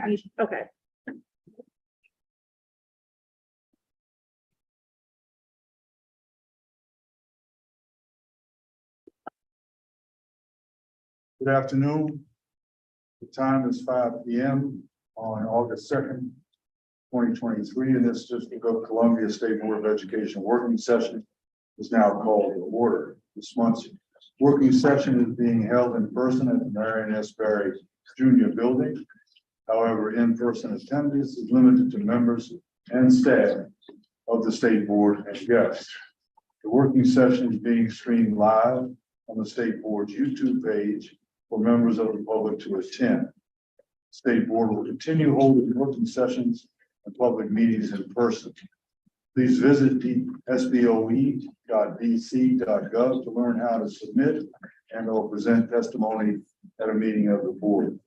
Okay. Good afternoon. The time is 5 p.m. on August 2nd, 2023, and this District of Columbia State Board of Education working session is now called to order. This month's working session is being held in person at the Marion S. Berry Junior Building. However, in-person attendance is limited to members and staff of the State Board and guests. The working session is being streamed live on the State Board's YouTube page for members of the public to attend. State Board will continue holding working sessions and public meetings in person. Please visit SBOE.dc.gov to learn how to submit and or present testimony at a meeting of the board.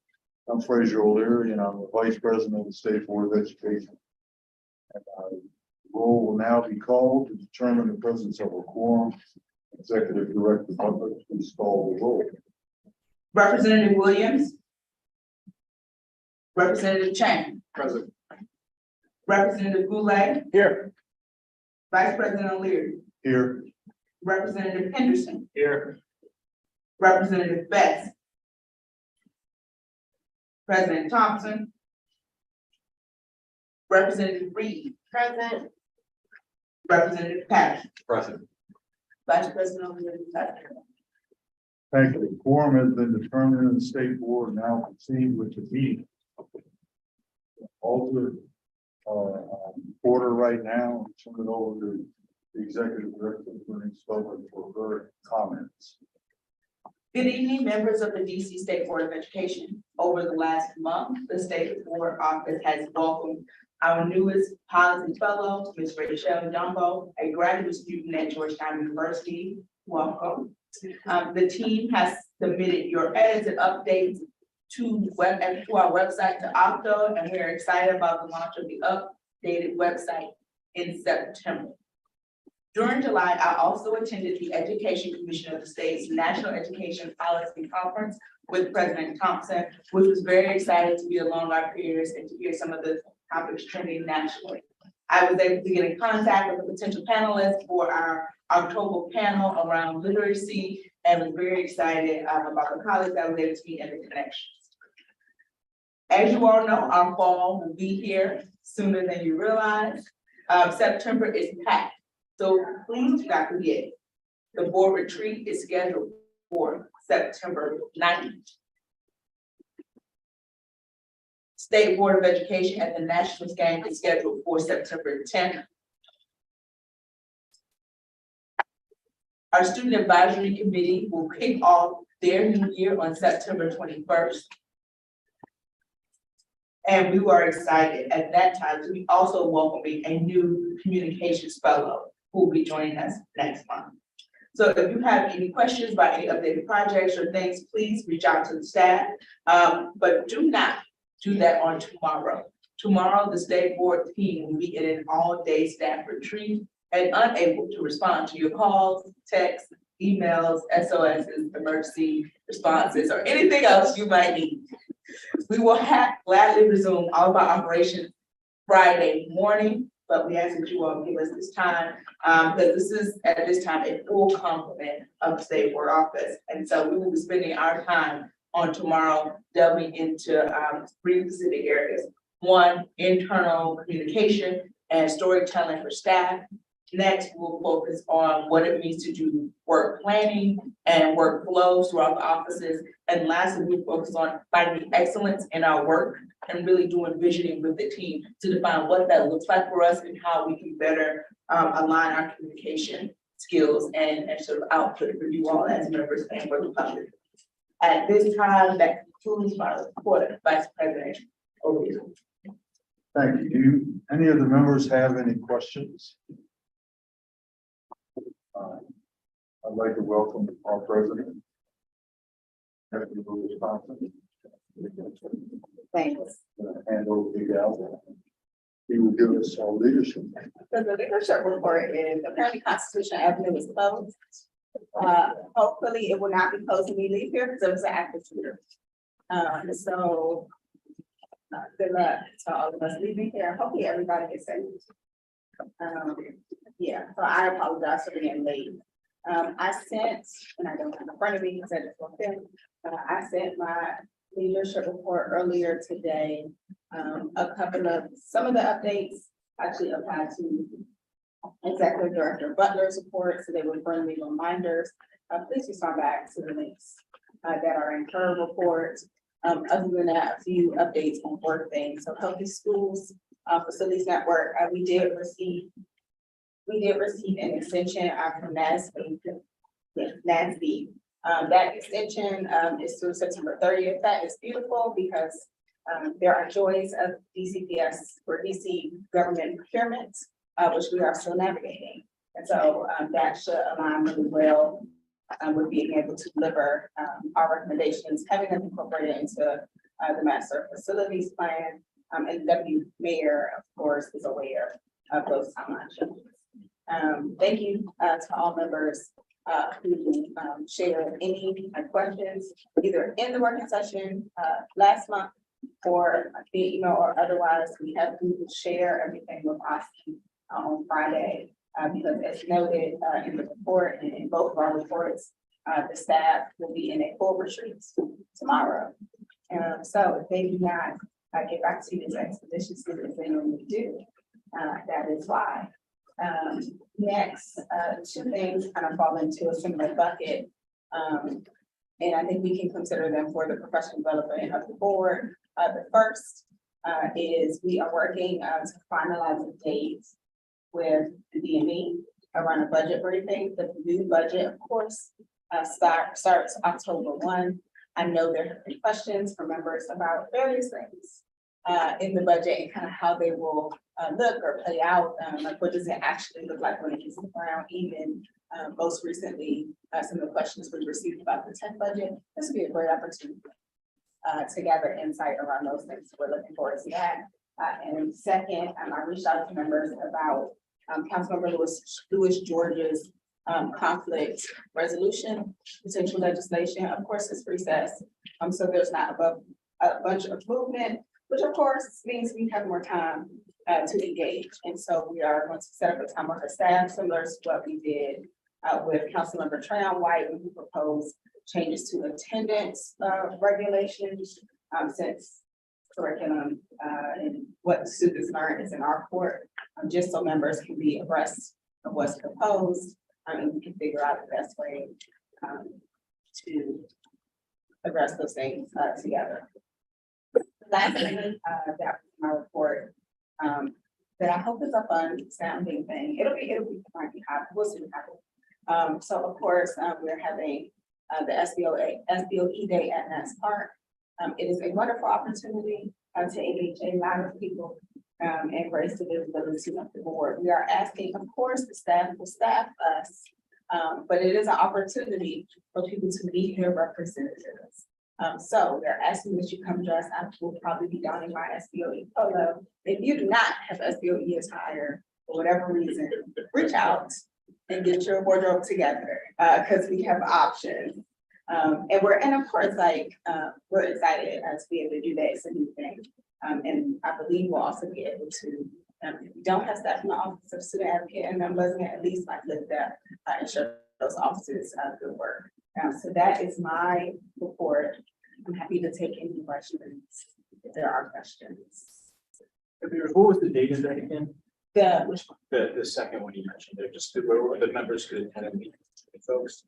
I'm Fraser O'Leary, and I'm the Vice President of the State Board of Education. And the roll will now be called to determine the presence of a quorum. Executive Director Butler, please call the roll. Representative Williams. Representative Chang. Present. Representative Goulet. Here. Vice President O'Leary. Here. Representative Henderson. Here. Representative Best. President Thompson. Representative Reed. Present. Representative Patterson. Present. Vice President O'Leary. Thank you. The quorum has been determined and the State Board now proceed with the meeting. Alter order right now, turn it over to the Executive Director, Bernie Spover, for her comments. Good evening, members of the DC State Board of Education. Over the last month, the State Board Office has welcomed our newest policy fellow, Ms. Rachel Dumbo, a graduate student at Georgetown University. Welcome. The team has submitted your edits and updates to our website to Octo, and we're excited about the launch of the updated website in September. During July, I also attended the Education Commission of the State's National Education Policy Conference with President Thompson, which was very exciting to be along our peers and to hear some of the topics trending nationally. I was able to get in contact with the potential panelists for our October panel around literacy and was very excited about the colleagues that was able to meet and the connections. As you all know, our fall will be here sooner than you realize. September is packed, so please do not forget. The board retreat is scheduled for September 9th. State Board of Education at the Nationals game is scheduled for September 10th. Our Student Advisory Committee will kick off their new year on September 21st. And we were excited at that time to be also welcoming a new communications fellow who will be joining us next month. So if you have any questions about any updated projects or things, please reach out to the staff. But do not do that on tomorrow. Tomorrow, the State Board team will be in an all-day staff retreat and unable to respond to your calls, texts, emails, SOSs, emergency responses, or anything else you might need. We will gladly resume all of our operations Friday morning, but we ask that you all give us this time because this is at this time a full complement of the State Board Office. And so we will be spending our time on tomorrow delving into 3 specific areas. 1, internal communication and storytelling for staff. Next, we'll focus on what it means to do work planning and workflows throughout the offices. And lastly, we'll focus on finding excellence in our work and really doing visioning with the team to define what that looks like for us and how we can better align our communication skills and sort of output for you all as members and for the public. At this time, that concludes my report, Vice President O'Leary. Thank you. Do any of the members have any questions? I'd like to welcome our president. Thanks. Hand over to Gal. He will give us our leadership. So the leadership report is apparently Constitution Avenue is closed. Hopefully it will not be closed when we leave here because it was an active shooter. So Good luck to all of us leaving here. Hopefully everybody is safe. Yeah, so I apologize for being late. I sent, and I don't have it in front of me because I just walked in, I sent my leadership report earlier today. Some of the updates actually applied to Executive Director Butler's report, so they would bring me reminders. Please respond back to the links that are in her report. Other than that, a few updates on work things. So Healthy Schools Facilities Network, we did receive an extension from NASB. That extension is through September 30th. That is beautiful because there are joys of DCPS or DC government procurement, which we are still navigating. And so that should align really well with being able to deliver our recommendations, having them incorporated into the master facilities plan. And Deputy Mayor, of course, is aware of those timeline changes. Thank you to all members who shared any questions, either in the working session last month or via email or otherwise. We have to share everything with us on Friday. Because as noted in the report and in both of our reports, the staff will be in a full retreat tomorrow. So if they do not get back to you as expeditiously as they normally do, that is why. Next, two things kind of fall into a similar bucket. And I think we can consider them for the professional development of the board. The first is we are working to finalize the dates with the DME around a budget briefing. The new budget, of course, starts October 1. I know there have been questions from members about various things in the budget and kind of how they will look or play out. Like what does it actually look like when it gets around? Even most recently, some of the questions we received about the 10th budget. This would be a great opportunity to gather insight around those things. We're looking forward to that. And second, I reached out to members about Councilmember Louis George's conflict resolution, potential legislation. Of course, it's recess, so there's not a bunch of movement, which of course means we have more time to engage. And so we are going to set up a time with our staff, similar to what we did with Councilmember Trayon White when we proposed changes to attendance regulations, since curriculum and what students learn is in our court, just so members can be abreast of what's proposed, and we can figure out the best way to address those things together. Lastly, that was my report that I hope is a fun sounding thing. It'll be might be hot. We'll see what happens. So of course, we're having the SBOE Day at Nats Park. It is a wonderful opportunity to engage a lot of people and raise the visibility of the board. We are asking, of course, the staff will staff us, but it is an opportunity for people to meet their representatives. So they're asking that you come dress. I will probably be donning my SBOE polo. If you do not have SBOE attire for whatever reason, reach out and get your wardrobe together because we have options. And of course, we're excited to be able to do that. It's a new thing. And I believe we'll also be able to, if we don't have staff in the office of student advocate and ombudsman, at least lift that and show those offices good work. So that is my report. I'm happy to take any questions if there are questions. What was the date of that again? Which one? The second one you mentioned there, just where the members could kind of meet with folks.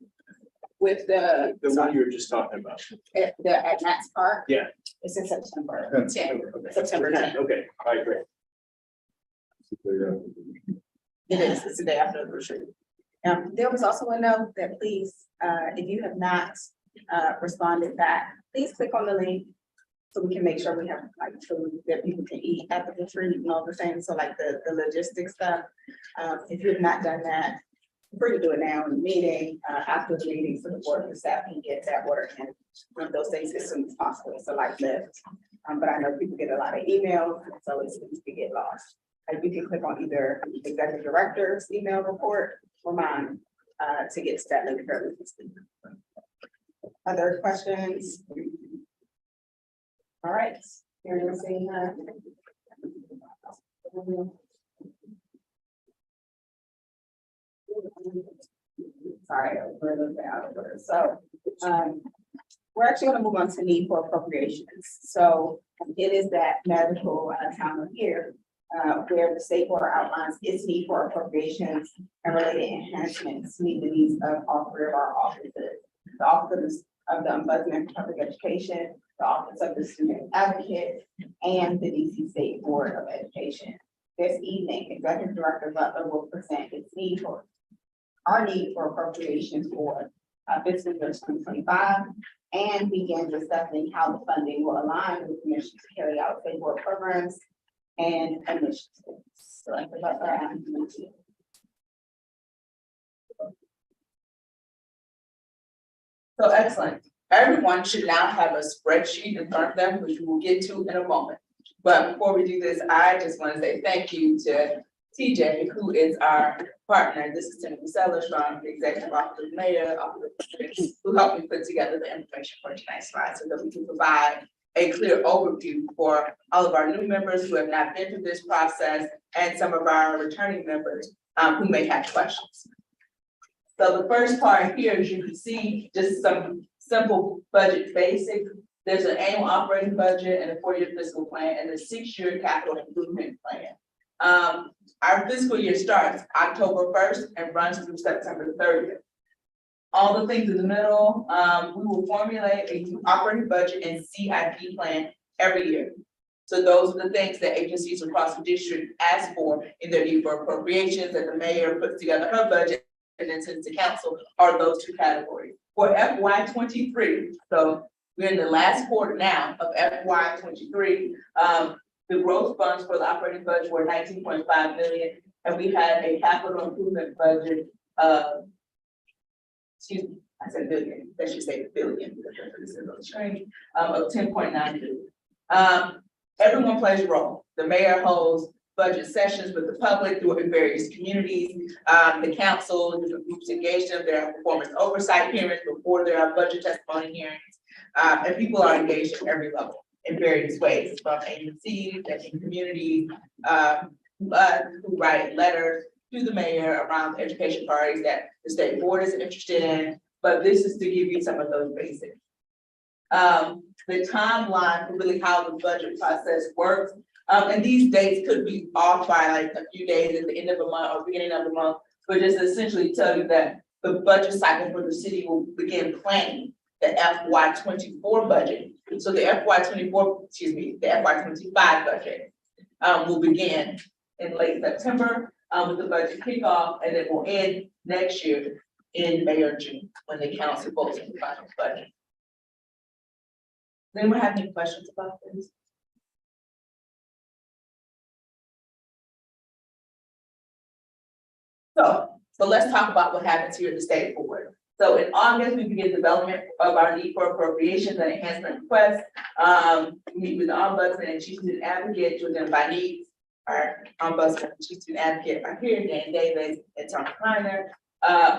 With The one you were just talking about. at Nats Park? Yeah. It's in September. Yeah. 10th. Okay. September 10th. Okay, all right, great. It is, it's the day after the retreat. There was also a note that please, if you have not responded back, please click on the link so we can make sure we have like food that people can eat at the retreat and all the things. So like the logistics stuff. If you have not done that, free to do it now in the meeting, after the meeting, so the board and staff can get that work and one of those things as soon as possible. So like lift. But I know people get a lot of emails, so it's easy to get lost. You can click on either the executive director's email report or mine to get to that link fairly quickly. Other questions? All right, Hearing and seeing none. Sorry, we're a little bit out of order. So, we're actually gonna move on to need for appropriations. So it is that magical time of year where the state board outlines its need for appropriations and related enhancements to meet the needs of all three of our offices. The Office of the Ombudsman for Public Education, the Office of the Student Advocate, and the DC State Board of Education. This evening, Executive Director Butler will present our need for appropriations for fiscal year 2025 and begin discussing how the funding will align with the mission to carry out state board programs and initiatives. So, Dr. Butler, I'm going to. So excellent. Everyone should now have a spreadsheet in front of them, which we will get to in a moment. But before we do this, I just want to say thank you to TJ, who is our partner. This is Timothy Sellers from the Executive Office of the Mayor, who helped me put together the information for tonight's slide so that we can provide a clear overview for all of our new members who have not been through this process and some of our returning members who may have questions. So the first part here, as you can see, just some simple budget basics. There's an annual operating budget and a 4-year fiscal plan and a 6-year capital improvement plan. Our fiscal year starts October 1st and runs through September 30th. All the things in the middle, we will formulate a new operating budget and CIP plan every year. So those are the things that agencies across the district ask for in their need for appropriations, that the mayor puts together her budget and then sends to council, are those two categories. For FY23, so we're in the last quarter now of FY23, the growth funds for the operating budget were 19.5 million, and we had a capital improvement budget of, excuse me, I said billion, I should say billion, because this is a change, of 10.9 billion. Everyone plays a role. The mayor holds budget sessions with the public through various communities, the council, different groups engage them, there are performance oversight hearings before there are budget testimony hearings, and people are engaged at every level in various ways, from agencies and communities who write letters to the mayor around the education priorities that the state board is interested in, but this is to give you some of those basics. The timeline for really how the budget process works, and these dates could be off by like a few days at the end of the month or beginning of the month, but just essentially tell you that the budget cycle for the city will begin planning the FY24 budget. So the FY24, excuse me, the FY25 budget will begin in late September with the budget kickoff, and it will end next year in May or June when the council votes on the final budget. Does anyone have any questions about this? So let's talk about what happens here at the state board. So in August, we begin development of our need for appropriations and enhancement requests. We meet with the ombudsman and chief student advocate to identify needs. Our ombudsman and chief student advocate are here, Dan Davis and Tom Kleiner.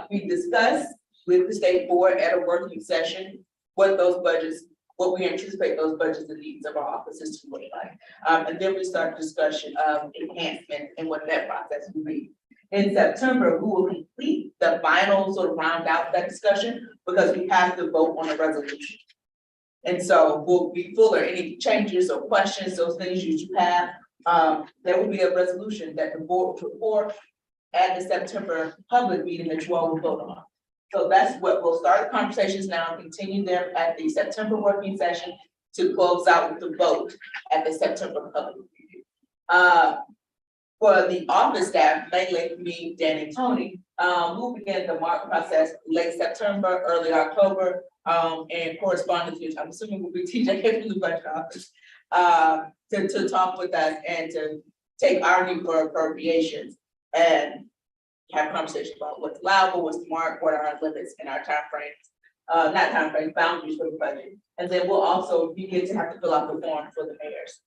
We discuss with the state board at a working session what we anticipate those budgets and needs of our offices to look like. And then we start discussion of enhancement and what that process will be. In September, we will complete the final sort of round out that discussion because we have to vote on a resolution. And so we'll be fuller, any changes or questions, those things you have, there will be a resolution that the board will report at the September public meeting that you all will vote on. So that's what we'll start the conversations now, continue them at the September working session to close out with the vote at the September public meeting. For the office staff, mainly me, Dan, and Tony, we'll begin the mark process late September, early October, and correspondence, which I'm assuming will be TJ from the budget office, to talk with us and to take our need for appropriations and have conversations about what's allowable, what's marked, what are our limits and our boundaries for the budget. And then we'll also begin to have to fill out the form for the mayor's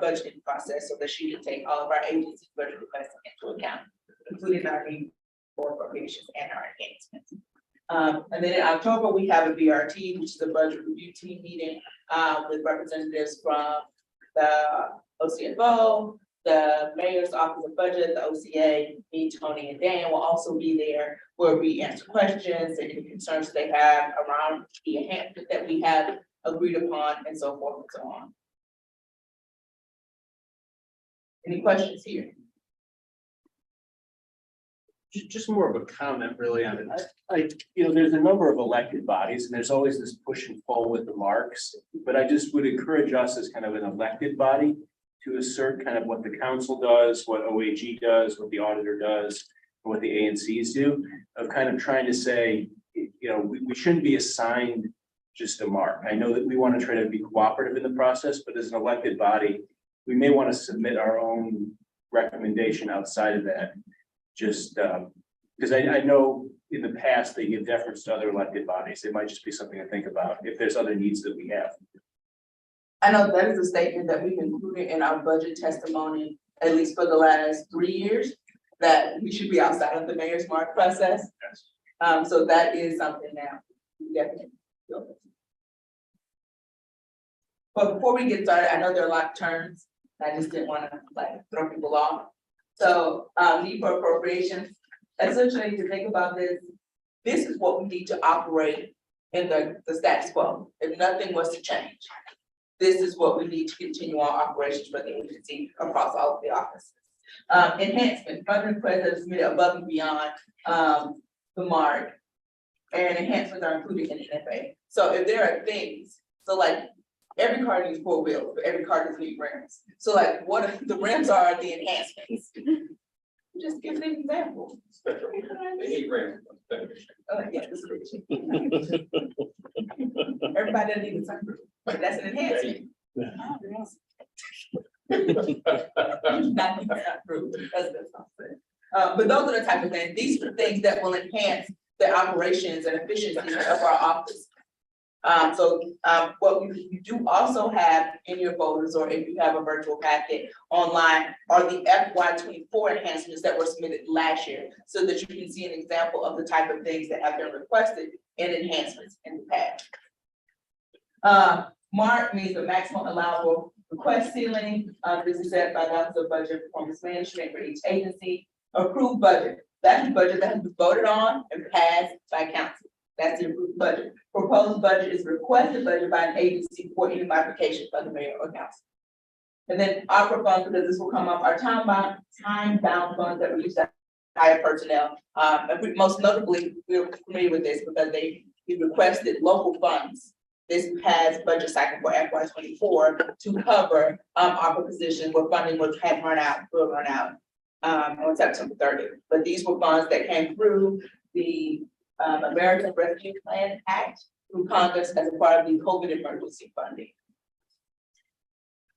budgeting process so that she can take all of our agency budget requests into account, including our need for appropriations and our enhancements. And then in October, we have a BRT, which is a budget review team meeting with representatives from the OCFO, the Mayor's Office of Budget, the OCA, me, Tony, and Dan will also be there, where we answer questions and any concerns they have around the enhancement that we have agreed upon, and so forth and so on. Any questions here? Just more of a comment really on it. There's a number of elected bodies and there's always this push and pull with the marks. But I just would encourage us as kind of an elected body to assert kind of what the council does, what OAG does, what the auditor does, and what the ANCs do, of kind of trying to say, we shouldn't be assigned just a mark. I know that we want to try to be cooperative in the process, but as an elected body, we may want to submit our own recommendation outside of that. Just because I know in the past they give deference to other elected bodies. It might just be something to think about if there's other needs that we have. I know that is a statement that we've included in our budget testimony, at least for the last 3 years, that we should be outside of the mayor's mark process. Yes. So that is something now. We definitely feel this. But before we get started, I know there are a lot of terms. I just didn't want to throw people off. So need for appropriations, essentially to think about this is what we need to operate in the status quo. If nothing was to change, this is what we need to continue our operations for the agency across all of the offices. Enhancement, funding requests that are submitted above and beyond the mark, and enhancements are included in the NFA. So if there are things, so like every car needs 4 wheels, but every car doesn't need rims. So like what if the rims are the enhancements? Just give an example. They need rims. Yeah, this is everybody doesn't need a sunroof, but that's an enhancement. Not even a sunroof, that's something. But those are the type of things, these are the things that will enhance the operations and efficiency of our office. What you do also have in your folders, or if you have a virtual packet online, are the FY24 enhancements that were submitted last year, so that you can see an example of the type of things that have been requested in enhancements in the past. MARC means the maximum allowable request ceiling. This is set by the Office of Budget Performance Management for each agency. Approved budget, that's the budget that has been voted on and passed by council. That's the approved budget. Proposed budget is requested budget by an agency for any modification by the mayor or council. And then opera funds, because this will come up, our time-bound funds that we use to hire personnel. And most notably, we're familiar with this because we requested local funds this past budget cycle for FY24 to cover opera positions where funding will run out on September 30th. But these were funds that came through the American Rescue Plan Act through Congress as a part of the COVID emergency funding.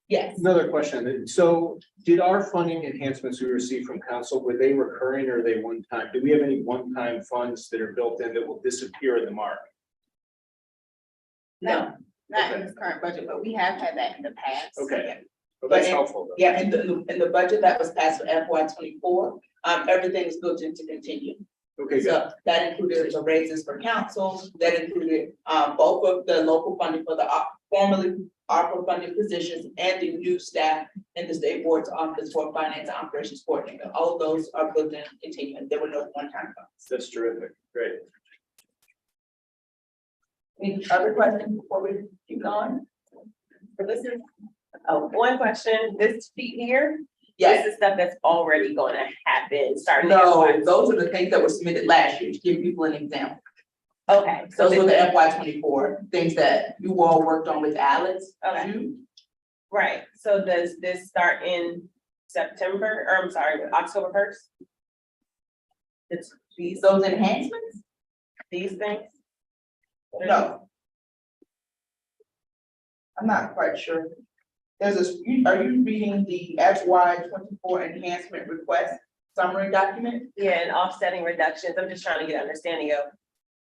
Yes. Another question. So did our funding enhancements we received from council, were they recurring or are they one time? Do we have any one-time funds that are built in that will disappear in the mark? No, not in this current budget, but we have had that in the past. Okay. Well, that's helpful. Though. Yeah, in the budget that was passed for FY24, everything is built in to continue. Okay, good. So that included the raises for council, that included both of the local funding for the formerly ARPA funded positions and the new staff in the state board's office for finance and operations coordinator. All of those are built in continuing. There were no one-time funds. That's terrific. Great. Any other questions before we keep going? For this is, One question, this sheet here, yes. this is stuff that's already gonna happen, starting. No, FY. those are the things that were submitted last year, to give people an example. Okay, so Those were the this, FY24, things that you all worked on with Alex. Okay. right, so does this start in September, or I'm sorry, October 1st? It's Those enhancements? these things? No. I'm not quite sure. Are you reading the FY24 enhancement request summary document? Yeah, and offsetting reductions, I'm just trying to get an understanding of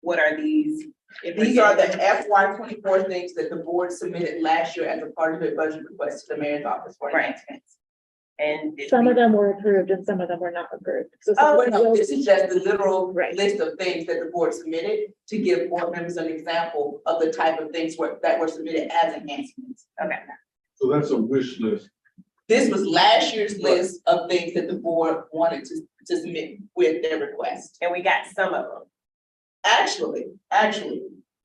what are these? If we These get- are the FY24 things that the board submitted last year as a part of their budget request to the mayor's office for Right. enhancements. And. Some of them were approved and some of them were not approved. So some Oh, of them No, will- this is just the literal Right. list of things that the board submitted to give board members an example of the type of things that were submitted as enhancements. Okay, So that's a wish list. This was last year's list of things that the board wanted to submit with their request. And we got some of them. Actually,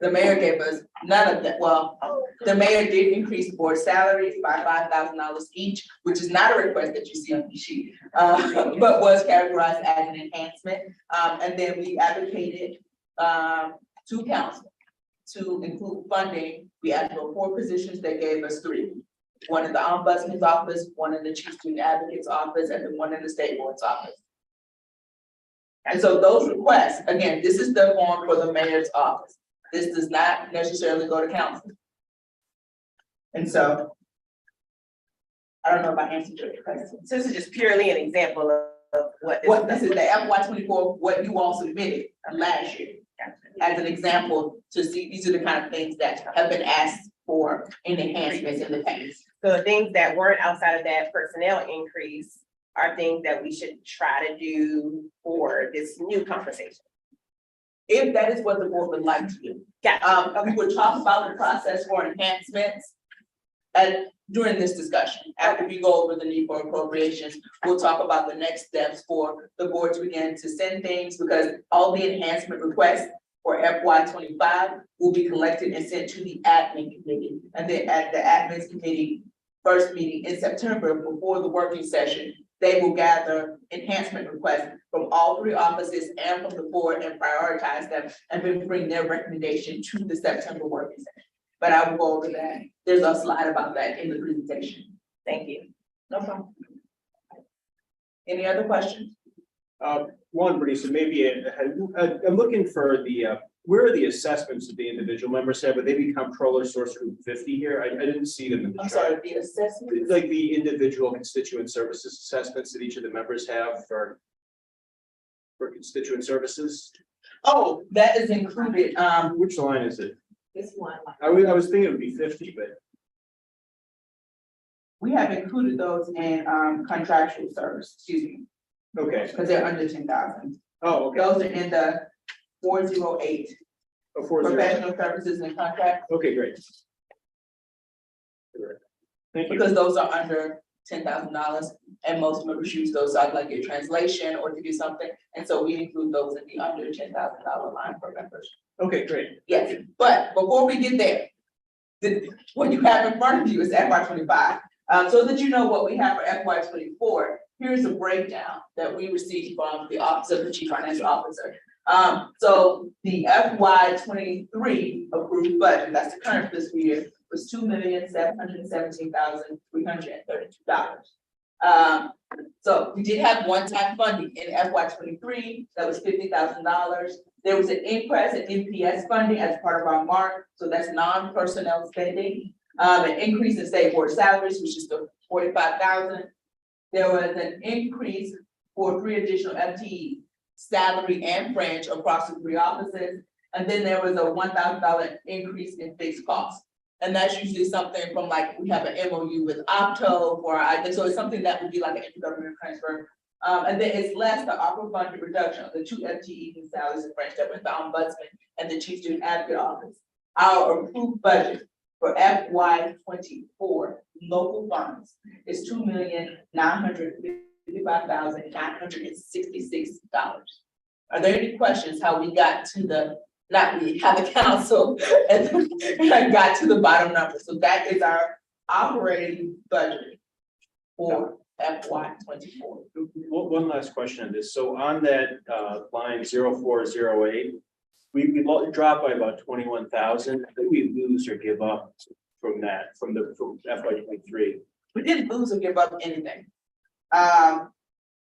the mayor gave us none of that. Well, the mayor did increase board salaries by $5,000 each, which is not a request that you see on the sheet, but was categorized as an enhancement. And then we advocated to council to include funding. We asked for 4 positions, they gave us 3. One in the ombudsman's office, one in the chief student advocate's office, and then one in the state board's office. And so those requests, again, this is the form for the mayor's office. This does not necessarily go to council. And so I don't know if I answered your question. So this is just purely an example of what. What this is the FY24, what you all submitted last year, as an example to see, these are the kind of things that have been asked for in enhancements in the past. So the things that weren't outside of that personnel increase are things that we should try to do for this new conversation. If that is what the board would like to do. We will talk about the process for enhancements during this discussion. After we go over the need for appropriations, we'll talk about the next steps for the board to begin to send things, because all the enhancement requests for FY25 will be collected and sent to the admin committee. And then at the admin committee first meeting in September, before the working session, they will gather enhancement requests from all 3 offices and from the board and prioritize them, and then bring their recommendation to the September working session. But I will go over that. There's a slide about that in the presentation. Thank you. No problem. Any other questions? One, Bernice, maybe I'm looking for the, where are the assessments that the individual members have? Would they be comptroller source group 50 here? I didn't see them in the I'm chart. sorry, the assessment. Like the individual constituent services assessments that each of the members have for constituent services? Oh, that is included, Which line is it? this one. I was thinking it would be 50, but We have included those in contractual service, excuse me, okay. because they're under 10,000. Oh, okay. Those are in the 408, Oh, 40. professional services and contracts, Okay, great. Thank you. because those are under $10,000, and most members use those out like a translation or to do something, and so we include those in the under $10,000 line for members. Okay, great. Yes, but before we get there, what you have in front of you is FY25. So that you know what we have for FY24, here's a breakdown that we received from the Office of the Chief Financial Officer. So the FY23 approved budget, that's the current fiscal year, was $2,717,332. So we did have one-time funding in FY23, that was $50,000. There was an increase in NPS funding as part of our mark, so that's non-personnel spending. An increase in state board salaries, which is the $45,000. There was an increase for 3 additional FTE, salary and branch across the 3 offices. And then there was a $1,000 increase in fixed costs. And that's usually something from, like, we have an MOU with Opto for so it's something that would be like an intergovernmental transfer. And then it's less the opera budget reduction of the 2 FTEs in salaries and branch that went to ombudsman and the chief student advocate office. Our approved budget for FY24 local funds is $2,955,966. Are there any questions how we got to how the council and got to the bottom number? So that is our operating budget for FY24. One last question on this. So on that line 0408, we dropped by about 21,000. I think we lose or give up from that, from FY23. We didn't lose or give up anything.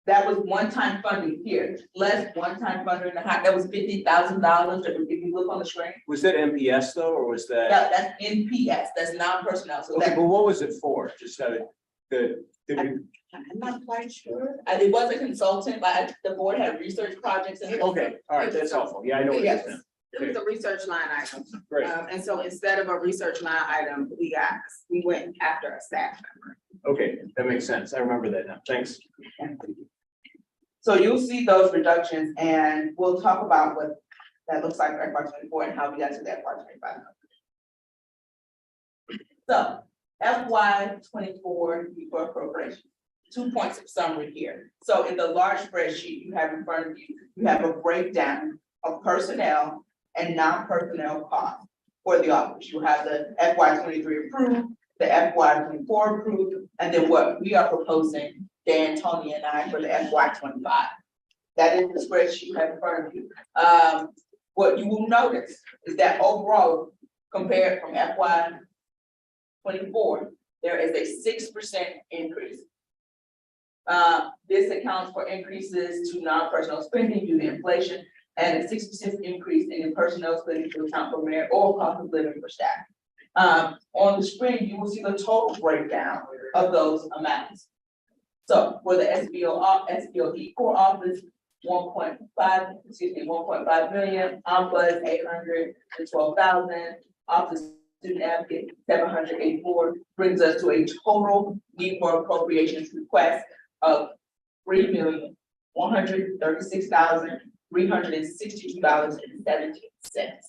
That was one-time funding here, less one-time funding, that was $50,000, if you look on the screen. Was that MPS though, or was that? That's NPS, that's non-personnel, so Okay, that, but what was it for? Just I'm not quite sure. It was a consultant, like, the board had research projects and. okay, all right, that's helpful. Yeah, I know what it is now. It was a research line item. Great. And so instead of a research line item, we went after a staff member. Okay, that makes sense. I remember that now. Thanks. So you'll see those reductions, and we'll talk about what that looks like for FY24 and how we got to that FY25. So FY 24 for appropriation. 2 points of summary here. So in the large spreadsheet you have in front of you, you have a breakdown of personnel and non-personnel costs for the office. You have the FY 23 approved, the FY 24 approved, and then what we are proposing, Dan, Tony, and I, for the FY 25. That is the spreadsheet you have in front of you. What you will notice is that overall, compared from FY 24, there is a 6% increase. This accounts for increases to non-personnel spending due to inflation and a 6% increase in personnel spending to account for merit or cost of living for staff. On the screen, you will see the total breakdown of those amounts. So for the SBOE core office, 1.5 million, OMBUDS 812,000, Office Student Advocate 784, brings us to a total need for appropriations request of $3,136,362.17.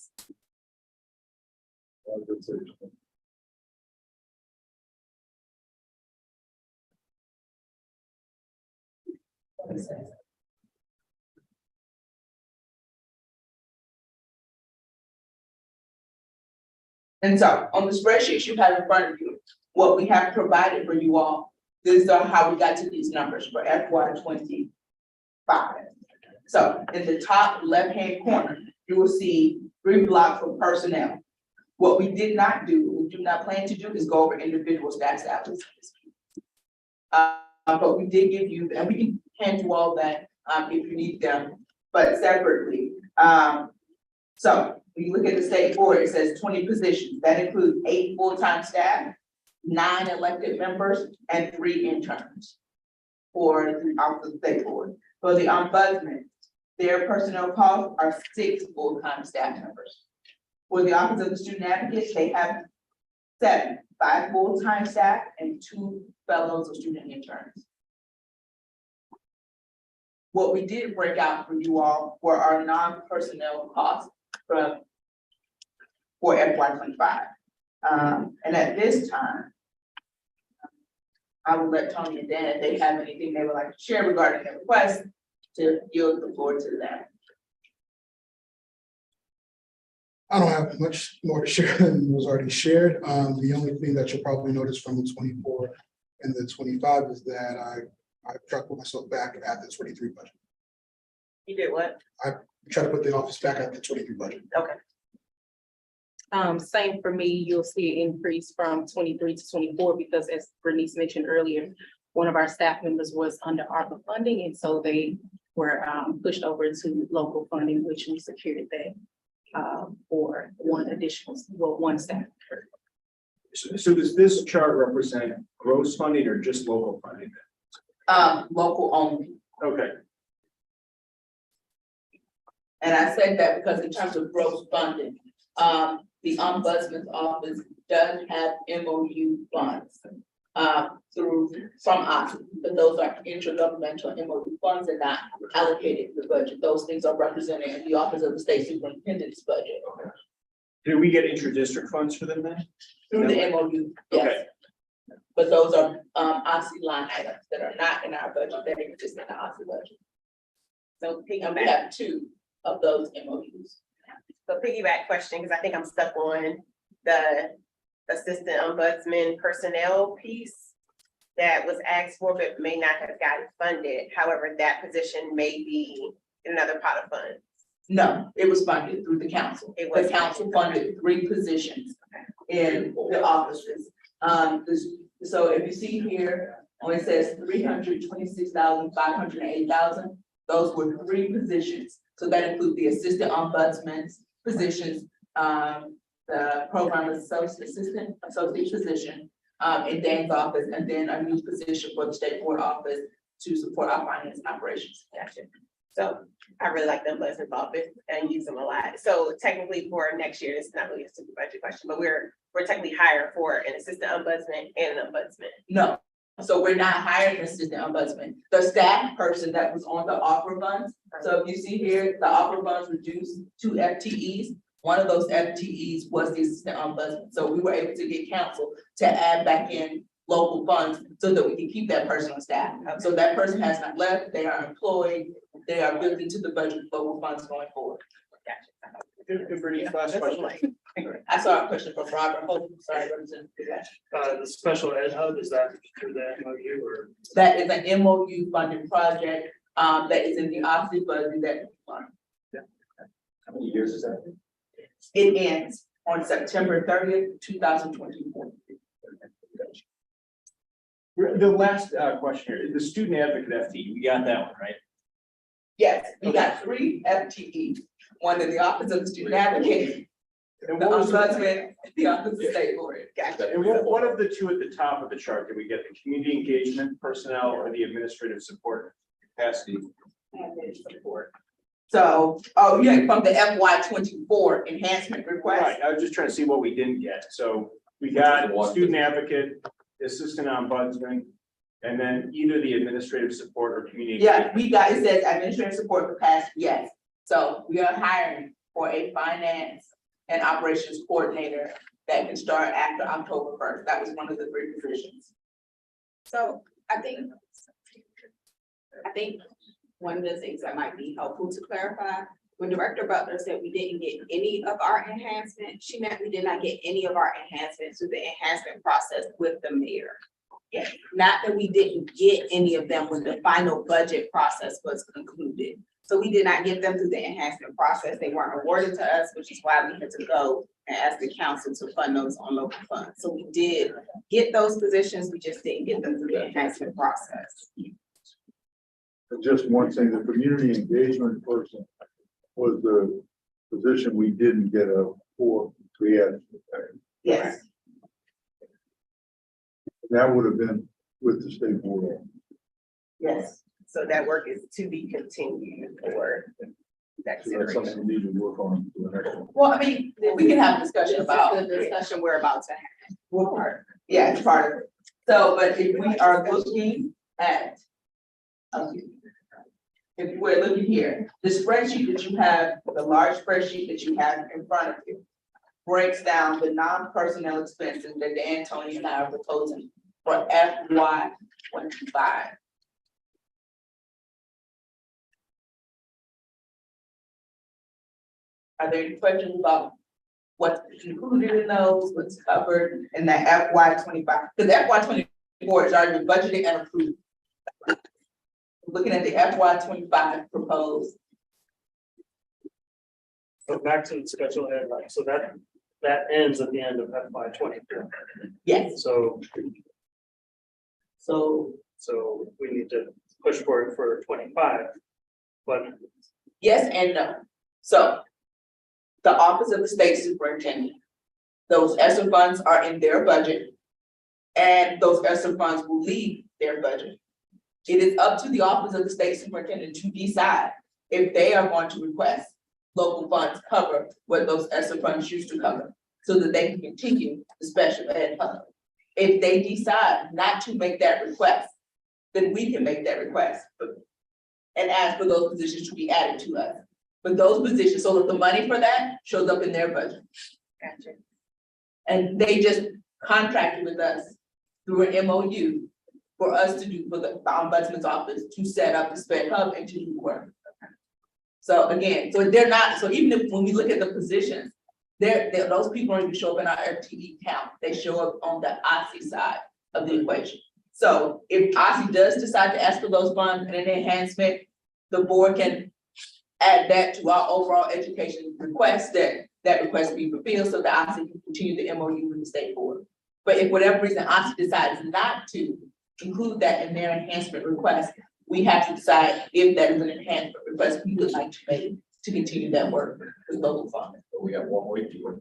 And so on the spreadsheet you have in front of you, what we have provided for you all, these are how we got to these numbers for FY 25. So in the top left-hand corner, you will see 3 blocks for personnel. What we did not do, we do not plan to do, is go over individual staff salaries. But we did give you, and we can hand you all that if you need them, but separately. So when you look at the state board, it says 20 positions. That includes 8 full-time staff, 9 elected members, and 3 interns for the office of the state board. For the ombudsman, their personnel costs are 6 full-time staff members. For the office of the student advocate, they have 7, 5 full-time staff and 2 fellows or student interns. What we did break out for you all were our non-personnel costs for FY 25. And at this time, I will let Tony and Dan, if they have anything they would like to share regarding their request, to yield the floor to them. I don't have much more to share than was already shared. The only thing that you'll probably notice from the 24 and the 25 is that I tried to put myself back at the 23 budget. You did what? Try to put the office back at the 23 budget. Okay. Same for me, you'll see an increase from 23 to 24 because as Bernice mentioned earlier, one of our staff members was under ARPA funding, and so they were pushed over to local funding, which we secured that for one staff. So does this chart represent gross funding or just local funding? Local only. Okay. And I said that because in terms of gross funding, the ombudsman's office does have MOU funds from us, but those are intergovernmental MOU funds and not allocated to the budget. Those things are represented in the office of the state superintendent's budget. Do we get intra-district funds for them then? Through the MOU, yes. Okay. But those are OSI line items that are not in our budget, that are just in the OSI budget. So And we piggyback, have 2 of those MOUs. so piggyback question, because I think I'm stuck on the assistant ombudsman personnel piece that was asked for, but may not have gotten funded. However, that position may be in another pot of funds. No, it was funded through the council. It was The council funded 3 positions in the offices. So if you see here, when it says 326,000, 508,000, those were 3 positions. So that includes the assistant ombudsman's positions, the program associate position in Dan's office, and then a new position for the state board office to support our finance and operations. Gotcha. So I really like the ombudsman's office and use them a lot. So technically for next year, it's not really a super budget question, but we're technically hired for an assistant ombudsman and an ombudsman. No, so we're not hiring an assistant ombudsman. The staff person that was on the offer funds. So if you see here, the offer funds reduced 2 FTEs. One of those FTEs was the assistant ombudsman, so we were able to get council to add back in local funds so that we can keep that person on staff. So that person has not left, they are employed, they are built into the budget of local funds going forward. Bernice, last question. I saw a question from Robert, sorry, Representative. The special ed hub, is that through the MOU or? That is an MOU funded project, that is in the OPSI budget that. How many years is that? It ends on September 30th, 2024. The last question here, the student advocate FT, we got that one, right? Yes, we got 3 FTEs, one in the office of the student advocate, the And what was the- ombudsman, the office of state board. Gotcha. And what of the two at the top of the chart, did we get the community engagement personnel or the administrative support capacity? Support. So, oh, yeah, from the FY 24 enhancement request. Right, I was just trying to see what we didn't get, so we got student advocate, assistant ombudsman, and then either the administrative support or community. Yeah, we got, it says administrative support capacity, yes. So we are hiring for a finance and operations coordinator that can start after October 1st. That was one of the 3 positions. So I think one of the things that might be helpful to clarify, when Director Butler said we didn't get any of our enhancements, she meant we did not get any of our enhancements through the enhancement process with the mayor. Yeah, not that we didn't get any of them when the final budget process was concluded. So we did not get them through the enhancement process. They weren't awarded to us, which is why we had to go and ask the council to fund those on local funds. So we did get those positions, we just didn't get them through the enhancement process. Just one thing, the community engagement person was the position we didn't get for. We had, Yes, that would have been with the state board. yes. So that work is to be continued for that So that's something consideration. we need to work on for the next one. Well, I mean, we can have a discussion This is about. the discussion we're about to have. What part? Yeah, it's part of it. So, but if we are looking at. If we're looking here, the spreadsheet that you have, the large spreadsheet that you have in front of you. Breaks down the non-personnel expenses that Dan, Tony, and I are proposing for FY 25. Are there any questions about what's included in those, what's covered in that FY 25? Because FY 24 is already budgeted and approved. Looking at the FY 25 proposed. So back to the special ed, right? So that ends at the end of FY 24. Yes, So so we need to push for it for 25. But yes and no. So the Office of the State Superintendent, those ESSER funds are in their budget. And those ESSER funds will leave their budget. It is up to the Office of the State Superintendent to decide if they are going to request local funds cover what those ESSER funds used to cover, so that they can continue the special ed fund. If they decide not to make that request, then we can make that request and ask for those positions to be added to us. But those positions, so that the money for that shows up in their budget. Gotcha. And they just contracted with us through an MOU for us to do, for the ombudsman's office to set up the sped hub and to do work. So again, so they're not, so even if, when we look at the positions, those people don't even show up in our FTE count, they show up on the OSSI side of the equation. So if OSSI does decide to ask for those funds and an enhancement, the board can add that to our overall education request, that request be fulfilled, so that OSSI can continue the MOU with the state board. But if for whatever reason OSSI decides not to include that in their enhancement request, we have to decide if that is an enhancement request we would like to make to continue that work with local funds. We have one week to work.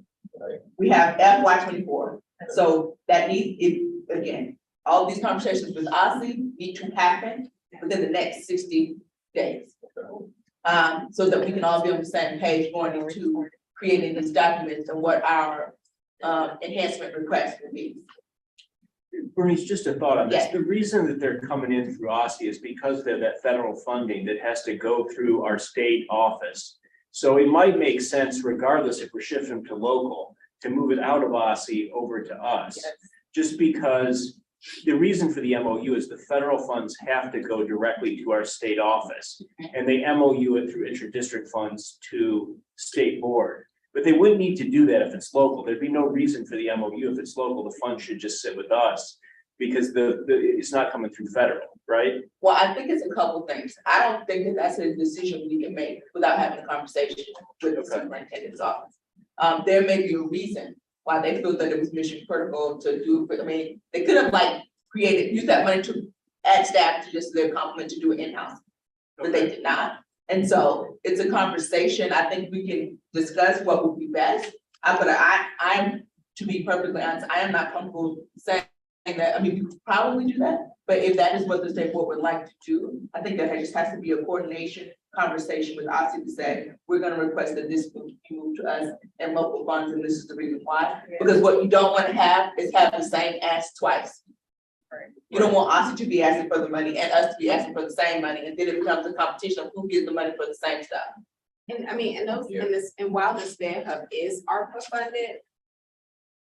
We have FY 24, so that needs, again, all these conversations with OSSI need to happen within the next 60 days. So that we can all be on the same page going into creating these documents and what our enhancement request will be. Bernice, just a thought on this. Yeah. The reason that they're coming in through OSSI is because they're that federal funding that has to go through our state office. So it might make sense regardless if we're shifting to local, to move it out of OSSI over to us. Yes. Just because the reason for the MOU is the federal funds have to go directly to our state office. And they MOU it through inter-district funds to state board. But they wouldn't need to do that if it's local. There'd be no reason for the MOU. If it's local, the fund should just sit with us because it's not coming through federal, right? Well, I think it's a couple things. I don't think that that's a decision we can make without having a conversation with the Okay. superintendent's office. There may be a reason why they feel that it was mission critical to do, I mean, they could have like used that money to add staff to just their complement to do it in-house, but they did not. And so it's a conversation. I think we can discuss what would be best. But I'm, to be perfectly honest, I am not comfortable saying that. I mean, we could probably do that, but if that is what the state board would like to do, I think that there just has to be a coordination conversation with OSSI to say, we're gonna request that this be moved to us and local funds, and this is the reason why. Because what you don't want to have is have the same ask twice. You don't want OSSI to be asking for the money and us to be asking for the same money, and then it becomes a competition of who gives the money for the same stuff. And I mean, and those, and while the SBOE hub is ARPA funded,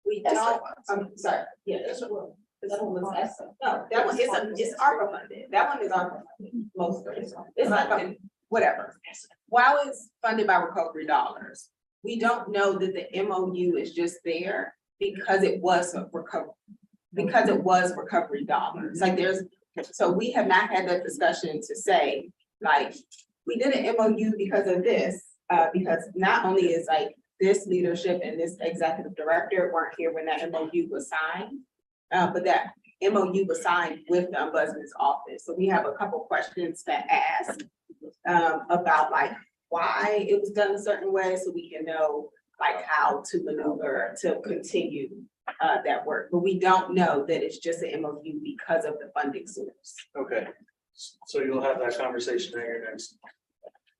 we don't, I'm sorry, yeah, that's what. That one was ESSA. No, that one is, it's ARPA funded. That one is ARPA funded, most of it. It's not, whatever. While it's funded by recovery dollars, we don't know that the MOU is just there because it was a recovery. Because it was recovery dollars, like so we have not had that discussion to say, like, we did an MOU because of this, because not only is like this leadership and this executive director weren't here when that MOU was signed, but that MOU was signed with the ombudsman's office. So we have a couple questions to ask about like why it was done a certain way, so we can know like how to maneuver to continue that work. But we don't know that it's just an MOU because of the funding source. Okay. So you'll have that conversation at your next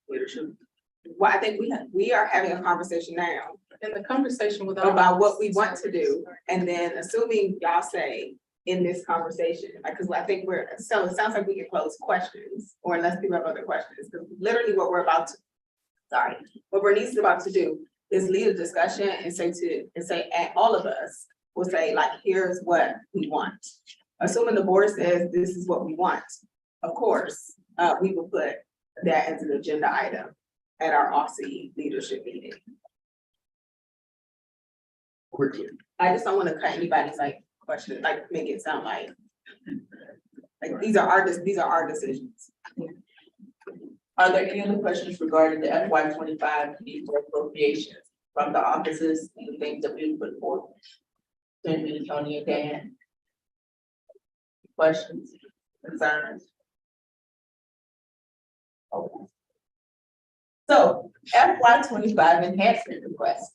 leadership. Well, I think we are having a conversation now And the conversation with. about what we want to do. And then assuming y'all say in this conversation, like, cause I think so it sounds like we can close questions, or unless people have other questions, because literally what what Bernice is about to do is lead a discussion and say, and all of us will say, like, here's what we want. Assuming the board says this is what we want, of course, we will put that as an agenda item at our OSSI leadership meeting. Quickly, I just don't want to cut anybody's like question, like make it sound like these are our decisions. Are there any other questions regarding the FY 25 need for appropriations from the offices and the things that we put forth? Senator Tony and Dan? Questions, concerns? Okay. So FY 25 enhancement request.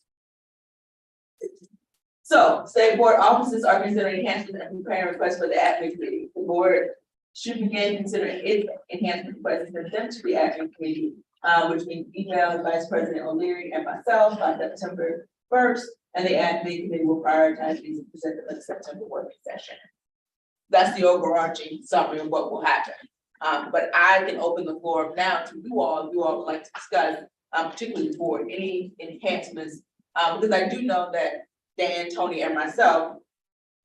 So state board offices are considering enhancements and preparing requests for the admin committee. The board should begin considering its enhancement requests and send them to the admin committee, which means email Vice President O'Leary and myself by September 1st, and the admin committee will prioritize these and present them at the September working session. That's the overarching summary of what will happen. But I can open the floor now to you all, if you all would like to discuss, particularly the board, any enhancements, because I do know that Dan, Tony, and myself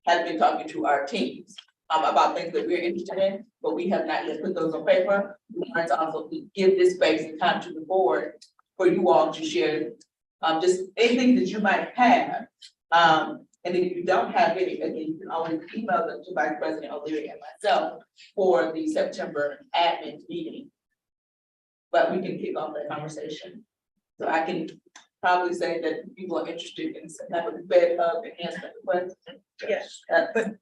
have been talking to our teams about things that we're interested in, but we have not yet put those on paper. We want to also give this space and time to the board for you all to share just anything that you might have. And if you don't have any, again, you can always email them to Vice President O'Leary and myself for the September admin meeting. But we can kick off that conversation. So I can probably say that people are interested in having a bed of enhancement request. Yes, But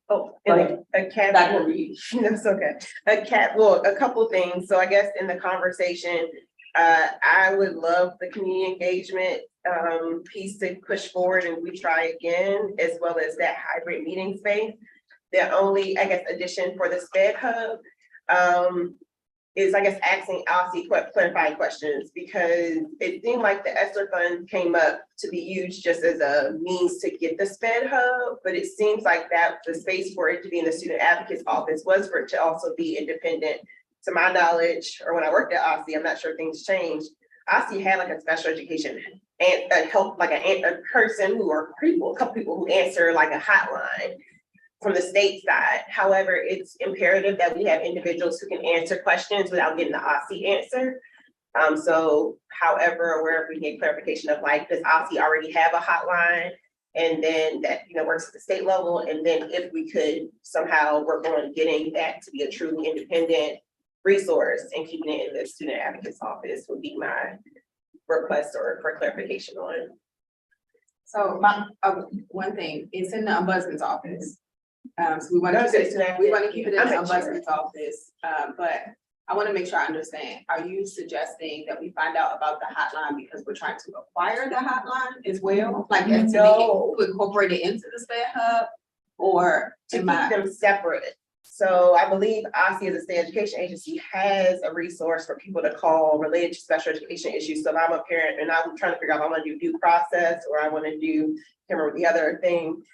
and a cat. Dr. Reed. That's okay. A couple things. So I guess in the conversation, I would love the community engagement piece to push forward and we try again, as well as that hybrid meeting space. The only, I guess, addition for the SBOE hub is, I guess, asking Elsie clarifying questions, because it seemed like the ESSER fund came up to be used just as a means to get the SBOE hub, but it seems like that the space for it to be in the student advocate's office was for it to also be independent. To my knowledge, or when I worked at OSSI, I'm not sure things changed, OSSI had like a special education and help, like a person who or people, a couple people who answer like a hotline from the state side. However, it's imperative that we have individuals who can answer questions without getting the OSSI answer. So however, wherever we get clarification of like, does OSSI already have a hotline? And then that, works at the state level. And then if we could somehow work on getting that to be a truly independent resource and keeping it in the student advocate's office would be my request or for clarification on. So one thing, it's in the ombudsman's office. So we want No, to keep it's not- we want to keep it in the I'm not sure. ombudsman's office, but I want to make sure I understand. Are you suggesting that we find out about the hotline because we're trying to acquire the hotline as well? Like, as to No. make it, to incorporate it into the SPED hub? Or To am keep I, them separate. So I believe OSSI as a state education agency has a resource for people to call related to special education issues. So if I'm a parent and I'm trying to figure out if I want to do due process or I want to do, can't remember the other thing,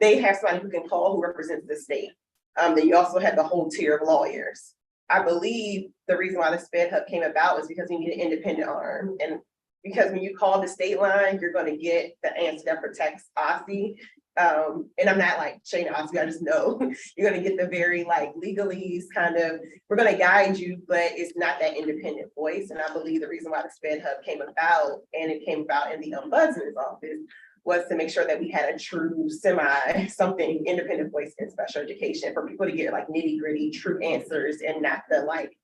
they have somebody who can call who represents the state. Then you also have the whole tier of lawyers. I believe the reason why the SPED hub came about was because we need an independent arm. And because when you call the state line, you're going to get the answer that protects OSSI. And I'm not like shading OSSI, I just know you're going to get the very like legalese kind of, we're going to guide you, but it's not that independent voice. And I believe the reason why the SPED hub came about, and it came about in the ombudsman's office, was to make sure that we had a true something independent voice in special education for people to get like nitty gritty true answers and not the like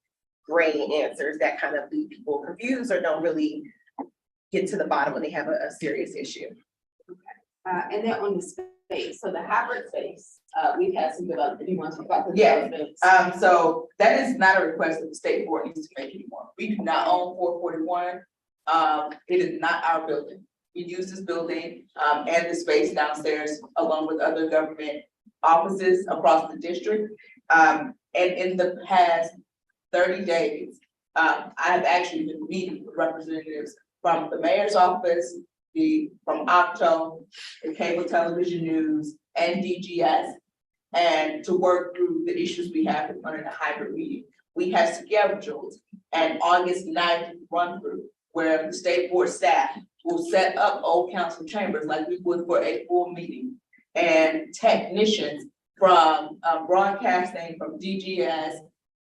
gray answers that kind of leave people confused or don't really get to the bottom when they have a serious issue. and then on the space, so the hybrid space, we've had some development, you want to talk about the Yeah. developments? So that is not a request that the state board needs to make anymore. We do not own 441. It is not our building. We use this building, and the space downstairs along with other government offices across the district. And in the past 30 days, I have actually been meeting with representatives from the mayor's office, from Octo, the cable television news, and DGS, and to work through the issues we have in running a hybrid meeting. We have scheduled an August 9th run through where the state board staff will set up old council chambers like we would for a full meeting. And technicians from broadcasting, from DGS,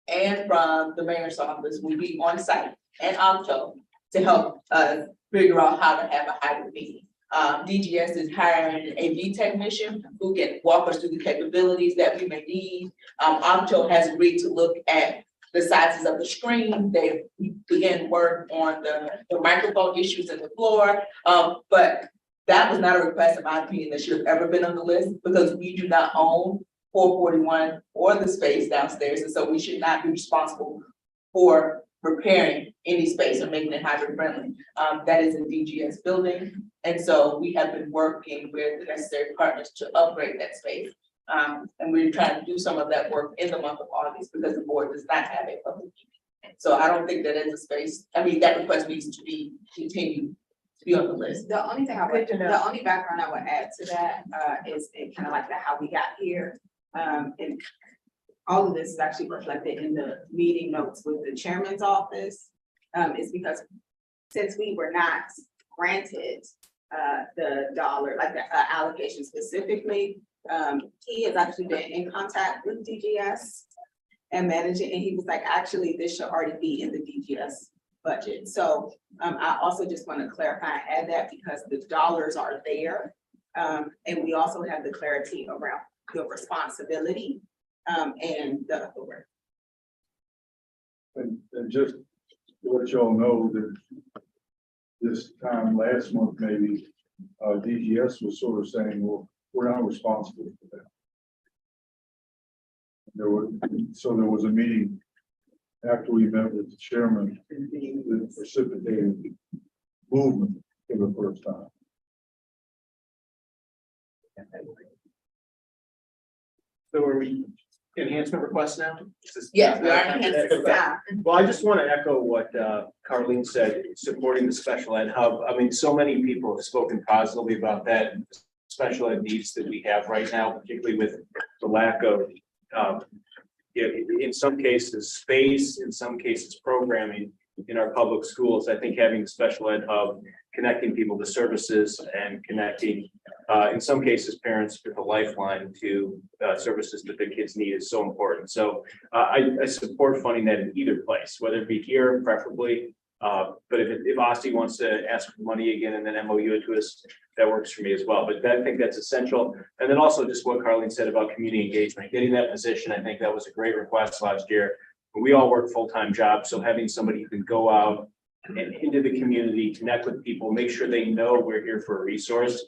and from the mayor's office will be on site and Octo to help us figure out how to have a hybrid meeting. DGS is hiring an AV technician who can walk us through the capabilities that we may need. Octo has agreed to look at the sizes of the screen. They began work on the microphone issues in the floor. But that was not a request, in my opinion, that should have ever been on the list because we do not own 441 or the space downstairs. And so we should not be responsible for repairing any space or making it hybrid friendly. That is a DGS building. And so we have been working with the necessary partners to upgrade that space. And we're trying to do some of that work in the month of August because the board does not have a public meeting. So I don't think that is a space, I mean, that request needs to be continued to be on the list. The only thing I would, Good to know. the only background I would add to that, is kind of like how we got here. And all of this is actually reflected in the meeting notes with the chairman's office. Is because since we were not granted, the dollar, like the allocation specifically, he has actually been in contact with DGS and managing, and he was like, actually, this should already be in the DGS budget. So I also just want to clarify and add that because the dollars are there. And we also have the clarity around the responsibility and the authority. And just to let y'all know that this time last month, maybe, DGS was sort of saying, well, we're not responsible for that. There was a meeting after we met with the chairman that precipitated movement for the first time. So are we enhancement requests now? Yes, we are enhancing that. Well, I just want to echo what Carlene said, supporting the special ed hub. I mean, so many people have spoken positively about that special ed needs that we have right now, particularly with the lack of, in some cases, space, in some cases, programming. in our public schools. I think having the special ed hub, connecting people to services and connecting, in some cases, parents with a lifeline to services that their kids need is so important. So I support funding that in either place, whether it be here preferably. But if OSTE wants to ask for money again and then MOU it to us, that works for me as well. But I think that's essential. And then also just what Carlene said about community engagement, getting that position. I think that was a great request last year. We all work full-time jobs, so having somebody who can go out and into the community, connect with people, make sure they know we're here for a resource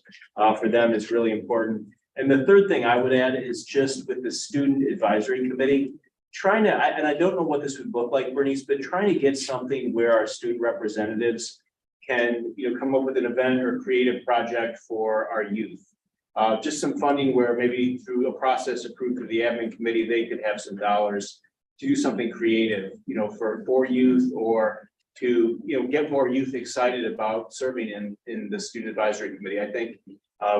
for them is really important. And the third thing I would add is just with the student advisory committee, trying to, and I don't know what this would look like, Bernice, but trying to get something where our student representatives can, come up with an event or creative project for our youth. Just some funding where maybe through a process approved through the admin committee, they could have some dollars to do something creative, for youth, or to, get more youth excited about serving in the student advisory committee. I think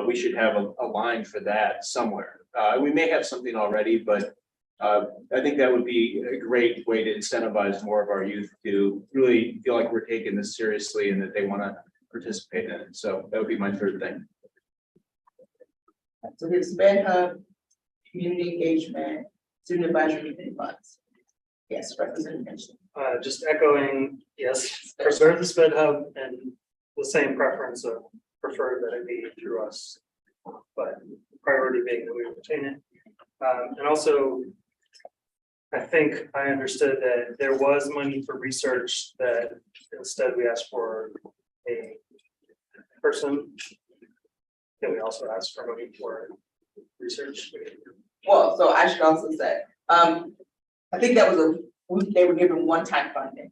we should have a line for that somewhere. We may have something already, but I think that would be a great way to incentivize more of our youth to really feel like we're taking this seriously and that they want to participate in it. So that would be my third thing. So there's SBED hub, community engagement, student advisory committee funds. Yes, representation. Just echoing, yes, preserve the SPED hub and the same preference of prefer that it be through us. But priority being that we retain it. And also, I think I understood that there was money for research that instead we asked for a person. Can we also ask for money for research? Well, so I should also say, I think that was they were given one-time funding.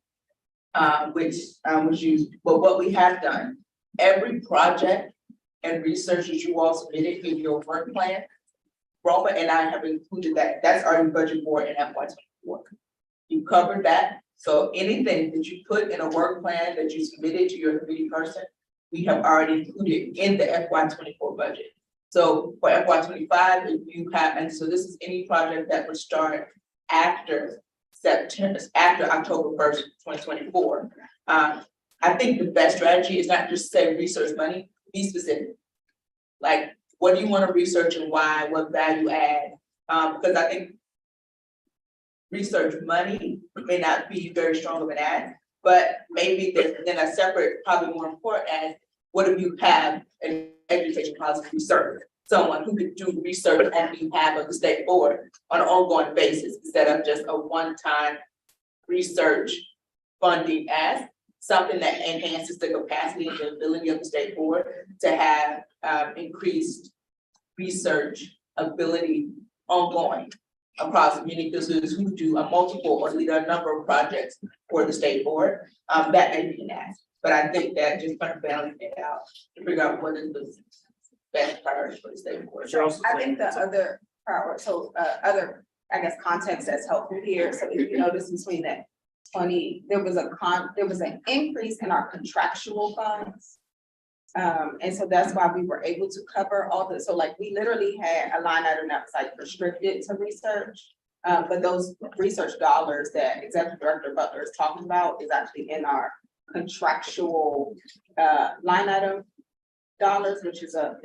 Which was used, but what we have done, every project and research that you all submitted in your work plan, Roma and I have included that. That's our budget for in FY24. You covered that. So anything that you put in a work plan that you submitted to your committee person, we have already included in the FY24 budget. So for FY25, if you have, and so this is any project that would start after October 1st, 2024. I think the best strategy is not just say research money, be specific. Like, what do you want to research and why, what value add? Because I think research money may not be very strong of an ad, but maybe there's then a separate, probably more important ad, what if you have an education policy research? Someone who could do research on behalf of the state board on an ongoing basis instead of just a one-time research funding ask, something that enhances the capacity and the ability of the state board to have increased research ability ongoing across community businesses who do a multiple or lead a number of projects for the state board. That may be an ask, but I think that just kind of balance it out to figure out what is the best priority for the state board. I think the other priority, other, I guess, context that's helpful here. So if you notice between that 20, there was an increase in our contractual funds. And so that's why we were able to cover all this. So like we literally had a line item that was like restricted to research. But those research dollars that Executive Director Butler is talking about is actually in our contractual line item dollars, which is a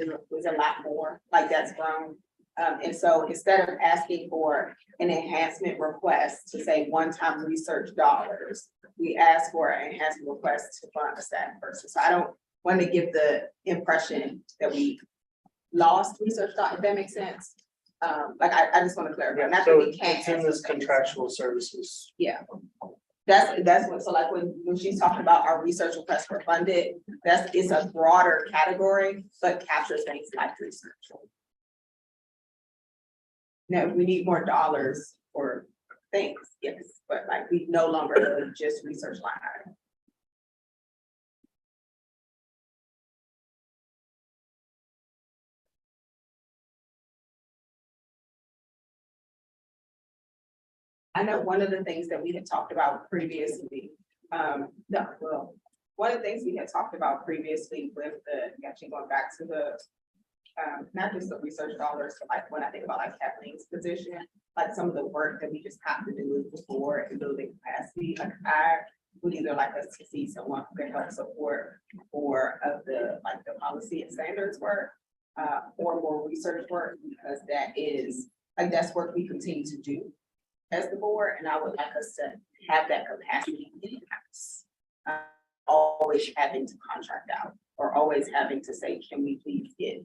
lot more, like that's grown. And so instead of asking for an enhancement request to say one-time research dollars, we ask for an enhancement request to fund a staff person. So I don't want to give the impression that we lost research dollars, if that makes sense. Like I just want to clarify, not that we can't. It's in this contractual services. Yeah. That's what, so like when she's talking about our research request for funded, it's a broader category, but captures things like research. Now, if we need more dollars for things, yes, but like we no longer do just research line item. I know one of the things that we had talked about previously, one of the things we had talked about previously with the, actually going back to the, not just the research dollars, but like when I think about like Kathleen's position, like some of the work that we just have to do before and building capacity, like would either like us to see someone who can help support more of the, like, the policy and standards work, or more research work, because that is, like, that's work we continue to do as the board, and I would like us to have that capacity in-house. Always having to contract out, or always having to say, can we please get,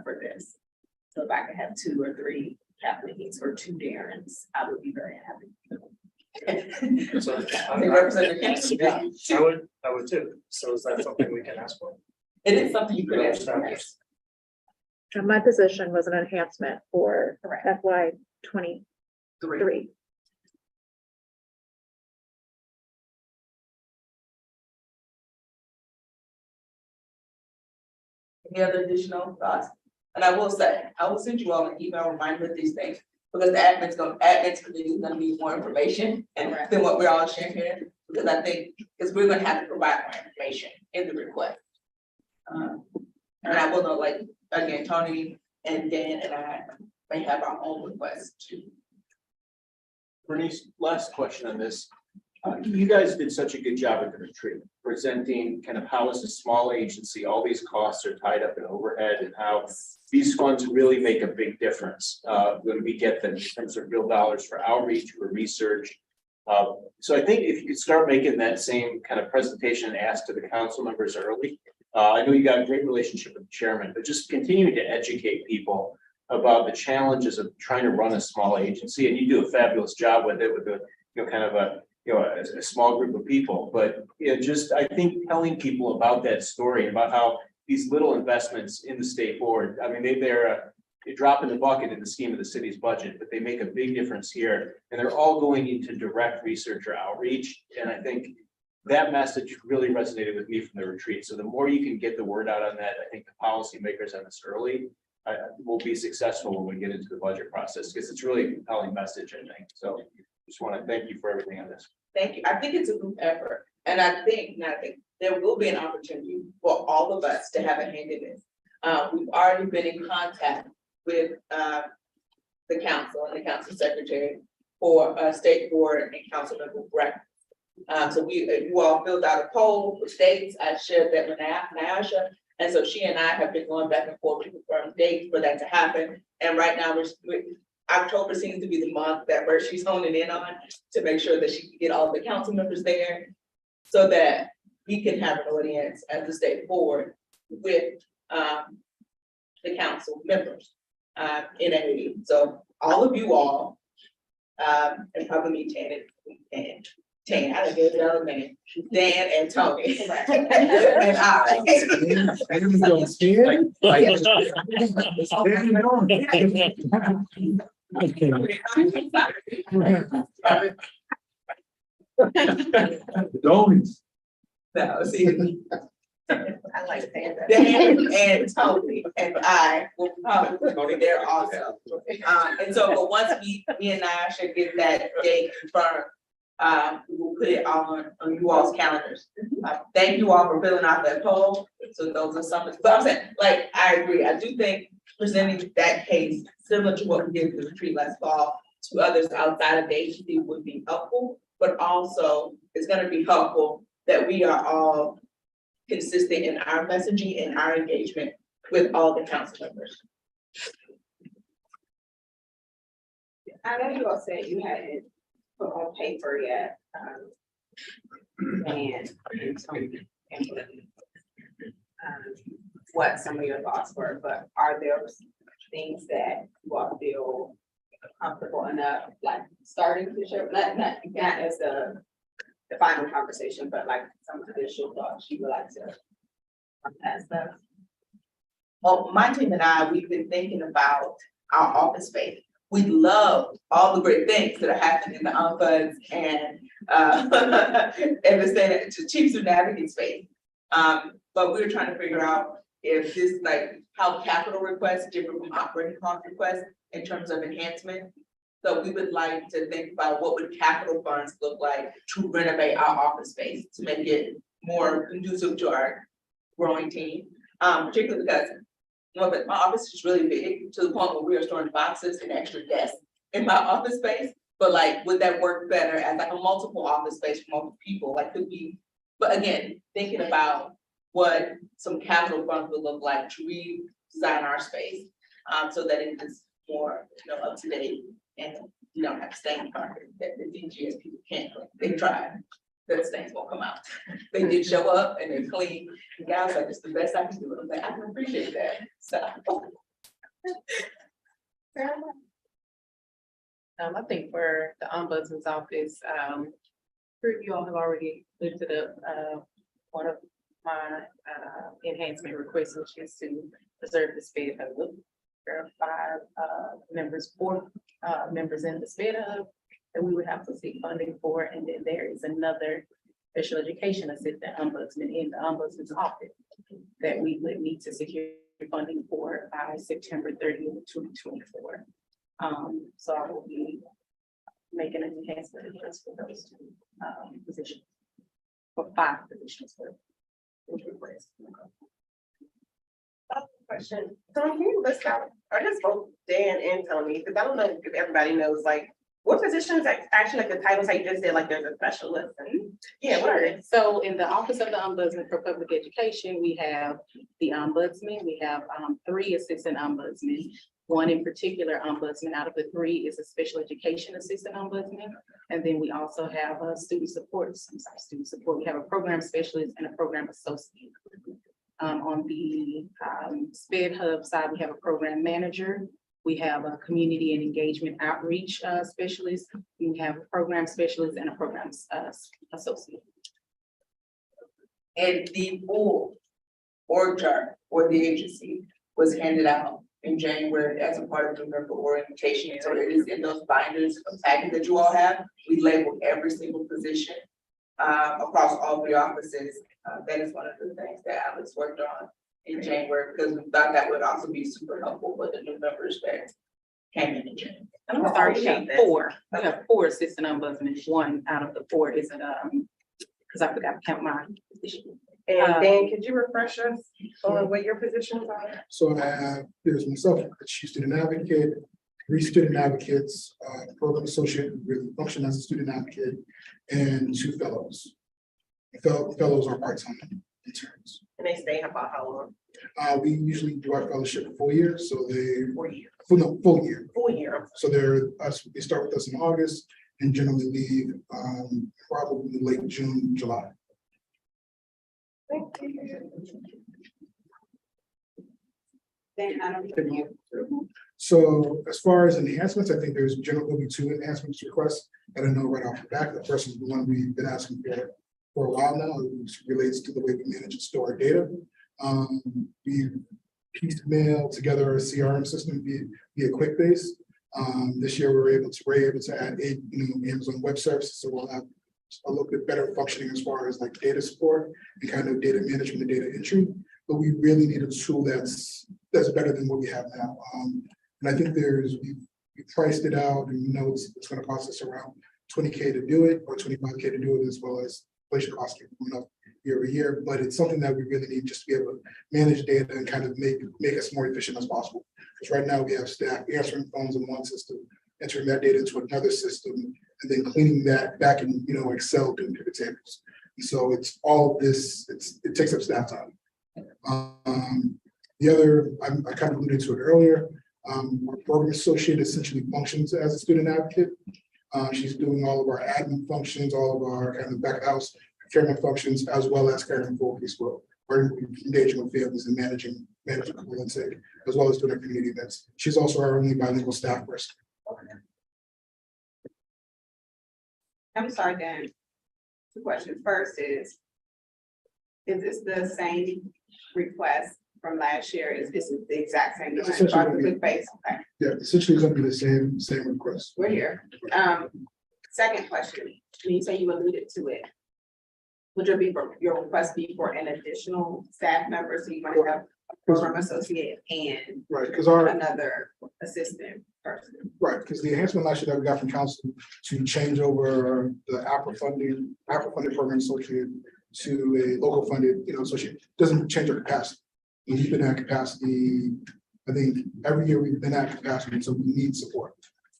for this? So if I could have 2 or 3 Kathleen or 2 Darrens, I would be very happy. So They represent the yeah, county. I would too. So is that something we can ask for? It is something you could ask for, yes. And my position was an enhancement for Correct. FY 23. Any other additional thoughts? And I will say, I will send you all an email reminder of these things, because the admin's committee is gonna need more information than what we're all sharing here. Because I think, because we're gonna have to provide more information in the request. And I will know, like, again, Tony and Dan and I may have our own requests too. Bernice, last question on this. You guys did such a good job at the retreat, presenting kind of how as a small agency, all these costs are tied up in overhead and how these funds really make a big difference when we get them in terms of real dollars for outreach, for research. So I think if you could start making that same kind of presentation and ask to the council members early. I know you got a great relationship with the chairman, but just continuing to educate people about the challenges of trying to run a small agency, and you do a fabulous job with it, with a, kind of a, a small group of people, but just, I think telling people about that story, about how these little investments in the state board, I mean, they're a drop in the bucket in the scheme of the city's budget, but they make a big difference here, and they're all going into direct research or outreach, and I think that message really resonated with me from the retreat. So the more you can get the word out on that, I think the policymakers on this early will be successful when we get into the budget process, because it's really a compelling message, I think. So just want to thank you for everything on this. Thank you. I think it's a group effort, and I think there will be an opportunity for all of us to have a hand in this. We've already been in contact with the council and the council secretary for state board and council member rep. So you all filled out a poll with dates. I shared that with Nyasha, and so she and I have been going back and forth to confirm dates for that to happen. And right now October seems to be the month that where she's honing in on to make sure that she can get all the council members there, so that we can have an audience at the state board with the council members in a meeting. So all of you all, and probably me, Tan, I done gave it all man, Dan and Tony. And I. Don't. No, see, I like saying that. Dan and Tony and I will probably be there also. And so, but once me and I should get that date confirmed, we will put it on you all's calendars. Thank you all for filling out that poll. So those are some, but I'm saying, like, I agree. I do think presenting that case similar to what we did with the retreat last fall to others outside of the agency would be helpful, but also it's gonna be helpful that we are all consistent in our messaging and our engagement with all the council members. I know you all said you hadn't put on paper yet, and what some of your thoughts were, but are there things that you all feel comfortable enough, like starting to share, not as the final conversation, but like some additional thoughts you would like to pass that? Well, my team and I, we've been thinking about our office space. We love all the great things that are happening in the ombuds and the chief student advocate space. But we're trying to figure out if this, like, how capital requests differ from operating cost requests in terms of enhancement. So we would like to think about what would capital funds look like to renovate our office space to make it more conducive to our growing team. Particularly because my office is really big to the point where we are storing boxes and extra desks in my office space. But like, would that work better as like a multiple office space for multiple people? Like, could we, but again, thinking about what some capital funds would look like to redesign our space. So that it is more, up to date and you don't have stain carpet that the DGS people can't, they tried. The stains won't come out. They did show up and they clean. The guy was like, it's the best I can do. I was like, I can appreciate that. So. I think for the ombudsman's office, three of you all have already lifted up, one of my, enhancement requests, which is to preserve the sped hub. There are five, members, four, members in the sped hub that we would have to seek funding for, and then there is another special education assistant ombudsman in the ombudsman's office that we would need to secure funding for by September 30th, 2024. So I will be making an enhancement request for those two positions. For 5 positions for those requests. Question. So can you list out, or just both Dan and Tony, because I don't know if everybody knows, like, what positions actually, like the titles, like you just said, like there's a specialist and, yeah, what are they? So in the Office of the Ombudsman for Public Education, we have the ombudsman, we have 3 assistant ombudsmen. One in particular ombudsman out of the 3 is a special education assistant ombudsman. And then we also have student support. We have a program specialist and a program associate. On the SPED Hub side, we have a program manager. We have a community and engagement outreach specialist. We have a program specialist and a program associate. And the full org chart for the agency was handed out in January as a part of the member orientation. So it is in those binders of packet that you all have. We labeled every single position across all 3 offices. That is one of the things that Alex worked on in January, because we thought that would also be super helpful for the new members that came in January. I'm sorry, we have 4. We have 4 assistant ombudsmen. 1 out of the 4 is because I forgot to count my position. And Dan, could you refresh us on what your positions are? So I have, there's myself, a chief student advocate, 3 student advocates, program associate, who really function as a student advocate, and 2 fellows. Fellows are part-time interns. And they stay about how long? We usually do our fellowship full year, so they, 4 years. full year. Full year. So they start with us in August and generally leave probably late June, July. Then I don't. So as far as enhancements, I think there's generally 2 enhancements requests that I know right off the bat. The first is the one we've been asking for a while now, which relates to the way we manage and store our data. We piecemeal together a CRM system via QuickBase. This year we're able to add Amazon Web Services, so we'll have a little bit better functioning as far as like data support and kind of data management and data entry. But we really need a tool that's better than what we have now. And I think we priced it out, and it's going to cost us around $20K to do it, or $25K to do it, as well as inflation costs keep going up year over year. But it's something that we really need just to be able to manage data and kind of make us more efficient as possible. Because right now we have staff answering phones in one system, entering that data into another system, and then cleaning that back in Excel doing pivot tables. And so it's all of this. It takes up staff time. The other, I kind of alluded to it earlier. Our program associate essentially functions as a student advocate. She's doing all of our admin functions, all of our kind of back house procurement functions, as well as caring for preschool, or engaging with families and managing school intake, as well as doing our community events. She's also our only bilingual staff person. I'm sorry, Dan. 2 questions. First is this the same request from last year? Is this the exact same? It's essentially gonna be- Quick base, okay, Yeah, essentially it's going to be the same request. we're here. Second question, when you say you alluded to it, would your request be for an additional staff member? So you want to have a program associate and Right, because another assistant person? Right, because the enhancement last year that we got from council to change over the APRA funded program associate to a local funded, associate, doesn't change our capacity. We've been at capacity, I think every year we've been at capacity, so we need support.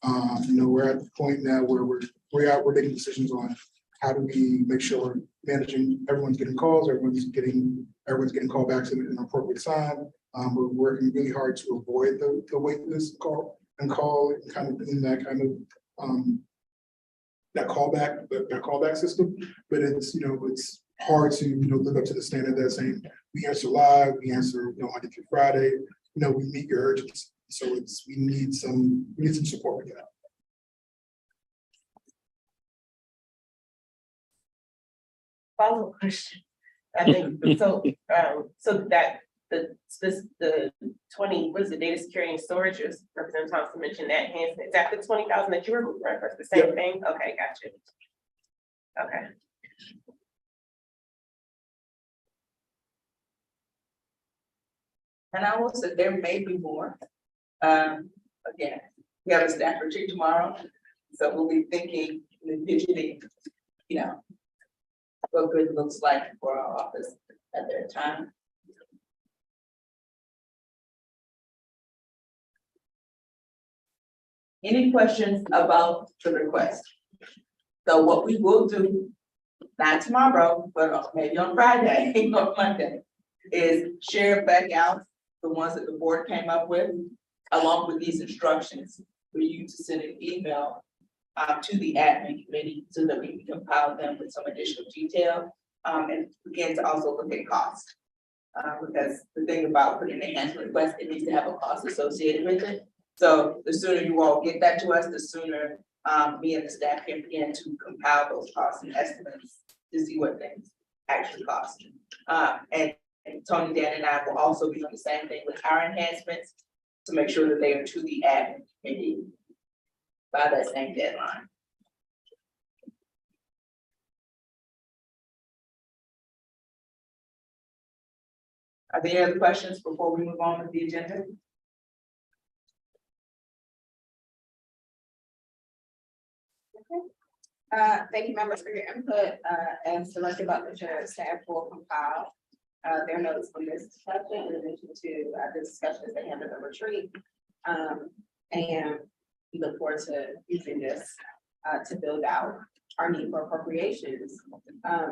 We're at the point now where we're making decisions on how do we make sure we're managing, everyone's getting calls, everyone's getting callbacks in an appropriate time. We're working really hard to avoid the wait list call and kind of in that kind of that callback system. But it's, it's hard to, live up to the standard that's saying we answer live, we answer, Monday through Friday, we meet your urgency. So we need some support with that. Follow-up question. I think, so that the 20, what is the data security and storage, is Representative Thompson mentioned that enhancement, is that the 20,000 that you were referencing, the same thing? Okay, gotcha. Okay. And I will say there may be more. Again, we have a staff retreat tomorrow, so we'll be thinking, envisioning, what good looks like for our office at that time. Any questions about the request? So what we will do, not tomorrow, but maybe on Friday or Monday, is share back out the ones that the board came up with, along with these instructions for you to send an email to the admin committee so that we can compile them with some additional detail, and begin to also look at cost. Because the thing about putting an enhancement request, it needs to have a cost associated with it. So the sooner you all get that to us, the sooner me and the staff can begin to compile those costs and estimates to see what things actually cost. And Tony, Dan, and I will also be doing the same thing with our enhancements to make sure that they are to the admin committee by that same deadline. Are there any other questions before we move on with the agenda? Thank you, members, for your input. As selected by the chair, staff will compile their notes from this discussion in addition to the discussions they had at the retreat. And we look forward to using this to build out our need for appropriations.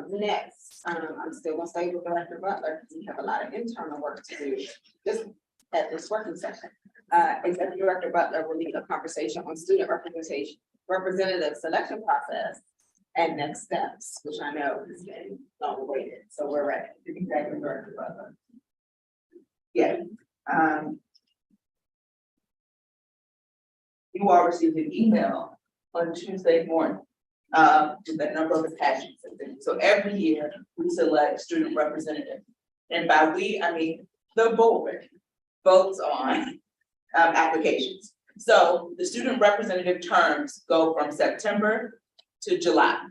Next, I'm still gonna stay with Director Butler because we have a lot of internal work to do just at this working session. Executive Director Butler will lead a conversation on student representative selection process and next steps, which I know has been long awaited. So we're ready. Executive Director Butler. Yeah. You all received an email on Tuesday morning with a number of attachments and things. So every year we select student representative. And by we, I mean the board votes on applications. So the student representative terms go from September to July.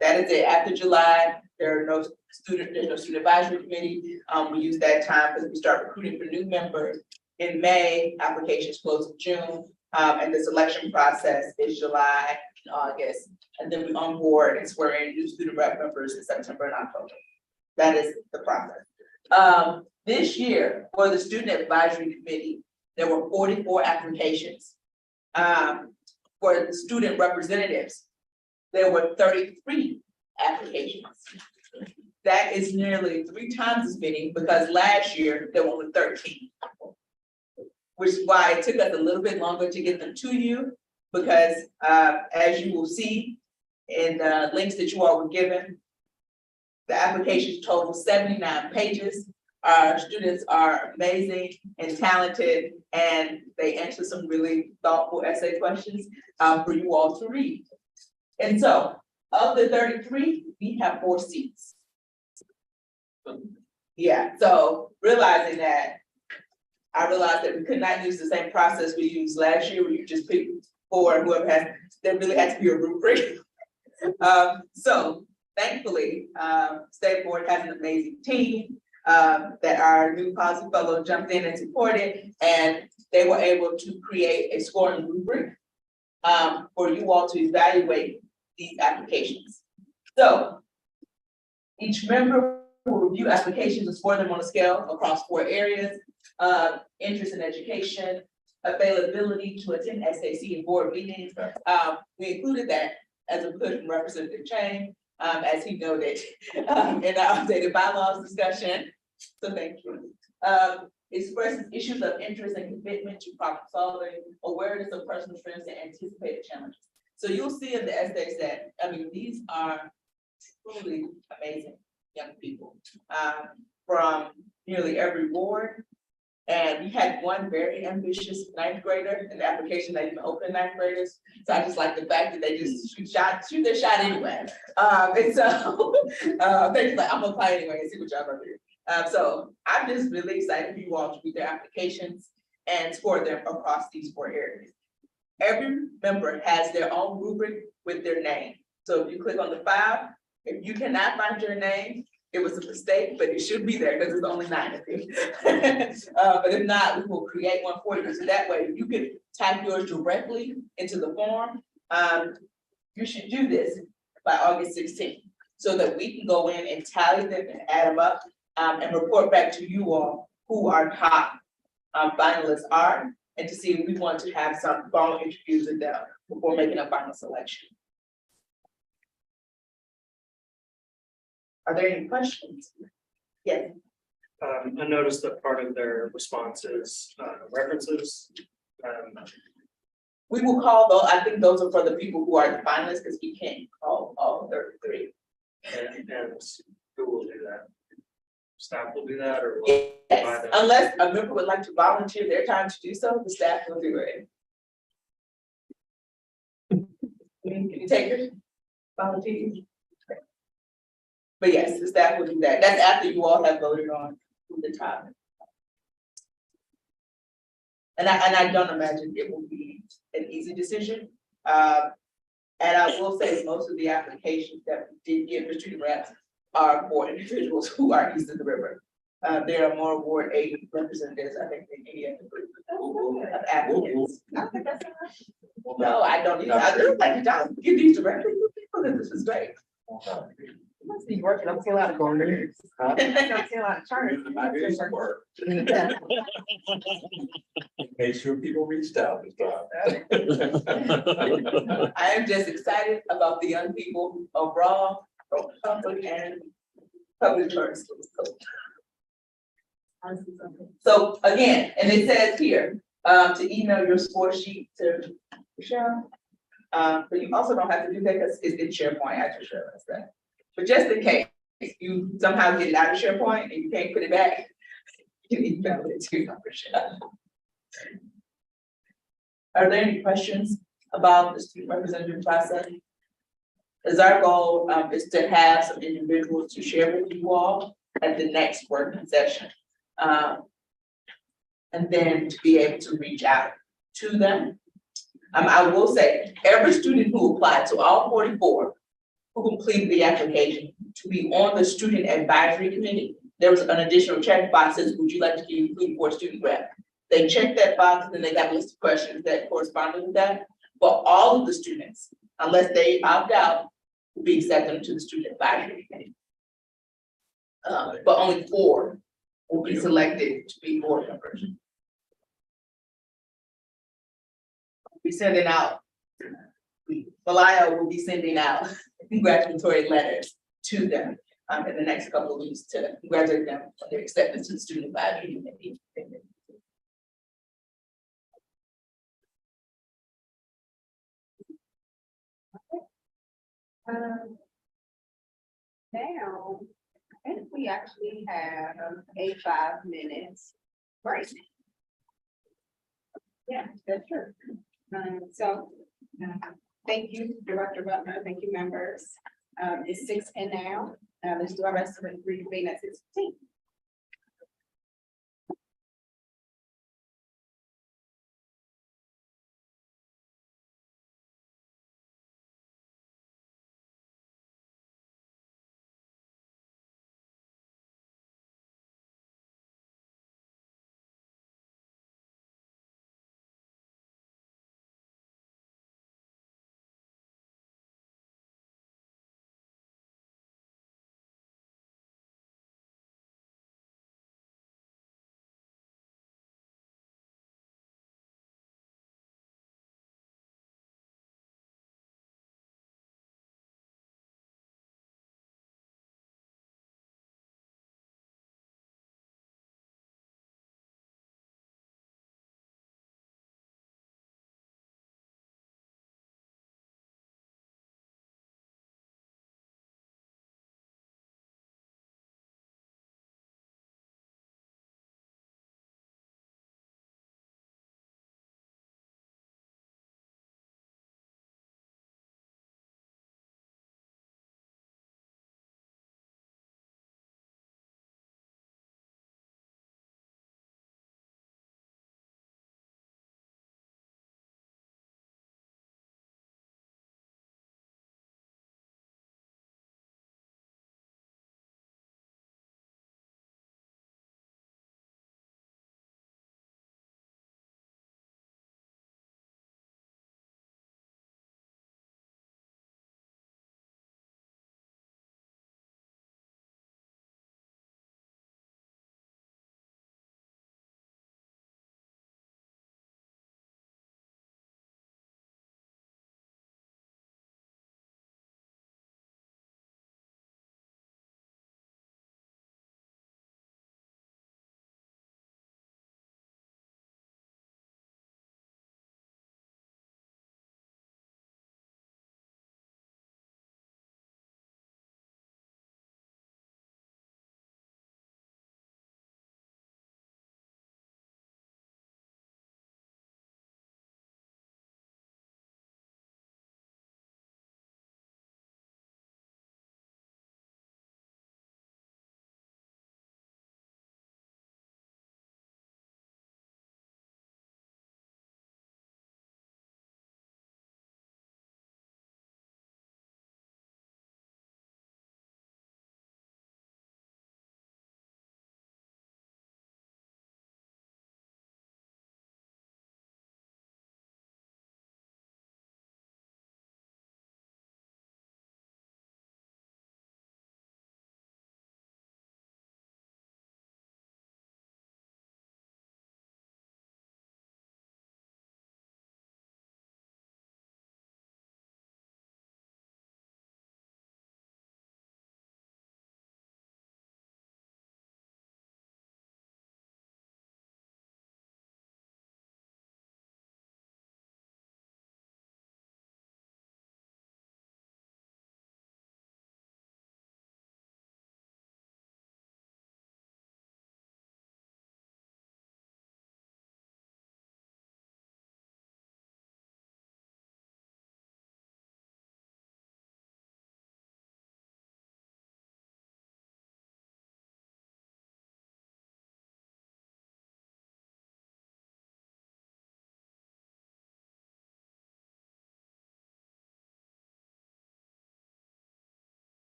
That is it. After July, there's no student advisory committee. We use that time because we start recruiting for new members in May. Applications close in June, and the selection process is July, August, and then we onboard and swear in new student rep members in September and October. That is the process. This year for the student advisory committee, there were 44 applications. For the student representatives, there were 33 applications. That is nearly 3 times as many because last year there were only 13. Which is why it took us a little bit longer to get them to you, because as you will see in the links that you all were given, the applications total 79 pages. Our students are amazing and talented, and they answer some really thoughtful essay questions for you all to read. And so, of the 33, we have 4 seats. Yeah, so realizing that, I realized that we could not use the same process we used last year, where you just pick 4, whoever has, there really had to be a rubric. So thankfully, State Board has an amazing team that our new policy fellow jumped in and supported, and they were able to create a scoring rubric for you all to evaluate these applications. So each member will review applications and score them on a scale across 4 areas: interest in education, availability to attend SAC and board meetings. We included that as a push from Representative Chang, as he noted, in our updated bylaws discussion. So thank you. Expresses issues of interest and commitment to problem solving, awareness of personal strengths and anticipated challenges. So you'll see in the essays that, I mean, these are truly amazing young people, from nearly every ward. And we had one very ambitious ninth grader in the application that even opened ninth graders. So I just like the fact that they just shoot their shot anyway. And so, they're just like, I'm gonna apply anyway and see what y'all gonna do. So I'm just really excited for you all to read their applications and score them across these 4 areas. Every member has their own rubric with their name. So if you click on the 5, if you cannot find your name, it was a mistake, but it should be there because there's only 9 of you. But if not, we will create one for you. So that way you can type yours directly into the form. You should do this by August 16th so that we can go in and tally them and add them up, and report back to you all who our top finalists are, and to see if we want to have some phone interviews with them before making a final selection. Are there any questions? Yes. I noticed that part of their responses, references. We will call those, I think those are for the people who are the finalists, because we can't call all 33. And who will do that? Staff will do that, or will? Yes, unless a member would like to volunteer their time to do so, the staff will do it. Can you take it? Volunteer? But yes, the staff will do that. That's after you all have voted on who the top. And I don't imagine it will be an easy decision. And I will say most of the applications that we did get for student reps are for individuals who are east of the river. There are more Ward 8 representatives, I think, than any other group of applicants. No, I don't either. I just like to just give these directly to people, because this is great. Must be working, I'm seeing a lot of corners. I'm seeing a lot of charters. Make sure people reached out this time. I am just excited about the young people overall, from public and public service. So again, and it says here, to email your score sheet to Michelle. But you also don't have to do that because it's in SharePoint, I just realized that. But just in case you somehow get it out of SharePoint and you can't put it back, you can email it to Michelle. Are there any questions about the student representative process? As our goal is to have some individuals to share with you all at the next working session. And then to be able to reach out to them. I will say, every student who applied, so all 44 who completed the application to be on the student advisory committee, there was an additional check box that says, would you like to be included for a student rep? They checked that box and then they got a list of questions that corresponded with that. But all of the students, unless they opt out, will be accepted to the student advisory committee. But only 4 will be selected to be board members. Be sending out, Malaya will be sending out congratulatory letters to them in the next couple of weeks to congratulate them on their acceptance to the student advisory committee. Now, I think we actually have a 5 minutes break. Yeah, that's true. So, thank you, Director Butler, thank you, members. It's 6:10 now. Let's do our rest of it, reconvene at 6:15.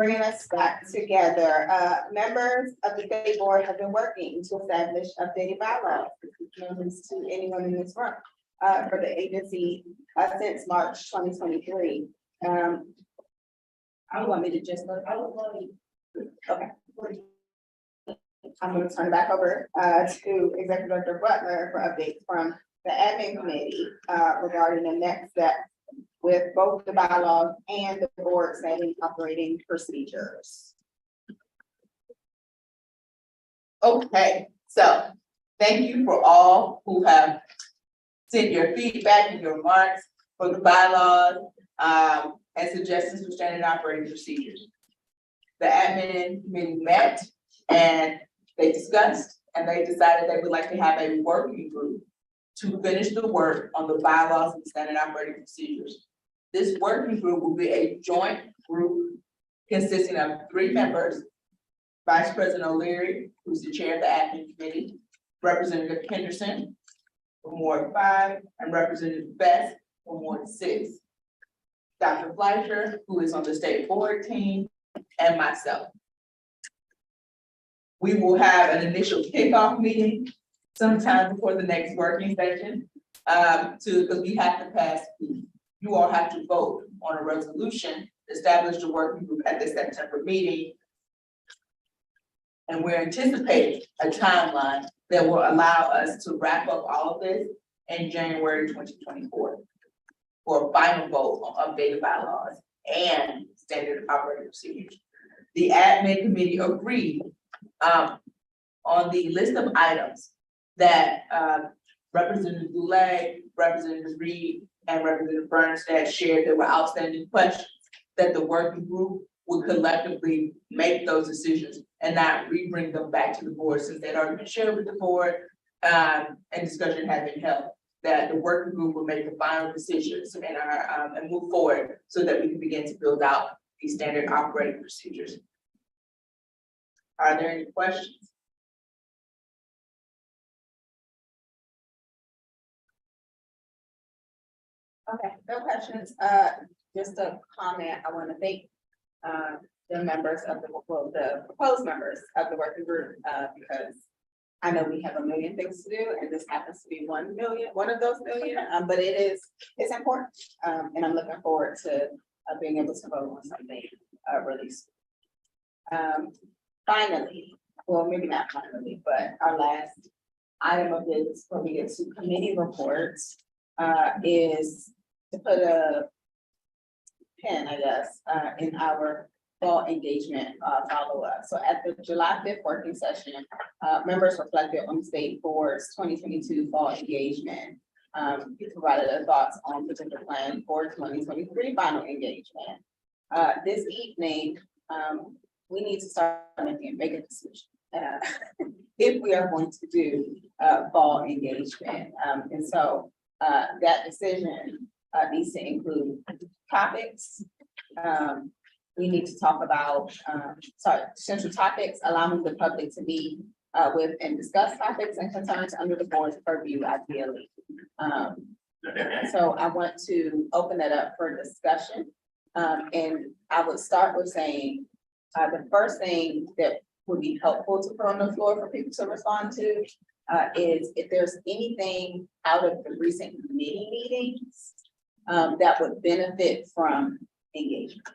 bringing us back together. Members of the state board have been working to establish updated bylaws. Members to anyone in this room, for the agency, since March 2023. I want me to just, okay. I'm gonna turn it back over, to Executive Director Butler for updates from the admin committee, regarding the next step with both the bylaws and the board setting operating procedures. Okay, so thank you for all who have sent your feedback and your remarks for the bylaws, and suggestions for standard operating procedures. The admin committee met and they discussed and they decided they would like to have a working group to finish the work on the bylaws and standard operating procedures. This working group will be a joint group consisting of 3 members: Vice President O'Leary, who's the chair of the admin committee, Representative Henderson from Ward 5, and Representative Best from Ward 6. Dr. Fleischer, who is on the state board team, and myself. We will have an initial kickoff meeting sometime before the next working session, because we have to pass, you all have to vote on a resolution, establish the working group at the September meeting. And we're anticipating a timeline that will allow us to wrap up all of this in January 2024 for a final vote on updated bylaws and standard operating procedures. The admin committee agreed on the list of items that Representative Goulet, Representative Reed, and Representative Bernstein shared that were outstanding questions, that the working group would collectively make those decisions and not re-bring them back to the board, since they'd already been shared with the board, and discussion had been held, that the working group will make the final decisions and and move forward so that we can begin to build out these standard operating procedures. Are there any questions? Okay, no questions. Just a comment. I want to thank the members of the proposed members of the working group, because I know we have a million things to do, and this happens to be one of those million. But it's important, and I'm looking forward to being able to vote on something really soon. Finally, well, maybe not finally, but our last item of this, before we get to committee reports, is to put a pin, I guess, in our fall engagement follow-up. So at the July 5th working session, members reflected on the state board's 2022 fall engagement. Provided their thoughts on potential plan for 2023 final engagement. This evening, we need to start making a decision if we are going to do fall engagement. And so that decision needs to include topics. We need to talk about, central topics, allowing the public to meet with and discuss topics and concerns under the board's purview ideally. So I want to open that up for discussion. And I would start with saying, the first thing that would be helpful to put on the floor for people to respond to is if there's anything out of the recent committee meetings that would benefit from engagement.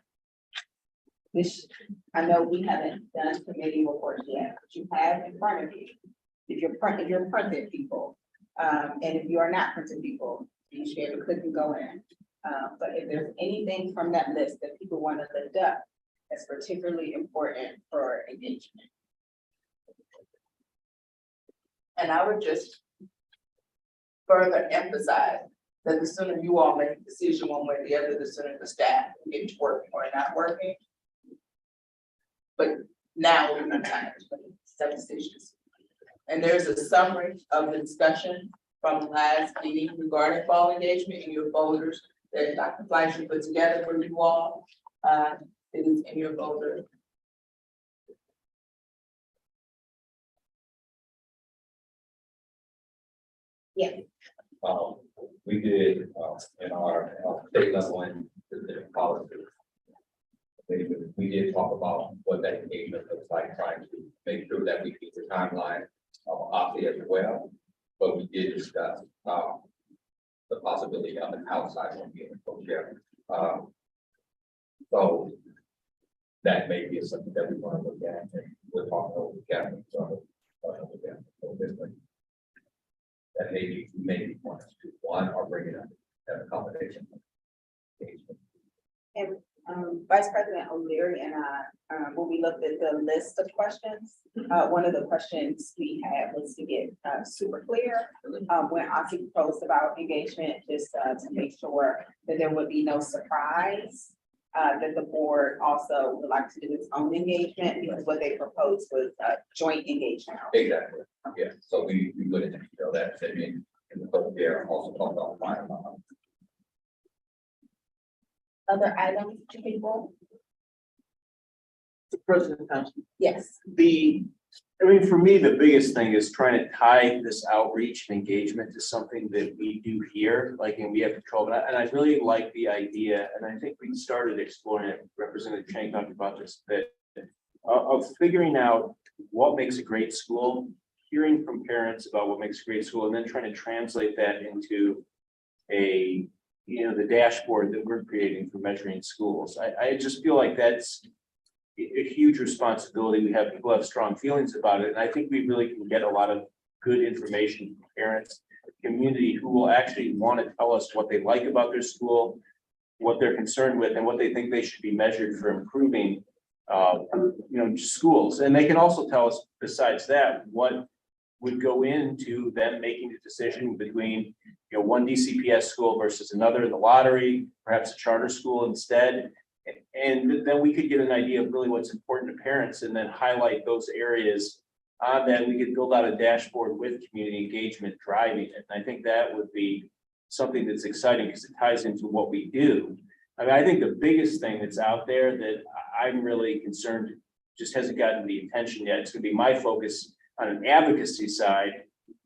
Which I know we haven't done committee reports yet, but you have in front of you. If you're printed people, and if you are not printed people, you should be able to click and go in. But if there's anything from that list that people want to lift up, that's particularly important for engagement. And I would just further emphasize that the sooner you all make a decision one way or the other, the sooner the staff can get to working or not working. But now we're in time to make some decisions. And there's a summary of the discussion from the last meeting regarding fall engagement in your folders that Dr. Fleischer put together for you all. It is in your folder. Yeah. We did in our state level and the policy. We did talk about what that engagement looks like, trying to make sure that we keep the timeline of OPSI as well. But we did discuss, the possibility of an outside one being co-chair. So that may be something that we want to look at, and we're talking over Kevin, so. That maybe one to one or bring it up as a combination. And Vice President O'Leary and I, when we looked at the list of questions, one of the questions we had was to get super clear. When Ozzy proposed about engagement, just to make sure that there would be no surprise. That the board also would like to do its own engagement, because what they proposed was joint engagement. Exactly, yeah, so we would have to detail that, I mean, in the public there, also talk about fire. Other items to people? President Thompson. Yes. I mean, for me, the biggest thing is trying to tie this outreach and engagement to something that we do here, like, and we have control. And I really like the idea, and I think we started exploring it. Representative Chang talked about this, that of figuring out what makes a great school, hearing from parents about what makes a great school, and then trying to translate that into the dashboard that we're creating for measuring schools. I just feel like that's a huge responsibility. We have people have strong feelings about it, and I think we really can get a lot of good information from parents, community who will actually want to tell us what they like about their school, what they're concerned with, and what they think they should be measured for improving, schools. And they can also tell us, besides that, what would go into them making a decision between, one DCPS school versus another in the lottery, perhaps a charter school instead. And then we could get an idea of really what's important to parents and then highlight those areas. Then we could build out a dashboard with community engagement driving it. And I think that would be something that's exciting because it ties into what we do. I mean, I think the biggest thing that's out there that I'm really concerned just hasn't gotten the attention yet. It's going to be my focus on an advocacy side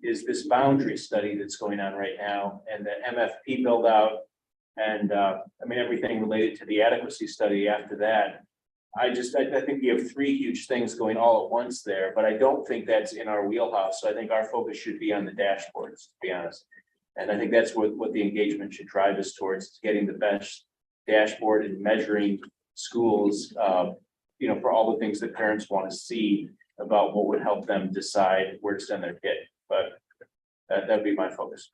is this boundary study that's going on right now and the MFP build out. And everything related to the adequacy study after that. I think we have three huge things going all at once there, but I don't think that's in our wheelhouse. So I think our focus should be on the dashboards, to be honest. And I think that's what the engagement should drive us towards, getting the best dashboard and measuring schools, for all the things that parents want to see about what would help them decide where to send their kid. But that'd be my focus.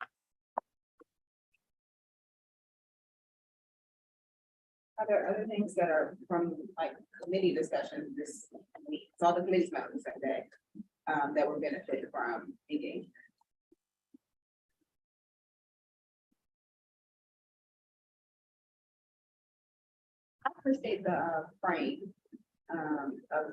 Are there other things that are from like committee discussions this week? It's all the committees met on the same day, that would benefit from engagement. I appreciate the frame of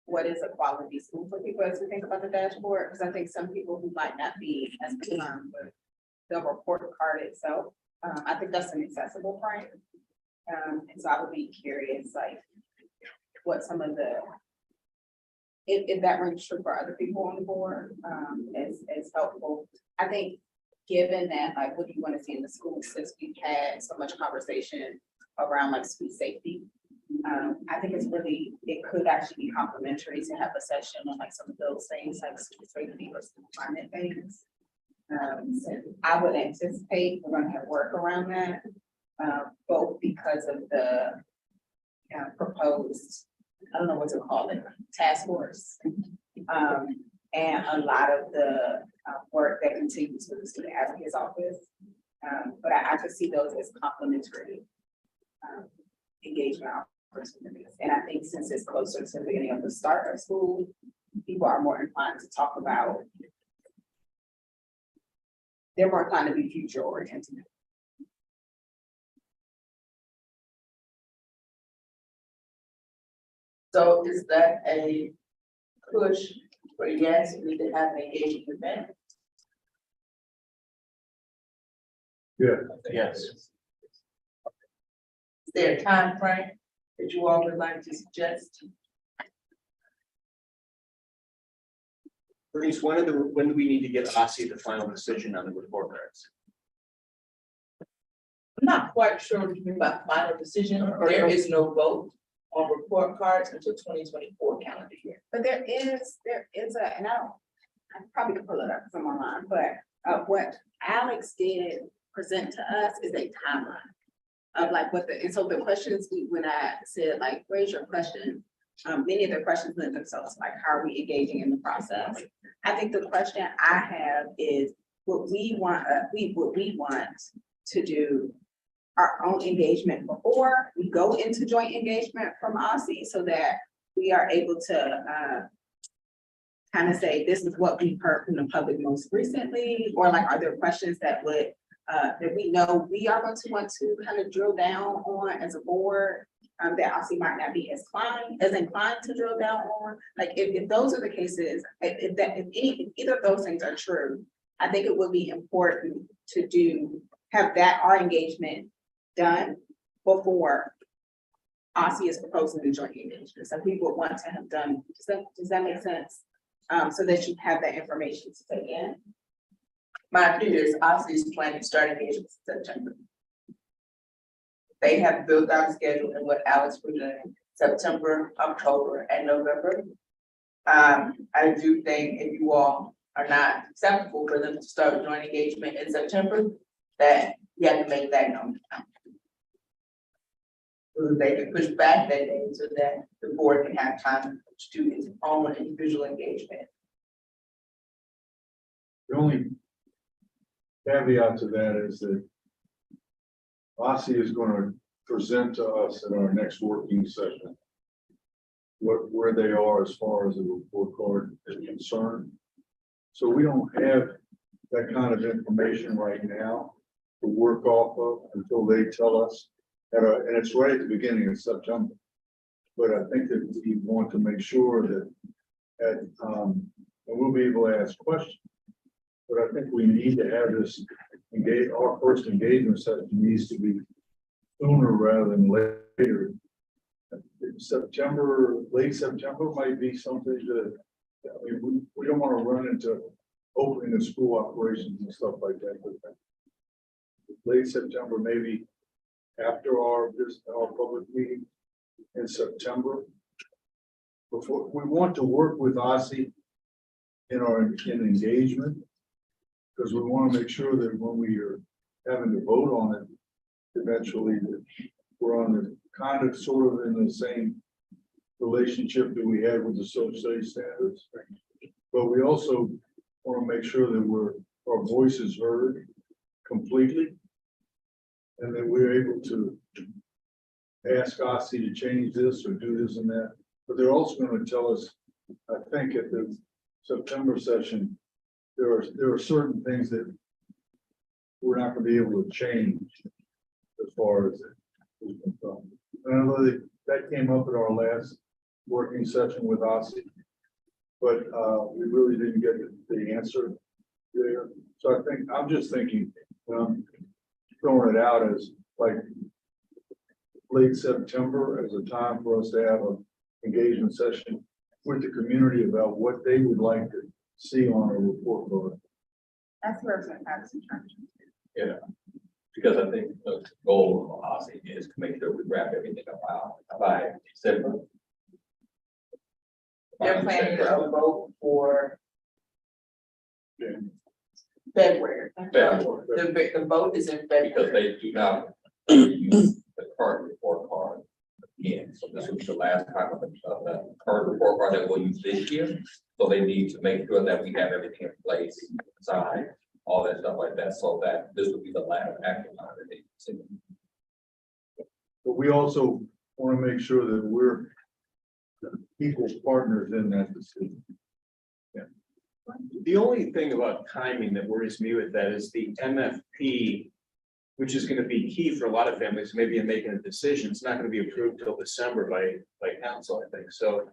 what is a quality school for people as we think about the dashboard, because I think some people who might not be as concerned with the report card itself, I think that's an accessible frame. And so I would be curious, like, what some of the, if that rings true for other people on the board, is helpful. I think, given that, like, what do you want to see in the school, since we've had so much conversation around like school safety? I think it could actually be complimentary to have a session on like some of those things, like school safety or school climate things. So I would anticipate we're gonna have work around that. Both because of the proposed, I don't know what to call it, task force. And a lot of the work that continues with the student advocate's office. But I could see those as complementary engagement opportunities. And I think since it's closer to the beginning of the start of school, people are more inclined to talk about, they're more inclined to be future oriented. So is that a push for yes, we need to have an engagement event? Yes. Is there a time frame that you all would like to suggest? Bernice, when do we need to get OSSI the final decision on the report cards? not quite sure what you mean by final decision. There is no vote on report cards until 2024 calendar year. But there is a, and I probably could pull it up from online, but what Alex did present to us is a timeline of like what and so the questions when I said like, raise your question, many of the questions lend themselves like, how are we engaging in the process? I think the question I have is what we want to do our own engagement before we go into joint engagement from OSSI so that we are able to kind of say, this is what we've heard from the public most recently, or like, are there questions that would that we know we are going to want to kind of drill down on as a board, that OSSI might not be as inclined to drill down on. Like, if those are the cases, if either of those things are true, I think it would be important to have our engagement done before OSSI is proposing the joint engagement. So people would want to have done, does that make sense? So that you have that information to take in. My opinion is OSSI is planning to start engagement in September. They have built out a schedule and what Alex presented, September, October, and November. I do think if you all are not acceptable for them to start a joint engagement in September, that you have to make that known. So they can push back that day so that the board can have time to do its own individual engagement. The only caveat to that is that OSSI is going to present to us in our next working session where they are as far as the report card is concerned. So we don't have that kind of information right now to work off of until they tell us. And it's right at the beginning of September. But I think that we want to make sure that and we'll be able to ask questions. But I think we need to have this our first engagement session needs to be sooner rather than later. September, late September might be something that, I mean, we don't want to run into opening the school operations and stuff like that. But late September, maybe after our public meeting in September. Before we want to work with OSSI in engagement, because we want to make sure that when we are having to vote on it, eventually that we're on the kind of sort of in the same relationship that we had with the social study standards. But we also want to make sure that our voice is heard completely, and that we're able to ask OSSI to change this or do this and that. But they're also going to tell us, I think at the September session, there are certain things that we're not going to be able to change as far as it is concerned. And I know that came up at our last working session with OSSI, but we really didn't get the answer there. So I'm just thinking, throwing it out as like late September as a time for us to have an engagement session with the community about what they would like to see on a report card. That's where it's actually trying to. Yeah, because I think the goal of OSSI is to make sure we wrap everything up by December. They're planning to vote for February. The vote is in February. Because they do not use the current report card again. So this will be the last time of the current report card that we'll use this year. So they need to make sure that we have everything in place, signed, all that stuff like that, so that this will be the last action on it. But we also want to make sure that we're equal partners in that decision. The only thing about timing that worries me with that is the MFP, which is going to be key for a lot of families, maybe in making a decision. It's not going to be approved till December by council, I think. So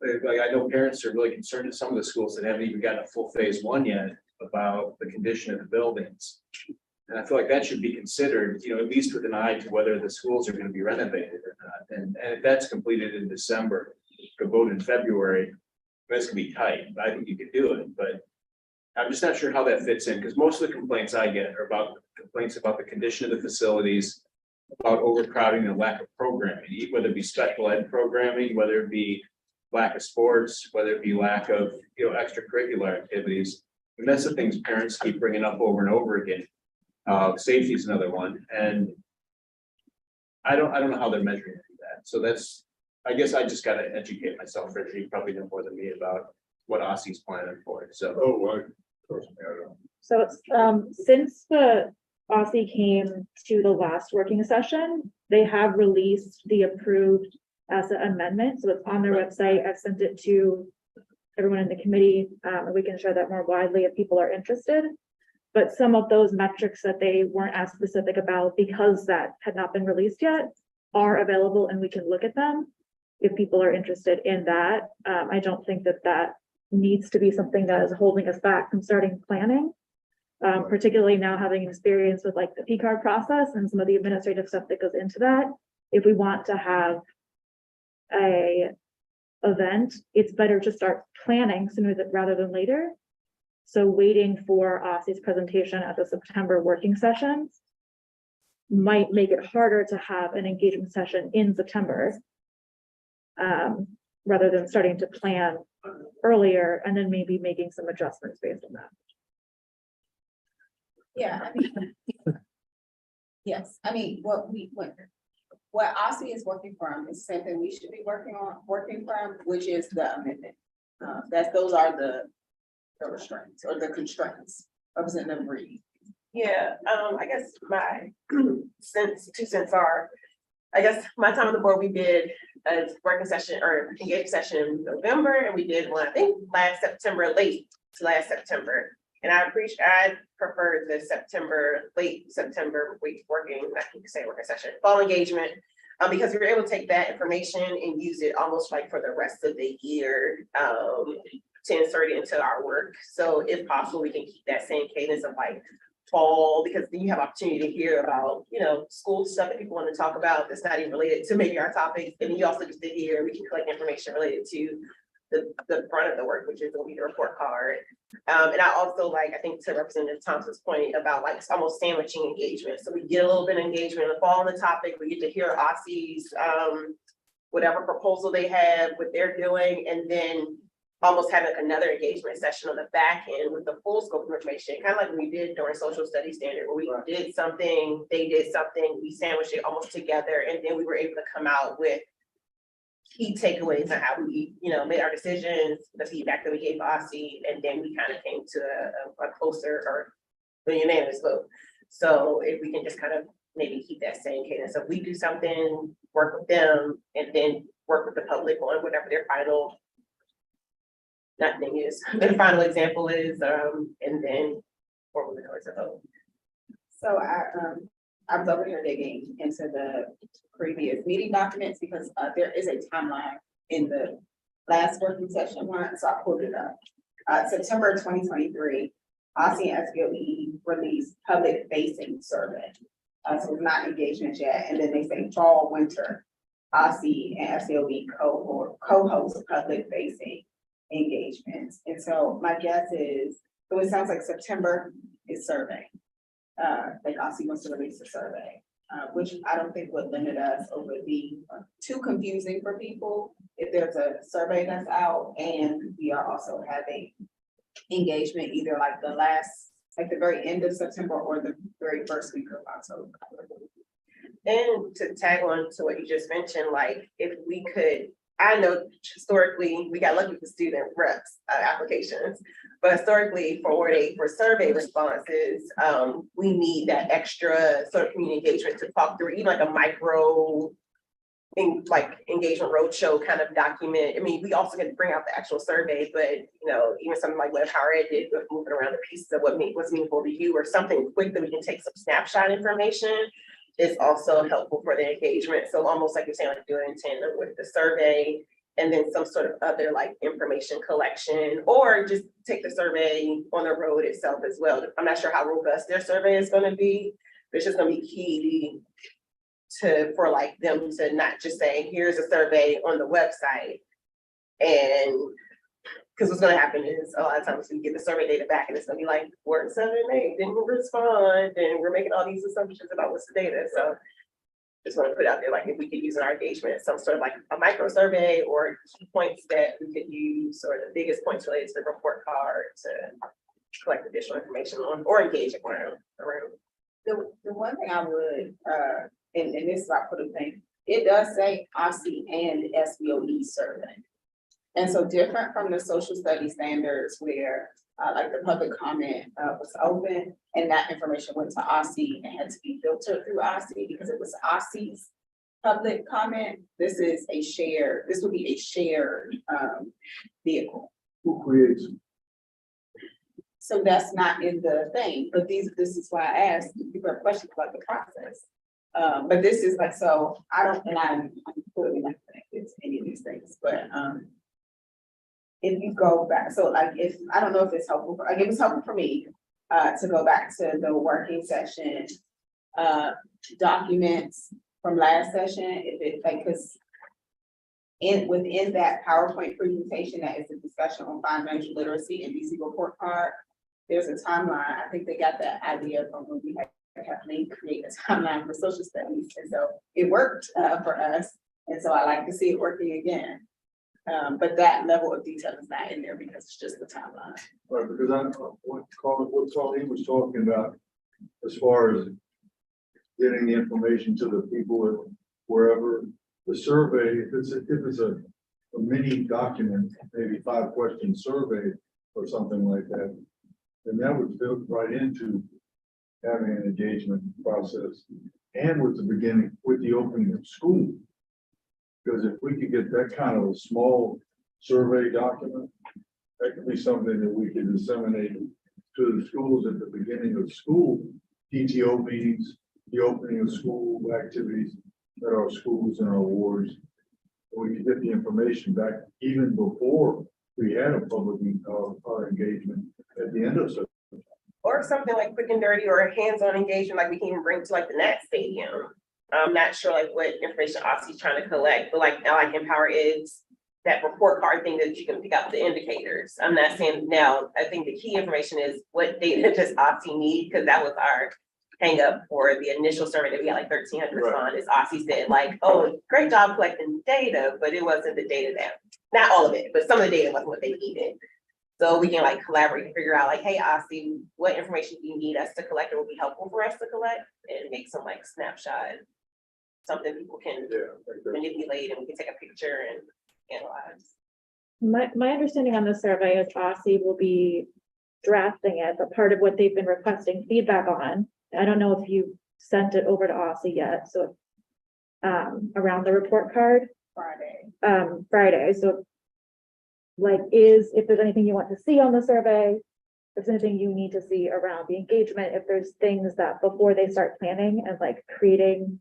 like I know parents are really concerned in some of the schools that haven't even gotten a full phase 1 yet about the condition of the buildings. And I feel like that should be considered, at least with an eye to whether the schools are going to be renovated or not. And if that's completed in December, to vote in February, that's gonna be tight. I think you could do it, but I'm just not sure how that fits in, because most of the complaints I get are about complaints about the condition of the facilities, about overcrowding and lack of programming, whether it be special ed programming, whether it be lack of sports, whether it be lack of, extracurricular activities. And that's the things parents keep bringing up over and over again. Safety is another one, and I don't know how they're measuring that. So that's, I guess I just gotta educate myself. Richard, you probably know more than me about what OSSI's planning for, so. Oh, well, of course, I don't know. So since the OSSI came to the last working session, they have released the approved asset amendment. So it's on their website. I've sent it to everyone in the committee. And we can share that more widely if people are interested. But some of those metrics that they weren't as specific about because that had not been released yet are available and we can look at them if people are interested in that. I don't think that that needs to be something that is holding us back from starting planning. Particularly now having experience with like the P card process and some of the administrative stuff that goes into that. If we want to have a event, it's better to start planning sooner rather than later. So waiting for OSSI's presentation at the September working session might make it harder to have an engagement session in September. Rather than starting to plan earlier and then maybe making some adjustments based on that. Yeah, I mean. Yes, I mean, what OSSI is working from is the same thing we should be working from, which is the amendment. Those are the restraints or the constraints, Representative Reed. Yeah, I guess my 2 cents are, I guess my time on the board, we did a working session or engagement session in November, and we did one, I think, late last September. And I prefer the late September week working, I can say working session, fall engagement, because we were able to take that information and use it almost like for the rest of the year, to insert it into our work. So if possible, we can keep that same cadence of like fall, because then you have opportunity to hear about, school stuff that people want to talk about that's not even related to maybe our topic. And then you also get to hear, we can collect information related to the front of the work, which is going to be the report card. And I also I think to Representative Thompson's point about almost sandwiching engagement. So we get a little bit of engagement in the fall on the topic, we get to hear OSSI's, whatever proposal they have, what they're doing, and then almost having another engagement session on the back end with the full scope of information, kind of like we did during social studies standard, where we did something, they did something, we sandwiched it almost together, and then we were able to come out with key takeaways on how we, made our decisions, the feedback that we gave OSSI, and then we kind of came to a closer or a unanimous vote. So if we can just kind of maybe keep that same cadence, so if we do something, work with them, and then work with the public on whatever their final their final example is, and then forward the towards a vote. So I was over here digging into the previous meeting documents because there is a timeline in the last working session one, so I pulled it up. September 2023, OSSI and SBOE released public facing survey. So it's not engagements yet, and then they say fall, winter, OSSI and SBOE co-host public facing engagements. And so my guess is, so it sounds like September is survey. OSSI wants to release a survey, which I don't think would limit us or would be too confusing for people if there's a survey that's out and we are also having engagement either the very end of September or the very first week of October. And to tag on to what you just mentioned, if we could, I know historically we got lucky with the student reps applications, but historically for survey responses, we need that extra sort of community engagement to talk through, even a micro engagement roadshow kind of document. I mean, we also get to bring out the actual survey, but even something like what Power Ed did with moving around the pieces of what's meaningful to you, or something quick that we can take some snapshot information, is also helpful for the engagement. So almost like you're saying, doing in tandem with the survey, and then some sort of other information collection, or just take the survey on the road itself as well. I'm not sure how robust their survey is going to be, but it's just going to be key for them to not just say, here's a survey on the website, and Cause what's gonna happen is a lot of times we get the survey data back and it's gonna be like, we're 7-8, didn't respond, and we're making all these assumptions about what's the data, so. Just wanna put out there, like, if we could use in our engagement, some sort of like a micro survey or key points that we could use, or the biggest points related to the report card to collect additional information on, or engage around. The one thing I would, and this is what I put a thing, it does say OSCE and SBOE survey. And so different from the social studies standards where, like the public comment, was open and that information went to OSCE and had to be filtered through OSCE because it was OSCE's public comment. This is a shared, this would be a shared, vehicle. Who creates it? So that's not in the thing, but this is why I asked, people have questions about the process. But this is like, so I don't, and I'm clearly not connected to any of these things, but, if you go back, so like, if, I don't know if it's helpful, like, it was helpful for me, to go back to the working session, documents from last session, if it, like, cause within that PowerPoint presentation, that is a discussion on financial literacy and DC report card. There's a timeline. I think they got that idea from when we had Kathleen create a timeline for social studies. And so it worked for us. And so I like to see it working again. But that level of detail is not in there because it's just the timeline. Right, because what Colleen was talking about, as far as getting the information to the people wherever, the survey, if it's a mini document, maybe 5-question survey or something like that, then that would fit right into having an engagement process and with the beginning, with the opening of school. Because if we could get that kind of a small survey document, that could be something that we could disseminate to the schools at the beginning of school, PTO meetings, the opening of school activities at our schools and our wards. We could get the information back even before we had a public our engagement at the end of September. Or something like quick and dirty or a hands-on engagement, like we can even bring to like the Nat Stadium. I'm not sure like what information OSCE's trying to collect, but like Empower is that report card thing that you can pick out the indicators. I'm not saying now, I think the key information is what data does OSCE need, because that was our hang up for the initial survey that we got like 1,300 respond, is OSCE said like, oh, great job collecting data, but it wasn't the data that, not all of it, but some of the data wasn't what they needed. So we can like collaborate and figure out like, hey, OSCE, what information do you need us to collect or will be helpful for us to collect, and make some like snapshot, something people can manipulate and we can take a picture and analyze. My understanding on the survey is OSCE will be drafting it, but part of what they've been requesting feedback on, I don't know if you sent it over to OSCE yet, so around the report card. Friday, so like if there's anything you want to see on the survey, if there's anything you need to see around the engagement, if there's things that before they start planning and like creating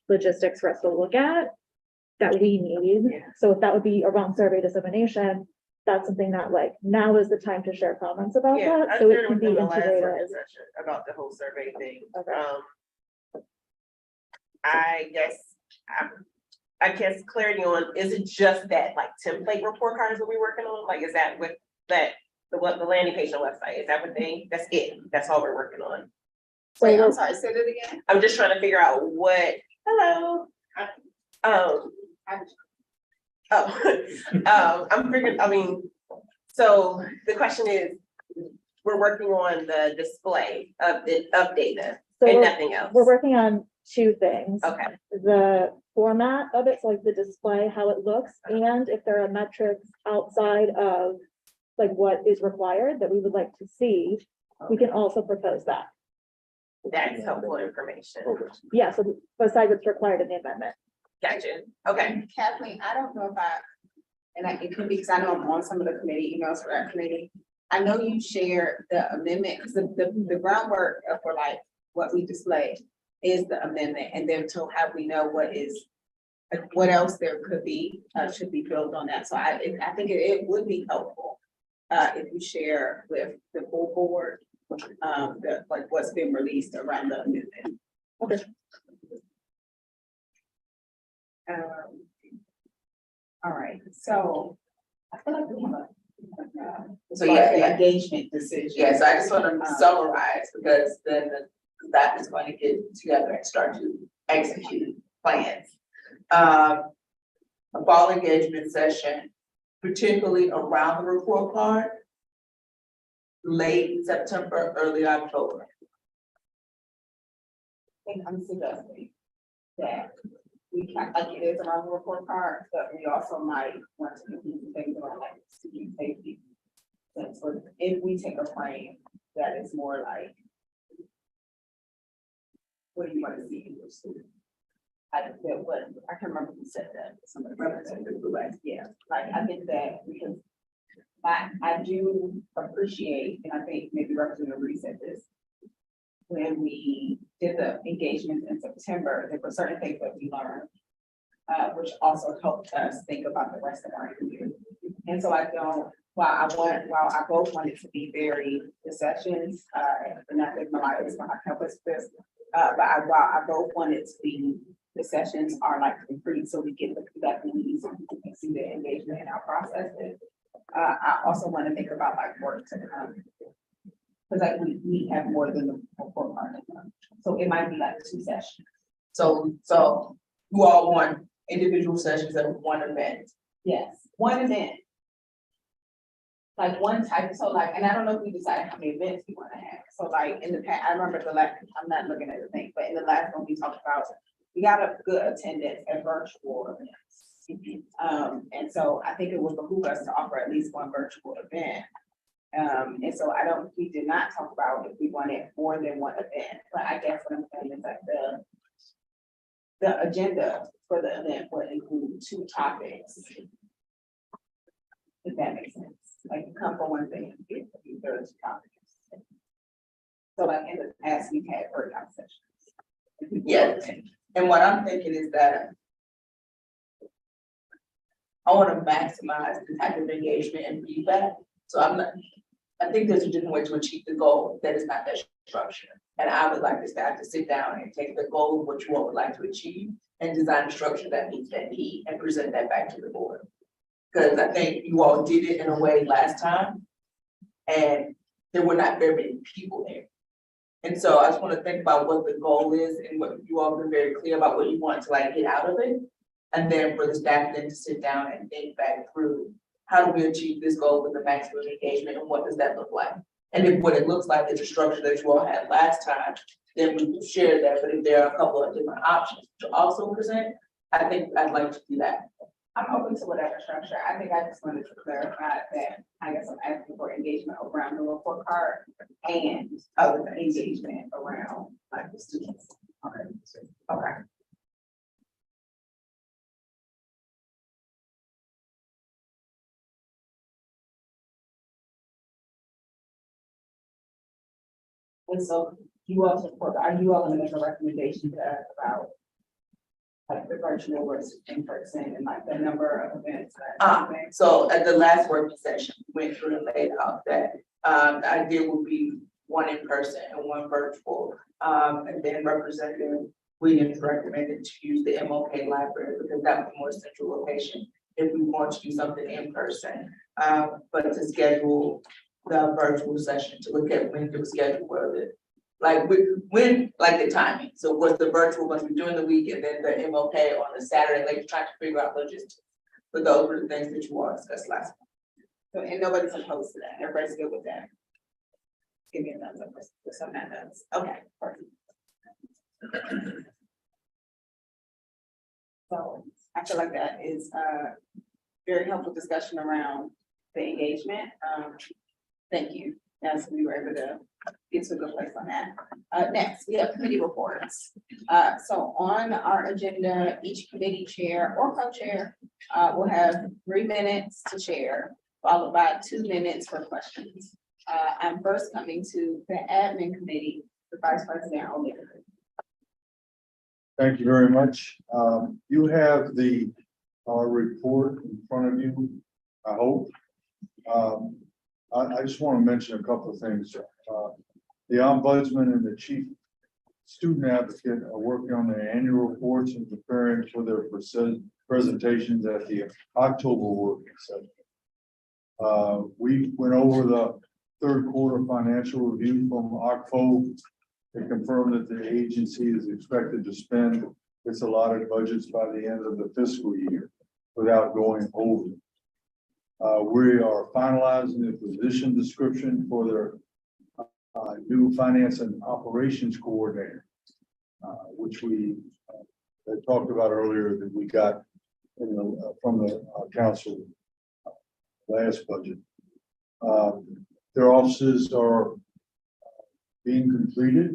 logistics for us to look at that we need. Yeah. So if that would be around survey dissemination, that's something that like now is the time to share comments about Yeah, that. I So it shared can with be them the last working integrated. session about the whole survey thing. Okay. I guess clarity on, is it just that like template report cards that we're working on? Like, is that what the landing page on the website, is that what that's it? That's all we're working on. Wait, I'm sorry, say that again. I'm just trying to figure out what, hello. I'm figuring, I mean, so the question is, we're working on the display of data So and nothing else. we're working on two things. Okay, The format of it, so like the display, how it looks, and if there are metrics outside of like what is required that we would like to see, we can also propose that. that's helpful information. Yeah, so besides what's required in the amendment. Gotcha, okay. Kathleen, I don't know if it could be, because I know I'm on some of the committee emails for that committee. I know you shared the amendment, because the groundwork for like what we display is the amendment, and then to have we know what else there could be, should be built on that. So I think it would be helpful if you share with the full board, like what's been released around the amendment. Okay. All right, so I feel like we have So yeah, the engagement decision. Yes, I just want to summarize because then the staff is going to get together and start to execute plans. A fall engagement session, particularly around the report card, late September, early October. I think I'm suggesting that we can, like it is around the report card, but we also might want to do some things around like student safety. Since if we take a frame that is more like, what do you want to see in your student? I feel what, I can remember who said that, somebody represented the like, yeah, like I think that because I do appreciate, and I think maybe Representative Reed said this, when we did the engagements in September, there were certain things that we learned, which also helped us think about the rest of our year. And so I don't, while I both want it to be very, the sessions, and not that Mariah is gonna help us with this, while I both want it to be, the sessions are like free, so we get the feedback we need, so we can see the engagement in our processes. I also want to think about like work to come. Cause like we have more than the report card. So it might be like 2 sessions. So you all want individual sessions at one event. Yes, one event. Like one type, so like, and I don't know if we decided how many events we want to have. So like in the past, I remember the last, I'm not looking at the thing, but in the last one we talked about, we got a good attendance at virtual events. And so I think it would behoove us to offer at least one virtual event. And so we did not talk about if we wanted more than one event, but I guess what I'm saying is like the agenda for the event would include 2 topics. If that makes sense, like you come for one thing, you get the third 2 topics. So like in the past, we've had workshop sessions. Yeah. And what I'm thinking is that I want to maximize the type of engagement and feedback. So I think there's a different way to achieve the goal that is not that structure. And I would like the staff to sit down and take the goal of what you all would like to achieve and design a structure that meets that need and present that back to the board. Because I think you all did it in a way last time and there were not very many people there. And so I just want to think about what the goal is and what you all have been very clear about what you want to like get out of it. And then for the staff then to sit down and think back through, how do we achieve this goal with the maximum engagement and what does that look like? And if what it looks like is a structure that you all had last time, then we will share that. But if there are a couple of different options to also present, I think I'd like to do that. I'm open to whatever structure. I think I just wanted to clarify that I guess I'm asking for engagement around the report card and other engagement around like the students. Okay. And so you all support, are you all gonna make a recommendation to us about like the virtual versus in person and like the number of events? So at the last working session, we went through and laid out that the idea would be 1 in person and 1 virtual. And then Representative Williams recommended to use the MOK library because that was a more central location if we want to do something in person. But to schedule the virtual session to look at when it was scheduled, like when like the timing. So was the virtual going to be during the week and then the MOK on the Saturday, like trying to figure out logistics. But those were the things that you all discussed last So, and nobody's opposed to that. Everybody's good with that. Give me a thumbs up for some of those. Okay, perfect. So I feel like that is a very helpful discussion around the engagement. Thank you. Yes, we were able to get to a good place on that. Next, we have committee reports. So on our agenda, each committee chair or co-chair will have 3 minutes to chair, followed by 2 minutes for questions. I'm first coming to the admin committee, the Vice President only. Thank you very much. You have the report in front of you, I hope. I just want to mention a couple of things. The ombudsman and the chief student advocate are working on their annual reports and preparing for their presentations at the October working session. We went over the third quarter financial review from OCFO. They confirmed that the agency is expected to spend its allotted budgets by the end of the fiscal year without going over. We are finalizing the position description for their new finance and operations coordinator, which we had talked about earlier that we got from the council last budget. Their offices are being completed.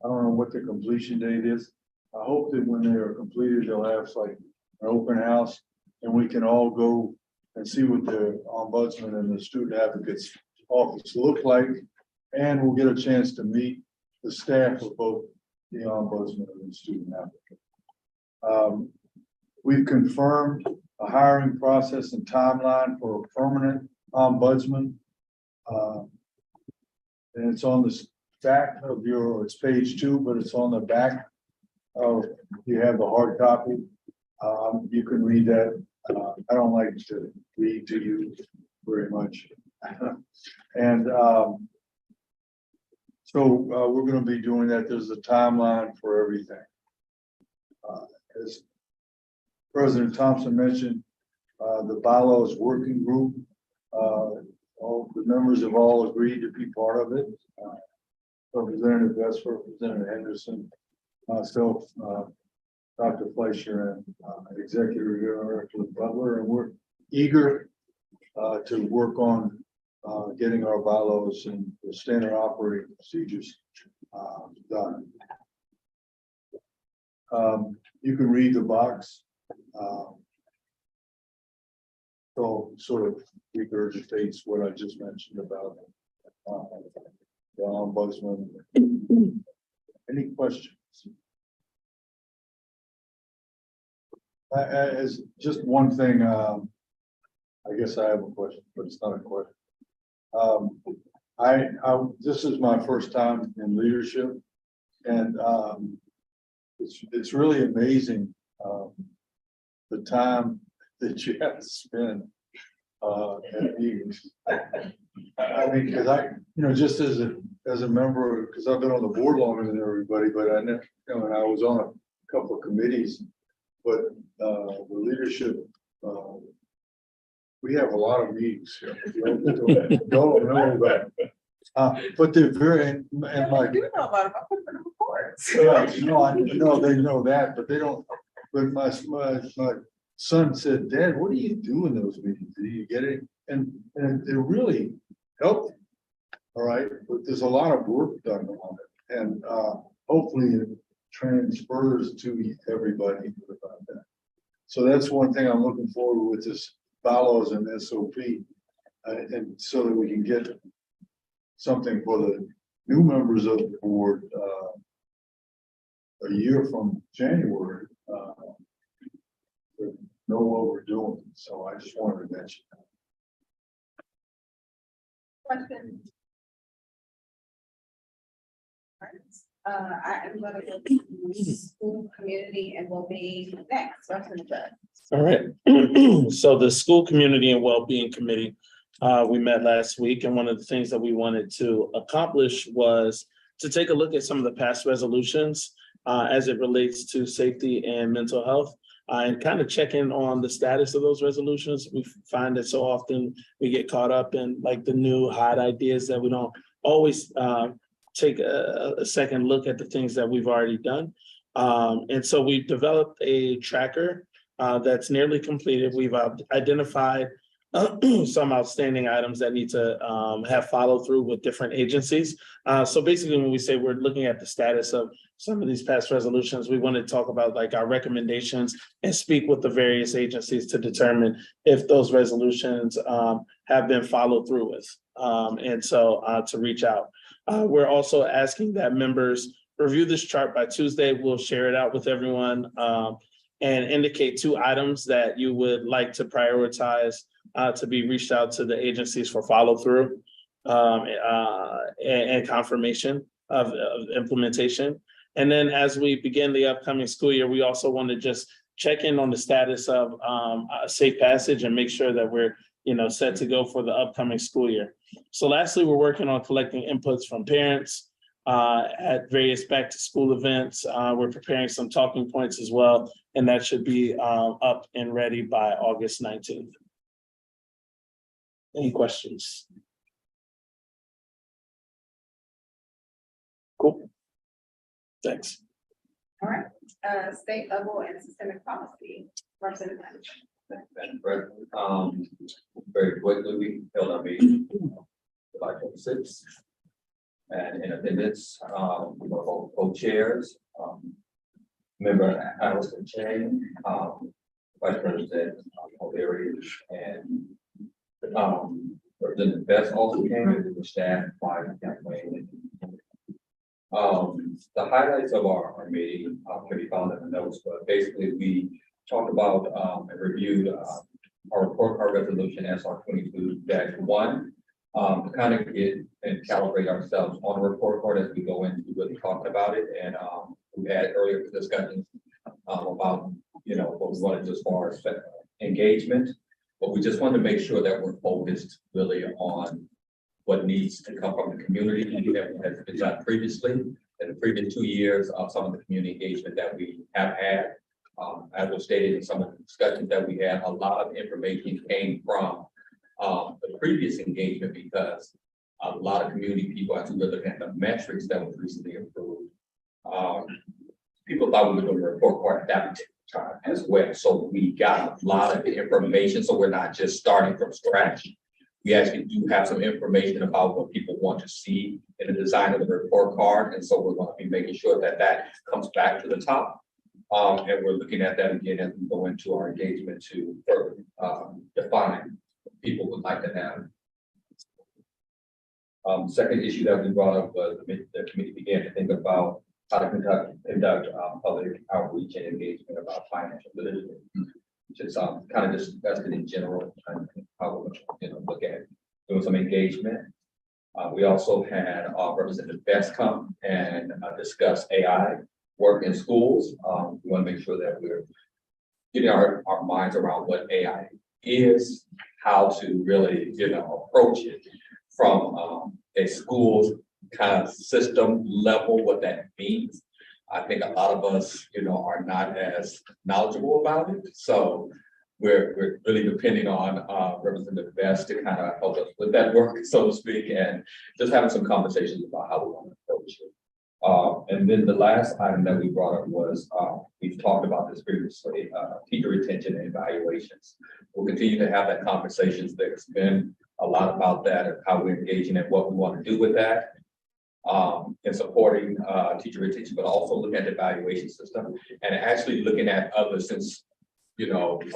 I don't know what the completion date is. I hope that when they are completed, they'll have like an open house and we can all go and see what the ombudsman and the student advocates office look like. And we'll get a chance to meet the staff of both the ombudsman and the student advocate. We've confirmed a hiring process and timeline for a permanent ombudsman. And it's on the back of it's page 2, but it's on the back of, you have the hard copy. You can read that. I don't like to read to you very much. And so we're going to be doing that. There's a timeline for everything. As President Thompson mentioned, the bylaws working group, all the members have all agreed to be part of it. Representative Vesper, Representative Henderson, myself, Dr. Fleischer, and Executive Director Butler, and we're eager to work on getting our bylaws and the standard operating procedures done. You can read the box. So sort of regurgitates what I just mentioned about the ombudsman. Any questions? As just one thing, I guess I have a question, but it's not a question. This is my first time in leadership, and it's really amazing the time that you have to spend at meetings. I mean, because just as a member, because I've been on the board longer than everybody, but I never, and I was on a couple of committees, but the leadership, we have a lot of meetings here. Don't know that. But they're very, and like, You know about it, I put it in the reports. no, I know they know that, but they don't. But my son said, "Dad, what do you do in those meetings? Do you get it?" And they're really helpful. All right, but there's a lot of work done on it, and hopefully it transfers to everybody about that. So that's one thing I'm looking forward with this bylaws and SOP, and so that we can get something for the new members of the board a year from January. Know what we're doing, so I just wanted to mention that. Question. I am going to go to school, community, and well-being next. All right. So the School Community and Wellbeing Committee, we met last week, and one of the things that we wanted to accomplish was to take a look at some of the past resolutions as it relates to safety and mental health. And kind of check in on the status of those resolutions. We find that so often we get caught up in like the new hot ideas that we don't always take a second look at the things that we've already done. And so we've developed a tracker that's nearly completed. We've identified some outstanding items that need to have follow through with different agencies. So basically, when we say we're looking at the status of some of these past resolutions, we want to talk about like our recommendations and speak with the various agencies to determine if those resolutions have been followed through with. And so to reach out. We're also asking that members review this chart by Tuesday. We'll share it out with everyone and indicate 2 items that you would like to prioritize to be reached out to the agencies for follow through and confirmation of implementation. And then as we begin the upcoming school year, we also want to just check in on the status of safe passage and make sure that we're set to go for the upcoming school year. So lastly, we're working on collecting inputs from parents at various back to school events. We're preparing some talking points as well, and that should be up and ready by August 19th. Any questions? Cool. Thanks. All right, state level and systemic policy, Representative Lynch. Madam President, very quickly, we held our meeting July 26th. And in attendance, we were both co-chairs, member Allison Chang, Vice President O'Leary, and Representative Best also came in with staff by campaign. The highlights of our meeting can be found in the notes, but basically we talked about and reviewed our report card resolution SR 22-1 to kind of get and calibrate ourselves on the report card as we go into really talking about it. And we had earlier discussions about what we wanted to do as far as engagement, but we just wanted to make sure that we're focused really on what needs to come from the community and that has been done previously in the previous 2 years of some of the community engagement that we have had. As was stated in some of the discussions that we had, a lot of information came from the previous engagement because a lot of community people, as we were looking at the metrics that was recently improved, people thought we were doing a report card at that time as well. So we got a lot of information. So we're not just starting from scratch. We actually do have some information about what people want to see in the design of the report card. And so we're going to be making sure that that comes back to the top. And we're looking at that again as we go into our engagement to further define what people would like to have. Second issue that we brought up was the committee began to think about how to conduct public outreach and engagement about financial literacy, which is kind of discussed in general, and how we look at doing some engagement. We also had Representative Best come and discuss AI work in schools. We want to make sure that we're getting our minds around what AI is, how to really, approach it from a school's kind of system level, what that means. I think a lot of us, are not as knowledgeable about it. So we're really depending on Representative Best to kind of help us with that work, so to speak, and just having some conversations about how we want to approach it. And then the last item that we brought up was, we've talked about this previously, teacher retention and evaluations. We'll continue to have that conversations. There's been a lot about that and how we're engaging and what we want to do with that. In supporting teacher retention, but also looking at the evaluation system and actually looking at others, since, a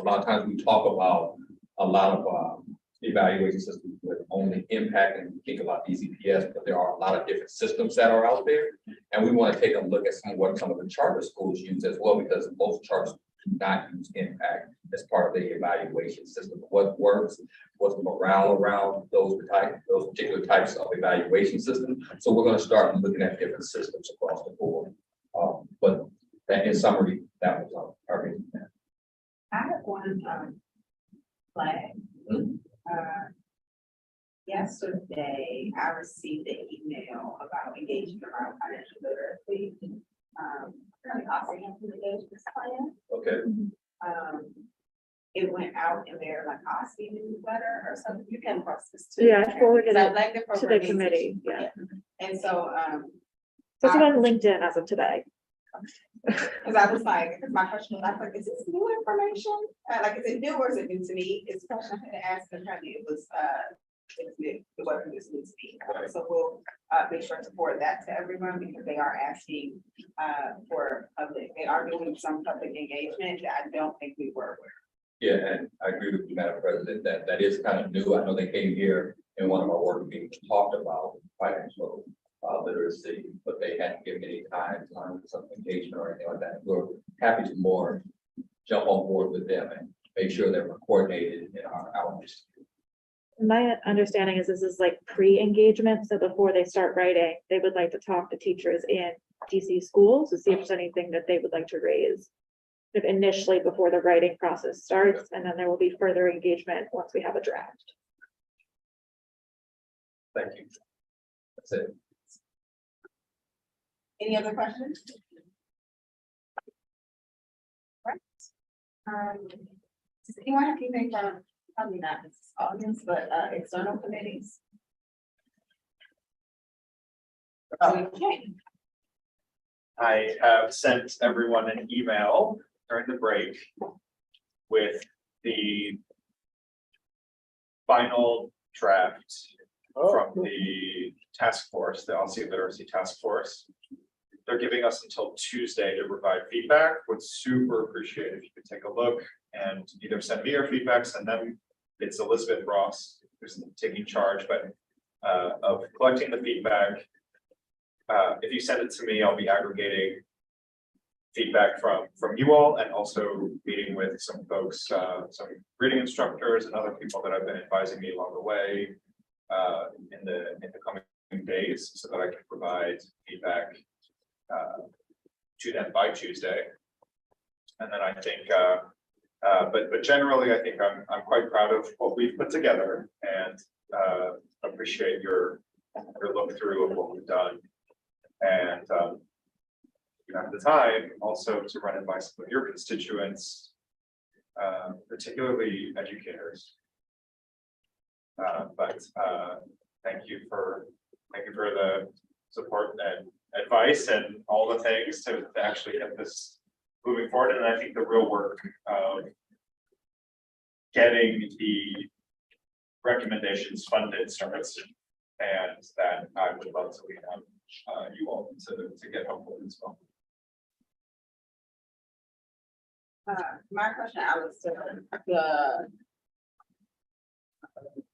lot of times we talk about a lot of evaluation systems with only impact and we think about DCPS, but there are a lot of different systems that are out there. And we want to take a look at what some of the charter schools use as well, because most charter schools do not use impact as part of the evaluation system. What works, what's the morale around those particular types of evaluation systems. So we're going to start looking at different systems across the board. But that, in summary, that was our reason. I have one flag. Yesterday, I received an email about engaging around financial literacy. Currently offering an engagement plan. Okay. It went out in their Osby newsletter or something. You came across this too. Yeah, I forwarded I it like the to the program. committee, yeah. And so, So it's on LinkedIn as of today. because I was like, because my question was, I was like, is this new information? Is it new or is it new to me? It's a question I had asked and apparently it was new. It wasn't just new to me. So we'll make sure to forward that to everyone because they are asking for public, they are doing some public engagement that I don't think we were aware. Yeah, and I agree with you, Madam President, that is kind of new. I know they came here in one of our work meetings, talked about financial literacy, but they hadn't given any time on some engagement or anything like that. We're happy to more jump on board with them and make sure that we're coordinated in our outreach. My understanding is this is like pre-engagement, so before they start writing, they would like to talk to teachers in DC schools to see if there's anything that they would like to raise initially before the writing process starts, and then there will be further engagement once we have a draft. Thank you. That's it. Any other questions? Right. Does anyone have anything from, probably not this audience, but external committees? Okay. I have sent everyone an email during the break with the final draft from the task force, the Aussie Literacy Task Force. They're giving us until Tuesday to provide feedback. Would super appreciate if you could take a look and either send me your feedback, send them. It's Elizabeth Ross who's taking charge, but of collecting the feedback. If you send it to me, I'll be aggregating feedback from you all and also meeting with some folks, some reading instructors and other people that have been advising me along the way in the coming days so that I can provide feedback to them by Tuesday. And then I think, but generally, I think I'm quite proud of what we've put together and appreciate your look through of what we've done. And you have the time also to run it by some of your constituents, particularly educators. But thank you for the support and advice and all the things to actually get this moving forward. And I think the real work of getting the recommendations funded starts, and that I would love to lead on you all to get helpful as well. My question, Alex, to the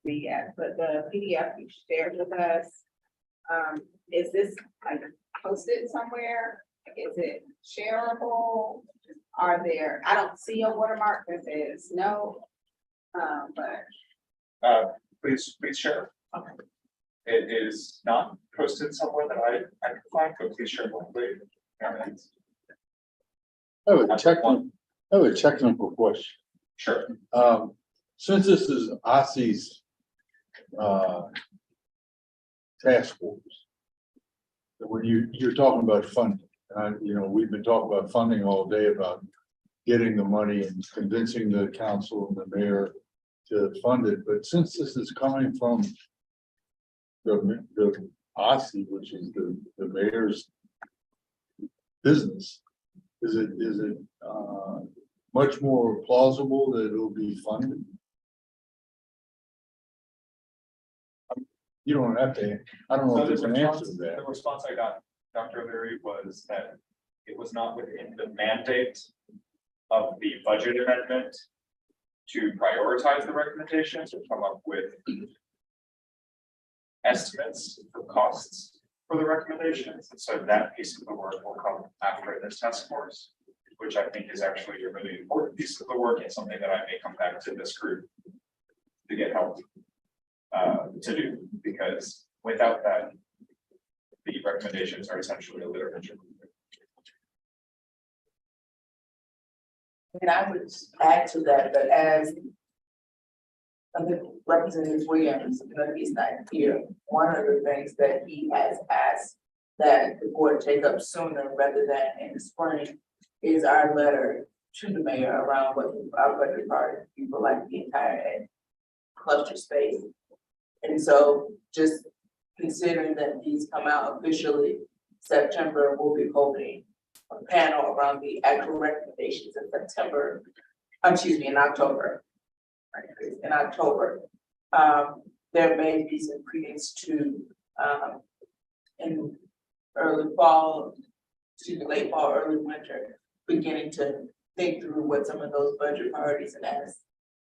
PDF you shared with us, is this like posted somewhere? Is it shareable? Are there, I don't see a watermark that says no, but. Please share. Okay. It is not posted somewhere that I can find, but please share more, please. I have a technical question. Sure. Since this is OSSI's task force, when you're talking about funding, we've been talking about funding all day, about getting the money and convincing the council and the mayor to fund it. But since this is coming from the OSSI, which is the mayor's business, is it much more plausible that it'll be funded? You don't have to, I don't know if there's an answer to that. The response I got, Dr. O'Leary, was that it was not within the mandate of the budget amendment to prioritize the recommendations or come up with estimates for costs for the recommendations. And so that piece of the work will come after this task force, which I think is actually a really important piece of the work and something that I may come back to this group to get help to do, because without that, the recommendations are essentially a literature. And I would add to that, but as Representative Williams, he's not here, one of the things that he has asked that the board take up sooner rather than in the spring is our letter to the mayor around what our budget part people like the entire cluster space. And so just considering that these come out officially, September, we'll be holding a panel around the actual recommendations in September, in October. Right, in October. There may be some credence to in early fall, late fall, early winter, beginning to think through what some of those budget priorities and asks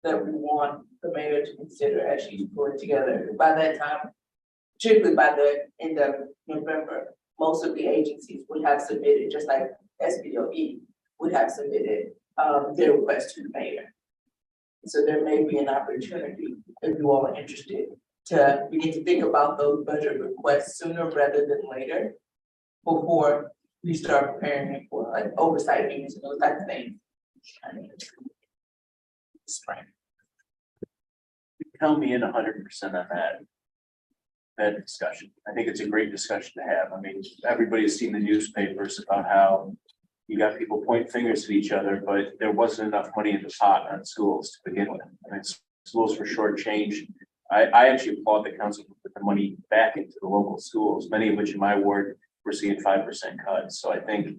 that we want the mayor to consider as she's pulling together. By that time, particularly by the end of November, most of the agencies would have submitted, just like SBOE would have submitted their request to the mayor. So there may be an opportunity, if you all are interested, to begin to think about those budget requests sooner rather than later, before we start preparing for like oversight meetings and those types of things. Spring. Count me in 100% on that discussion. I think it's a great discussion to have. I mean, everybody's seen the newspapers about how you got people pointing fingers at each other, but there wasn't enough money in the pot on schools to begin with. I mean, schools were shortchanged. I actually applaud the council to put the money back into the local schools, many of which in my ward we're seeing 5% cuts. So I think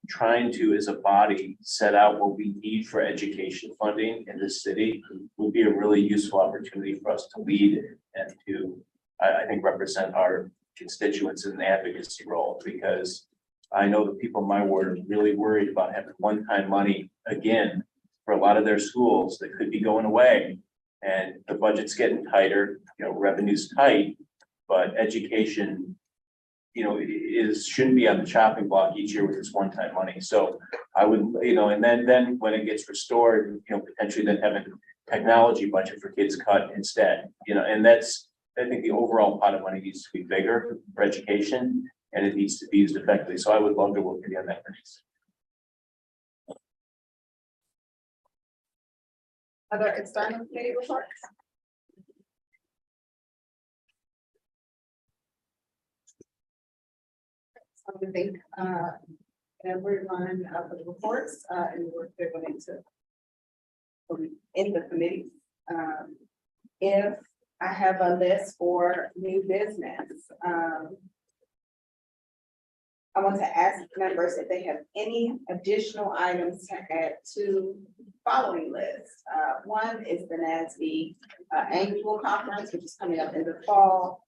trying to, as a body, set out what we need for education funding in this city would be a really useful opportunity for us to lead and to, I think, represent our constituents in the advocacy role, because I know the people in my ward are really worried about having one-time money again for a lot of their schools that could be going away. And the budget's getting tighter, revenue's tight, but education, shouldn't be on the chopping block each year with this one-time money. So I would, and then when it gets restored, potentially then having technology budget for kids cut instead, and that's, I think the overall pot of money needs to be bigger for education and it needs to be used effectively. So I would love to work with you on that. Other external committee reports? So I think, everyone for the reports, and the work they're going to in the committee. If I have a list for new business, I want to ask members if they have any additional items to add to following list. One is the NASB annual conference, which is coming up in the fall.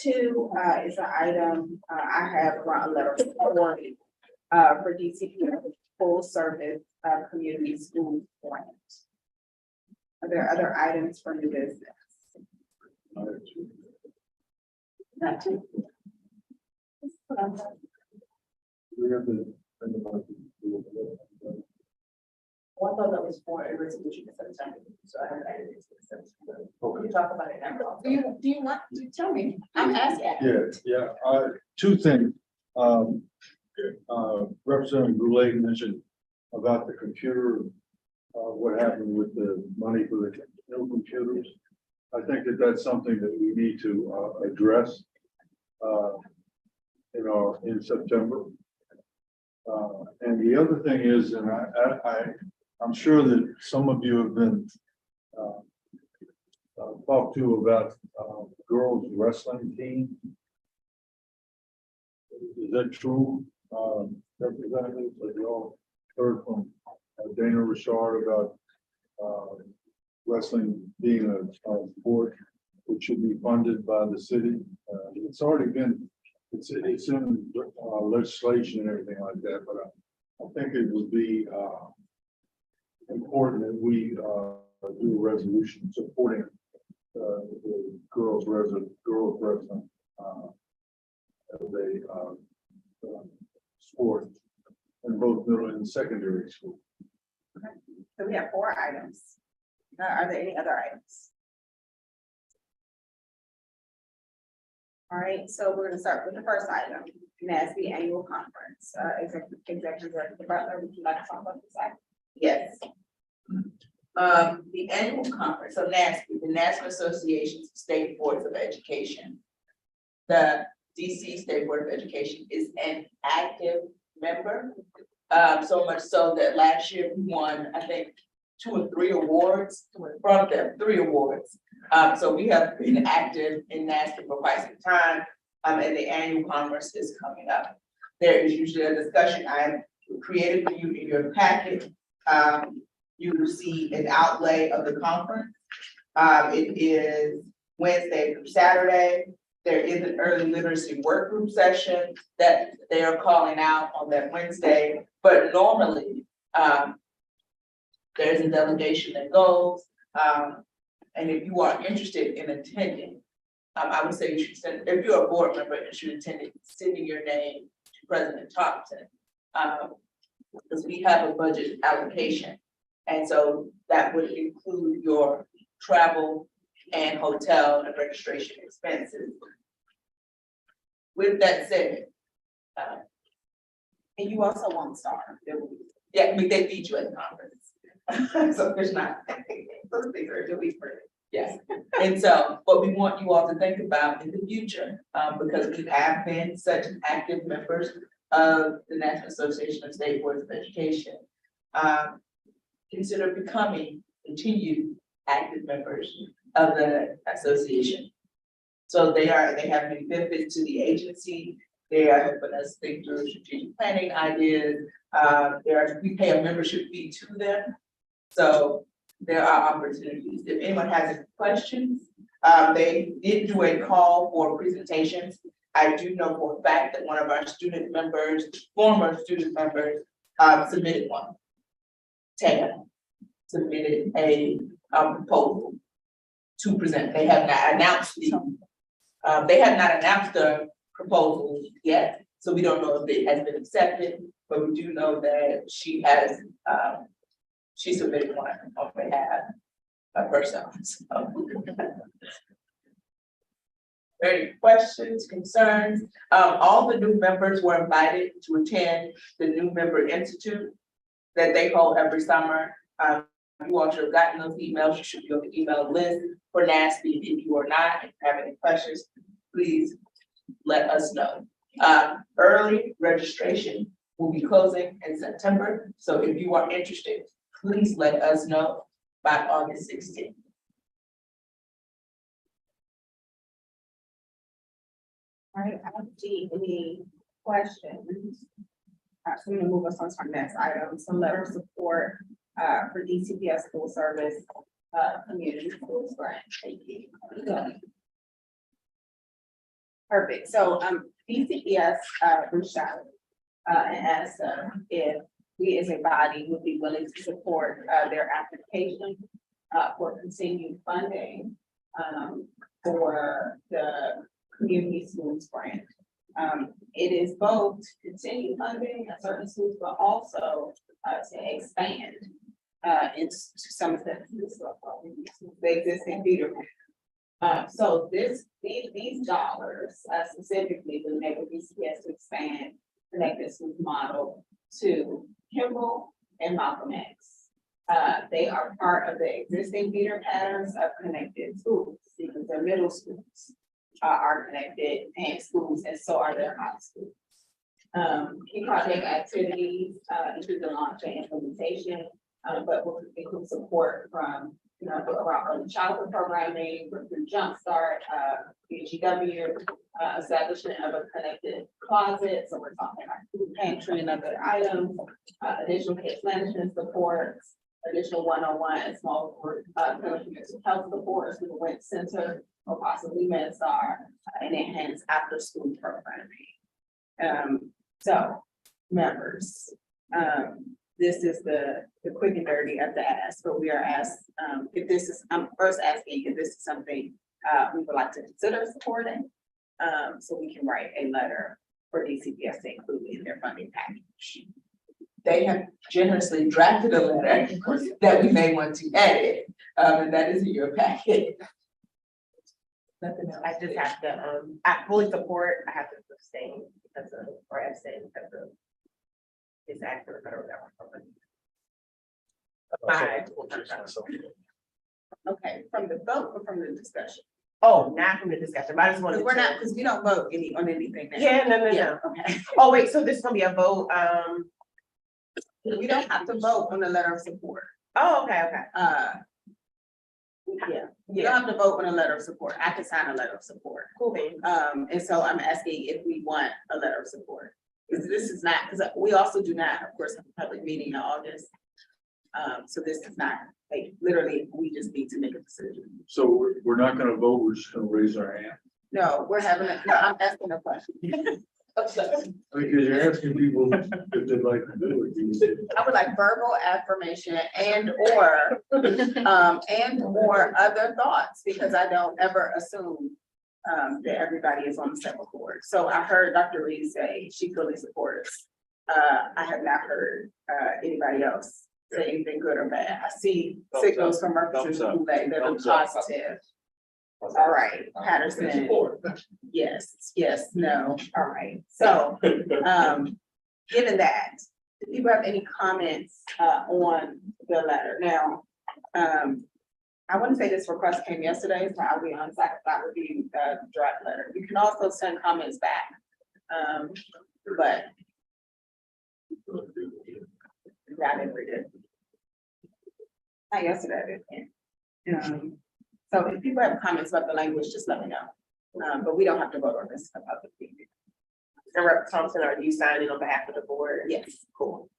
Two is an item I have around a letter for DCP full service community school grant. Are there other items for new business? Not two. One thought that was for a resolution in September, so I haven't added it to the September. We can talk about it now. Do you want to tell me? I'm asking. Yeah, two things. Representative Goulet mentioned about the computer, what happened with the money for the new computers. I think that that's something that we need to address in September. And the other thing is, and I'm sure that some of you have been talked to about girls wrestling team. Is that true? Representatives, like you all heard from Dana Richard about wrestling being a sport which should be funded by the city. It's already been, it's in legislation and everything like that, but I think it would be important that we do a resolution supporting the girls wrestling as a sport in both middle and secondary school. Okay. So we have 4 items. Are there any other items? All right, so we're going to start with the first item, NASB annual conference. Executive Director Butler, would you like to talk about this item? Yes. The annual conference, so NASB, the National Association of State Boards of Education. The DC State Board of Education is an active member. So much so that last year we won, I think, 2 or 3 awards from them, 3 awards. So we have been active in NASB for quite some time, and the annual conference is coming up. There is usually a discussion I created for you in your packet. You will see an outlay of the conference. It is Wednesday through Saturday. There is an early literacy work group session that they are calling out on that Wednesday, but normally there's a delegation that goes. And if you are interested in attending, I would say you should send, if you're a board member, you should attend it, sending your name to President Thompson. Because we have a budget allocation. And so that would include your travel and hotel and registration expenses. With that said, and you also won't start. Yeah, I mean, they feed you at the conference. So there's not, those things are really free. Yes, and so, but we want you all to think about in the future, because we have been such active members of the National Association of State Boards of Education. Consider becoming continued active members of the association. So they have many benefits to the agency. They are helping us think through strategic planning ideas. We pay a membership fee to them. So there are opportunities. If anyone has any questions, they did do a call for presentations. I do know for a fact that one of our student members, former student members, submitted one. Tam submitted a proposal to present. They have not announced the proposal yet, so we don't know if it has been accepted, but we do know that she has, she submitted one on behalf of herself. So. Any questions, concerns? All the new members were invited to attend the New Member Institute that they hold every summer. You all should have gotten those emails. You should be on the email list for NASB. If you are not, if you have any questions, please let us know. Early registration will be closing in September. So if you are interested, please let us know by August 16th. All right, I don't see any questions. So I'm gonna move us on to our next item, some letter of support for DCPS school service, community schools grant. Thank you. Perfect, so DCPS reached out and asked if we as a body would be willing to support their application for continued funding for the community schools grant. It is both to continue funding at certain schools, but also to expand into some of the existing feeder. So these dollars specifically will enable DCPS to expand Connected Schools model to Kimball and Malcolm X. They are part of the existing feeder patterns of Connected Schools because their middle schools are connected and schools, and so are their high schools. Key project activities include the launch and implementation, but will include support from around early childhood programming, through Jumpstart, BGW, establishment of a connected closet. So we're talking about food pantry and other items, additional case management supports, additional one-on-one and small group mental health supports through the WIC Center or possibly MedStar, and enhance after school programming. So members, this is the quick and dirty of the ask, but we are asked if this is, I'm first asking if this is something we would like to consider supporting. So we can write a letter for DCPS to include in their funding package. They have generously drafted a letter that we may want to edit, and that is in your packet. Nothing else. I just have to, I fully support, I have to abstain because of, or abstain because of this act of the federal government. Okay, from the vote or from the discussion? Oh, not from the discussion, but I just wanted Because to. we're not, because we don't vote on anything now. Yeah, no. Yeah, okay. Oh, wait, so this is gonna be a vote, We don't have to vote on the letter of support. oh, okay. Yeah, you don't have to vote on a letter of support. I can sign a letter of support. Cool beans. And so I'm asking if we want a letter of support. Because this is not, because we also do not, of course, have a public meeting in August. So this is not, like, literally, we just need to make a decision. So we're not gonna vote, we're just gonna raise our hand. No, I'm asking a question. Because you're asking people if they'd like to do it. I would like verbal affirmation and or other thoughts, because I don't ever assume that everybody is on the same accord. So I heard Dr. Reed say she fully supports. I have not heard anybody else say anything good or bad. I see signals from Representative Boulay that are positive. All right, Patterson. Yes, no, all right. So, given that, Do people have any comments on the letter? Now, I wouldn't say this request came yesterday, so I'll be honest, I have not reviewed the draft letter. You can also send comments back. But yeah, I didn't read it. Not yesterday, I didn't. So if people have comments about the language, just let me know. But we don't have to vote on this about the fee. And Rep. Thompson, are you signing on behalf of the board? Yes. Cool.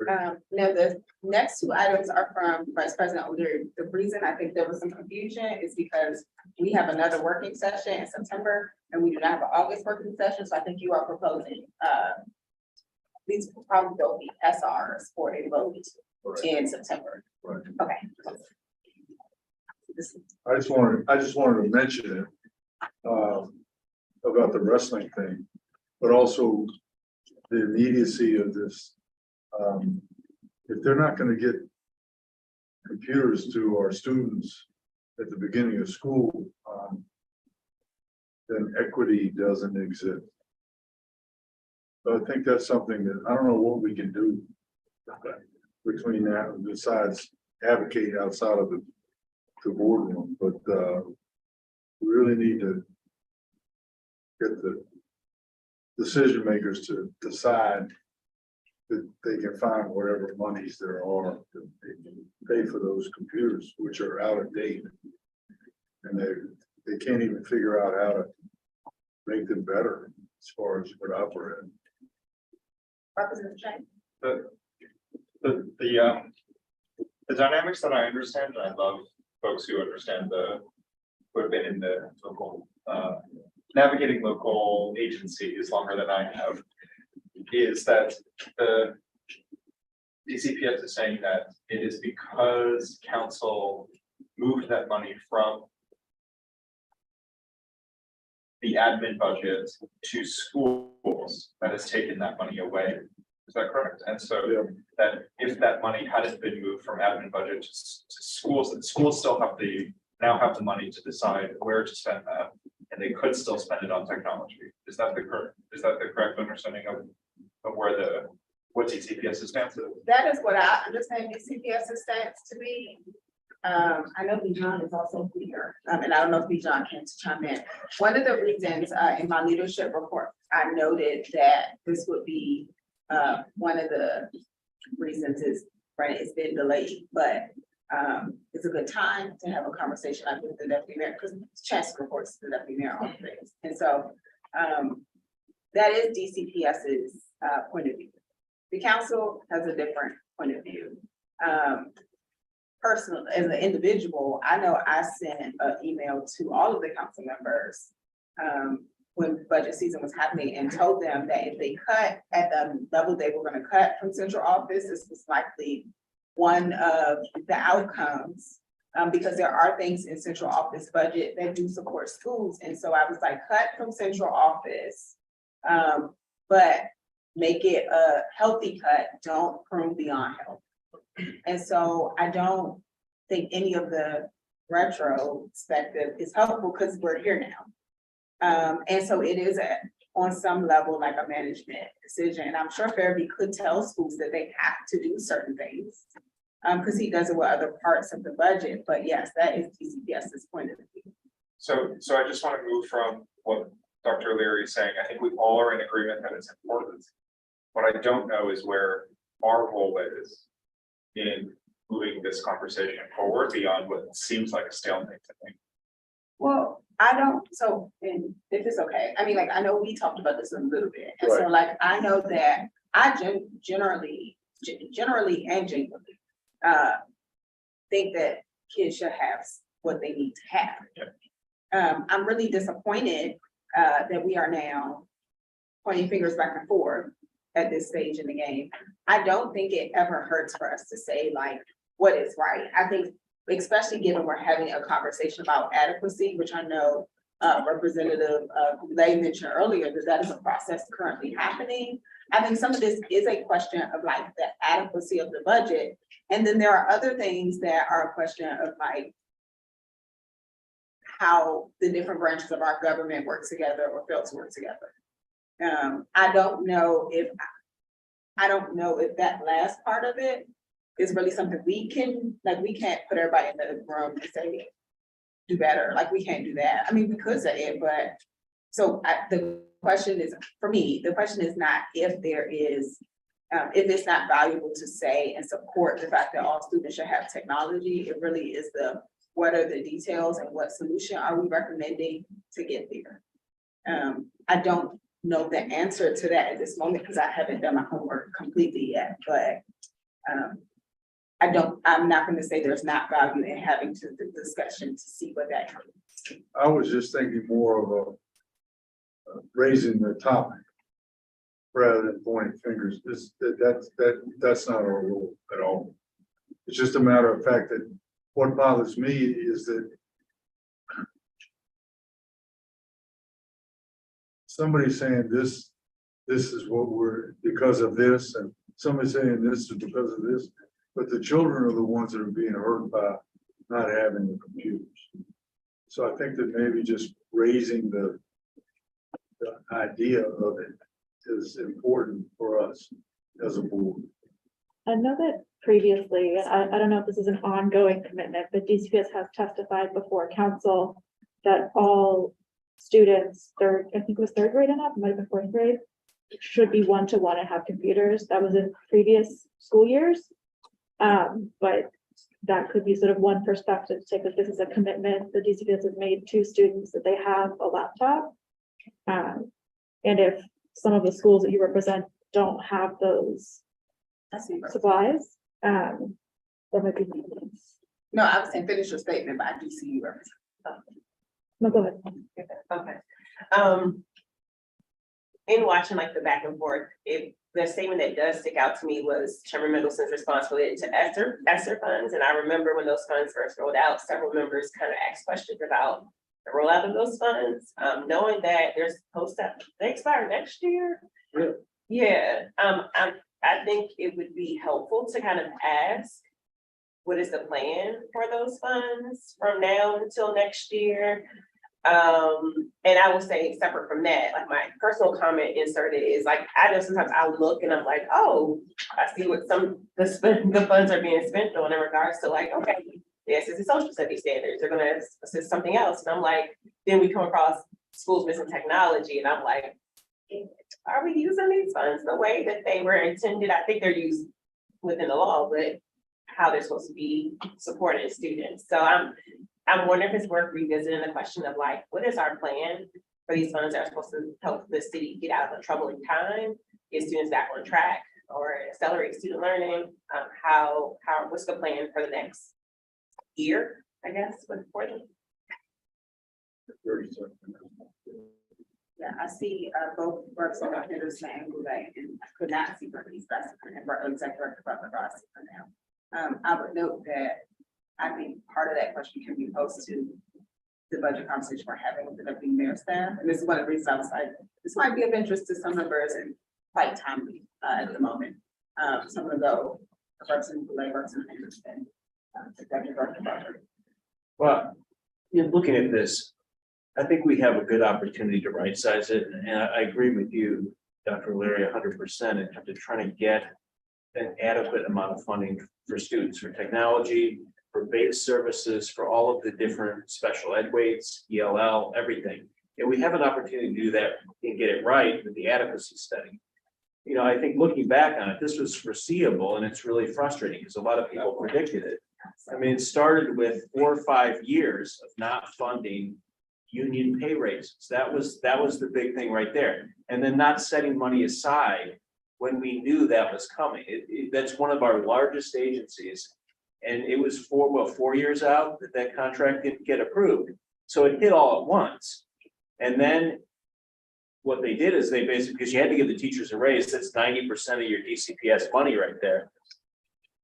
Now the next two items are from Vice President O'Leary. The reason I think there was some confusion is because we have another working session in September and we do not have an August working session, so I think you are proposing, these probably will be SRs for a vote in September. Right. Okay. I just wanted to mention it, about the wrestling thing, but also the immediacy of this. If they're not gonna get computers to our students at the beginning of school, then equity doesn't exist. So I think that's something that, I don't know what we can do between that, besides advocate outside of the boardroom, but, we really need to get the decision makers to decide that they can find whatever monies there are to pay for those computers, which are out of date. And they can't even figure out how to make them better as far as what I've read. Representative Chang? The dynamics that I understand, and I love folks who understand who have been in the local, navigating local agencies longer than I have, is that the DCPS is saying that it is because council moved that money from the admin budget to schools that has taken that money away. Is that correct? And so that if that money hadn't been moved from admin budget to schools, that schools still now have the money to decide where to spend that, and they could still spend it on technology. Is that the correct understanding of what DCPS stands for? That is what I understand DCPS's stance to be. I know Bijan is also here, and I don't know if Bijan can chime in. One of the reasons in my leadership report, I noted that this would be one of the reasons is, right, it's been delayed, but it's a good time to have a conversation like with the deputy mayor, because Chancellor reports to the deputy mayor on things. And so that is DCPS's point of view. The council has a different point of view. Personally, as an individual, I know I sent an email to all of the council members when budget season was happening and told them that if they cut at the level they were going to cut from central office, this was likely one of the outcomes, because there are things in central office budget that do support schools. And so I was like, cut from central office, but make it a healthy cut, don't prune beyond health. And so I don't think any of the retrospective is helpful because we're here now. And so it is on some level like a management decision. And I'm sure Fairby could tell schools that they have to do certain things because he does it with other parts of the budget. But yes, that is DCPS's point of view. So I just want to move from what Dr. O'Leary is saying. I think we all are in agreement that it's important. What I don't know is where our role is in moving this conversation forward beyond what seems like a stalemate to me. Well, I don't, so, and if it's okay, I mean, like, I know we talked about this a little bit, and so Right. like, I know that I generally and genuinely, think that kids should have what they need to have. I'm really disappointed, that we are now pointing fingers back and forth at this stage in the game. I don't think it ever hurts for us to say like what is right. I think, especially given we're having a conversation about adequacy, which I know Representative Lay mentioned earlier, that is a process currently happening. I think some of this is a question of like the adequacy of the budget. And then there are other things that are a question of like, how the different branches of our government work together or fail to work together. I don't know if that last part of it is really something we can, like, we can't put everybody in the room and say, do better, like, we can't do that. I mean, we could say it, but, so the question is, for me, the question is not if there is, if it's not valuable to say and support the fact that all students should have technology, it really is what are the details and what solution are we recommending to get there? I don't know the answer to that at this moment because I haven't done my homework completely yet, but I'm not gonna say there's not value in having the discussion to see what that means. I was just thinking more of a raising the topic rather than pointing fingers. That's not our role at all. It's just a matter of fact that what bothers me is that somebody's saying this is what we're, because of this, and somebody's saying this is because of this, but the children are the ones that are being hurt by not having the computers. So I think that maybe just raising the idea of it is important for us as a board. I know that previously, I don't know if this is an ongoing commitment, but DCPS has testified before council that all students, I think it was third grade and up, might have been fourth grade, should be one-to-one and have computers. That was in previous school years. But that could be sort of one perspective to take, that this is a commitment the DCPS has made to students that they have a laptop. And if some of the schools that you represent don't have those supplies, that might be. No, I was saying finish your statement, but I do see you represent. No, go ahead. Okay. In watching like the back and forth, the statement that does stick out to me was Chairman Middleton's response related to ESSER funds. And I remember when those funds first rolled out, several members kind of asked questions about the rollout of those funds, knowing that they're supposed to, they expire next year. Really? Yeah, I think it would be helpful to kind of ask, what is the plan for those funds from now until next year? And I will say, separate from that, like my personal comment inserted is like, I know sometimes I look and I'm like, oh, I see what the funds are being spent on in regards to like, okay, this is the social studies standards, they're gonna assist something else. And I'm like, then we come across schools missing technology and I'm like, are we using these funds the way that they were intended? I think they're used within the law, but how they're supposed to be supporting students. So I'm wondering if it's worth revisiting the question of like, what is our plan for these funds that are supposed to help the city get out of a troubling time, get students back on track, or accelerate student learning? What's the plan for the next year, I guess, for them? Yeah, I see both works on Henderson and Goulet, and I could not see Bernie's best and Executive Butler for now. I would note that I think part of that question can be posed to the budget conversation we're having with the deputy mayor staff. And this is one of the reasons I was like, this might be of interest to some members and quite timely at the moment. Some of the Berkson, Goulet, Berkson, Henderson, Executive Director Butler. Well, looking at this, I think we have a good opportunity to right size it, and I agree with you, Dr. O'Leary, 100% in terms of trying to get an adequate amount of funding for students, for technology, for base services, for all of the different special ed weights, ELL, everything. And we have an opportunity to do that and get it right with the adequacy study. You know, I think looking back on it, this was foreseeable, and it's really frustrating because a lot of people predicted it. I mean, it started with 4 or 5 years of not funding union pay raises. That was the big thing right there. And then not setting money aside when we knew that was coming. That's one of our largest agencies. And it was 4 years out that contract didn't get approved. So it hit all at once. And then what they did is they basically, because you had to give the teachers a raise, that's 90% of your DCPS money right there.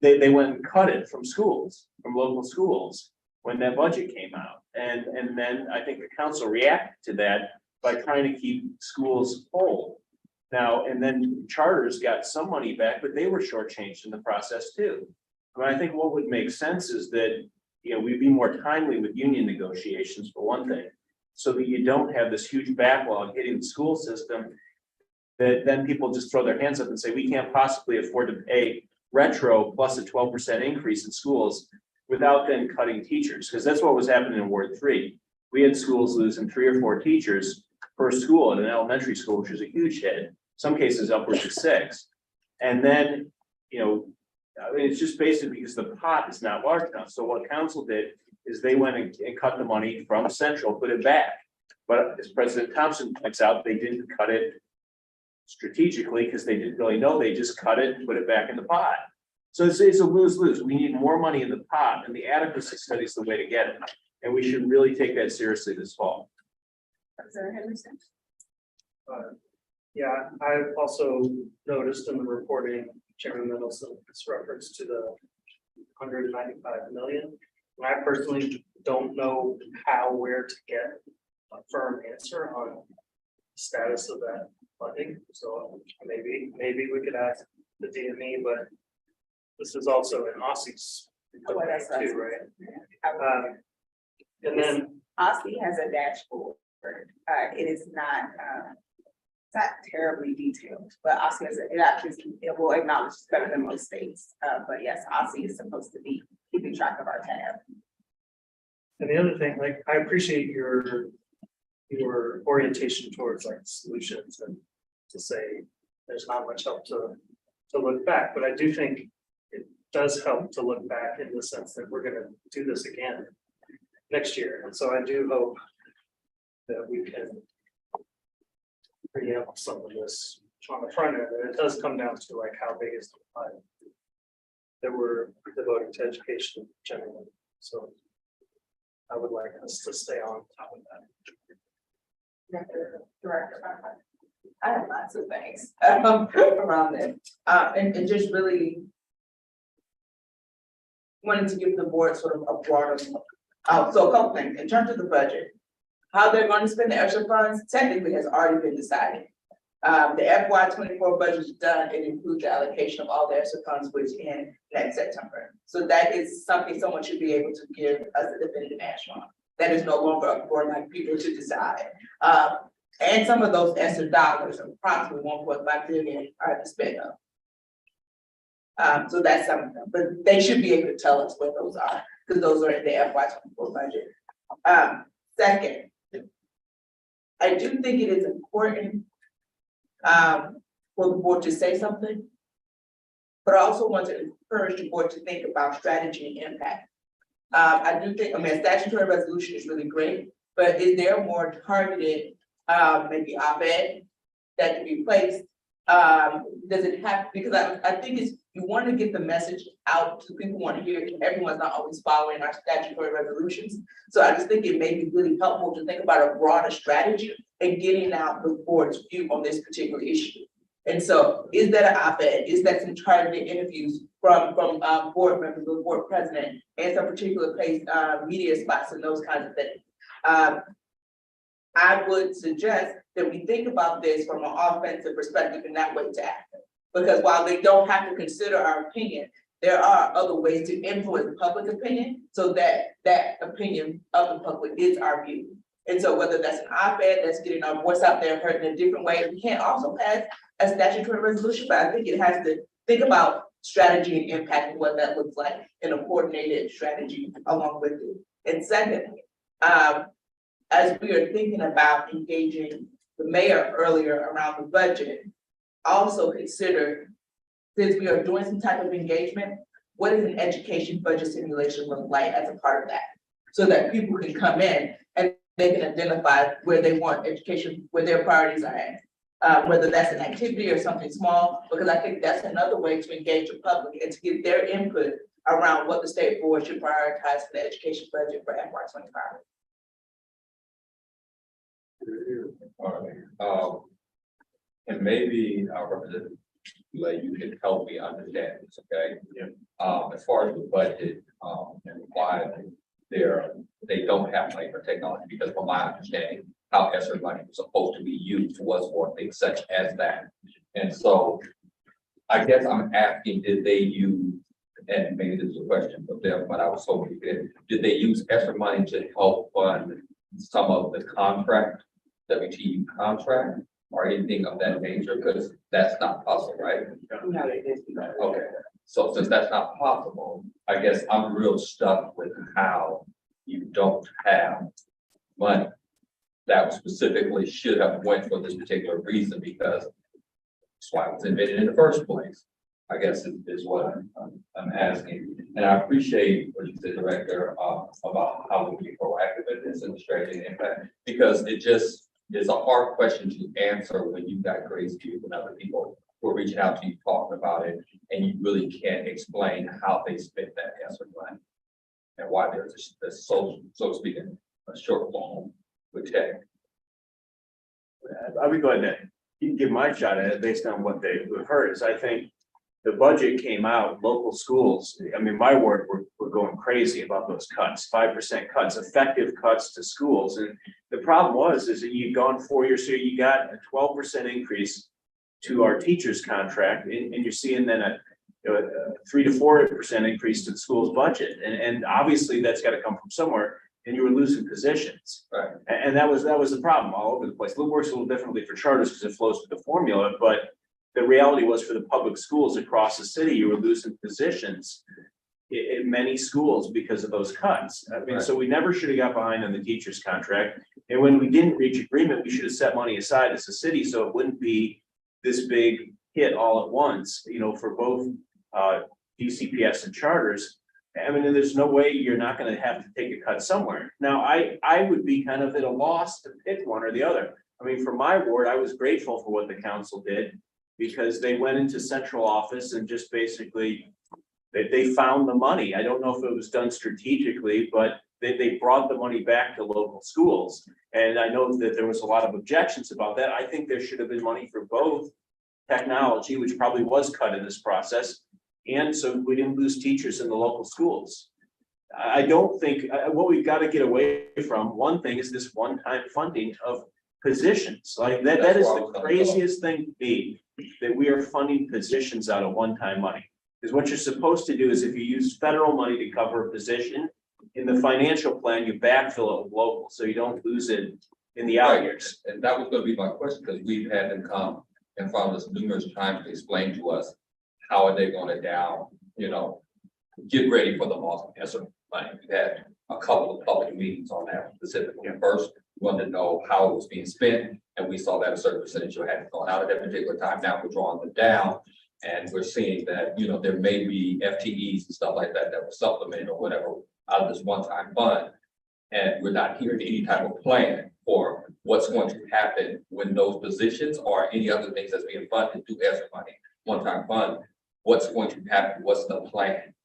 They went and cut it from schools, from local schools, when that budget came out. And then I think the council reacted to that by trying to keep schools whole. Now, and then charters got some money back, but they were shortchanged in the process too. I mean, I think what would make sense is that, we'd be more timely with union negotiations for one thing. So that you don't have this huge backlog hitting the school system. That then people just throw their hands up and say, we can't possibly afford to pay retro plus a 12% increase in schools without then cutting teachers, because that's what was happening in Ward 3. We had schools losing 3 or 4 teachers per school in an elementary school, which is a huge hit, some cases upwards of 6. And then, it's just basically because the pot is not large enough. So what council did is they went and cut the money from central, put it back. But as President Thompson points out, they didn't cut it strategically because they didn't really know. They just cut it and put it back in the pot. So it's a lose-lose. We need more money in the pot, and the adequacy study is the way to get it. And we should really take that seriously this fall. Yeah, I've also noticed in the reporting, Chairman Middleton's reference to the 195 million. And I personally don't know where to get a firm answer on the status of that funding. So maybe we could ask the DME, but this is also in Aussie's too, right? And then Aussie has a dashboard. It is not, it's not terribly detailed, but Aussie has, it will acknowledge it's better than most states. But yes, Aussie is supposed to be keeping track of our tab. And the other thing, like, I appreciate your orientation towards like solutions and to say there's not much help to look back, but I do think it does help to look back in the sense that we're gonna do this again next year. And so I do hope that we can preempt some of this on the front end. And it does come down to like how big is the pie that we're devoting to education generally. So I would like us to stay on top of that. Director, I have lots of things around it. And just really wanted to give the board sort of a broader look. So a couple things, in terms of the budget, how they're going to spend the extra funds technically has already been decided. The FY24 budget is done. It includes the allocation of all the extra funds, which in next September. So that is something someone should be able to give us a definitive answer on. That is no longer up for like people to decide. And some of those extra dollars, approximately 1.5 billion, are to spend up. So that's something, but they should be able to tell us what those are, because those are in the FY24 budget. Second, I do think it is important for the board to say something, but I also want to encourage the board to think about strategy and impact. I do think, a statutory resolution is really great, but is there more targeted, maybe op-ed that can be placed? Does it have, because I think it's, you want to get the message out to people who want to hear it. Everyone's not always following our statutory resolutions. So I just think it may be really helpful to think about a broader strategy and getting out the board's view on this particular issue. And so is that an op-ed? Is that some targeted interviews from board members, the board president, and some particular place, media spots and those kinds of things? I would suggest that we think about this from an offensive perspective and not wait to act. Because while they don't have to consider our opinion, there are other ways to influence public opinion so that that opinion of the public is our view. And so whether that's an op-ed that's getting our voice out there heard in a different way, we can't also pass a statutory resolution, but I think it has to think about strategy and impact and what that looks like in a coordinated strategy along with it. And second, as we are thinking about engaging the mayor earlier around the budget, also consider, since we are doing some type of engagement, what does an education budget simulation look like as a part of that? So that people can come in and they can identify where they want education, where their priorities are at. Whether that's an activity or something small, because I think that's another way to engage the public and to get their input around what the state board should prioritize for the education budget for FY25. All right. And maybe Representative Lay, you can help me understand this, okay? Yeah. As far as the budget, and why they don't have money for technology, because from my understanding, how ESSER money was supposed to be used was for things such as that. And so I guess I'm asking, did they use and maybe this is a question for them, but I was hoping did they use extra money to help fund some of the contract, WTU contract, or anything of that nature? Because that's not possible, right? No, they didn't. Okay, so since that's not possible, I guess I'm real stuck with how you don't have money that specifically should have went for this particular reason, because that's why it was invented in the first place, I guess is what I'm asking. And I appreciate what you said, Director, about how we be proactive in this and the strategy impact, because it just is a hard question to answer when you've got grade students and other people who are reaching out to you, talking about it, and you really can't explain how they spent that extra money and why there's a so to speak, a shortfall with tech. I would go ahead and give my shot at it based on what they've heard. Is I think the budget came out, local schools, I mean, my ward, we're going crazy about those cuts, 5% cuts, effective cuts to schools. And the problem is that you've gone 4 years, so you got a 12% increase to our teachers' contract, and you're seeing then a 3 to 4% increase to the school's budget. And obviously that's got to come from somewhere, and you were losing positions. Right. And that was the problem all over the place. It works a little differently for charters because it flows through the formula, but the reality was for the public schools across the city, you were losing positions in many schools because of those cuts. I mean, so we never should have got behind on the teachers' contract. And when we didn't reach agreement, we should have set money aside as a city so it wouldn't be this big hit all at once, for both DCPS and charters. I mean, there's no way you're not going to have to take a cut somewhere. Now, I would be kind of at a loss to pick one or the other. I mean, for my ward, I was grateful for what the council did, because they went into central office and just basically, they found the money. I don't know if it was done strategically, but they brought the money back to local schools. And I know that there was a lot of objections about that. I think there should have been money for both technology, which probably was cut in this process, and so we didn't lose teachers in the local schools. I don't think, what we've got to get away from, one thing is this one-time funding of positions. Like that is the craziest thing to be, that we are funding positions out of one-time money. Because what you're supposed to do is, if you use federal money to cover a position, in the financial plan, you backfill it with local, so you don't lose it in the out years. And that was going to be my question, because we've had them come in front of us numerous times to explain to us how are they going to get ready for the multi-answer money. We had a couple of public meetings on that specifically. First, we wanted to know how it was being spent, and we saw that a certain percentage had gone out at that particular time. Now we're drawing them down, and we're seeing that there may be FTEs and stuff like that were supplemented or whatever out of this one-time fund, and we're not hearing any type of plan for what's going to happen when those positions or any other things that's being funded through extra money, one-time fund. What's going to happen? What's the plan?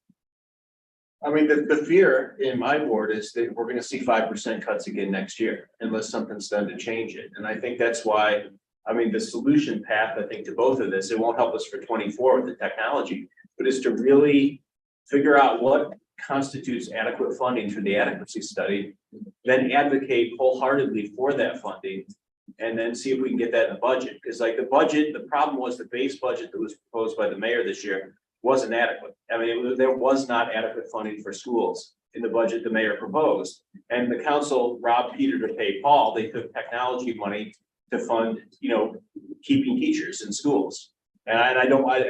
I mean, the fear in my ward is that we're going to see 5% cuts again next year unless something's done to change it. And I think that's why, I mean, the solution path, I think, to both of this, it won't help us for 24 with the technology, but is to really figure out what constitutes adequate funding through the adequacy study, then advocate wholeheartedly for that funding, and then see if we can get that in the budget. Because like the problem was the base budget that was proposed by the mayor this year wasn't adequate. I mean, there was not adequate funding for schools in the budget the mayor proposed. And the council robbed Peter to pay Paul. They took technology money to fund, keeping teachers in schools. And I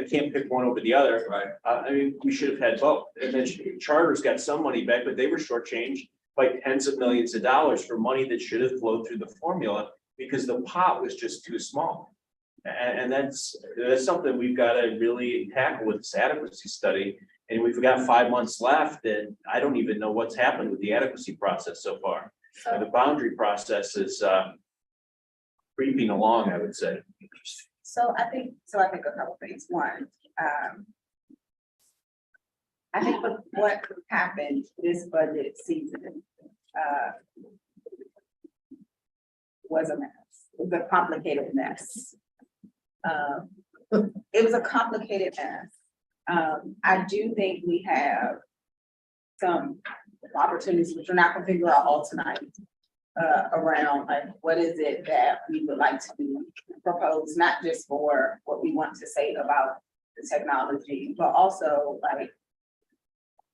can't pick one over the other. Right. I mean, we should have had both. And then charters got some money back, but they were shortchanged by tens of millions of dollars for money that should have flowed through the formula because the pot was just too small. And that's something we've got to really tackle with this adequacy study. And we've got 5 months left, and I don't even know what's happened with the adequacy process so far. And the boundary process is creeping along, I would say. So I think a couple things. One, I think what happened this budget season was a mess. It was a complicated mess. It was a complicated mess. I do think we have some opportunities, which we're not gonna figure out all tonight, around like what is it that we would like to propose, not just for what we want to say about the technology, but also like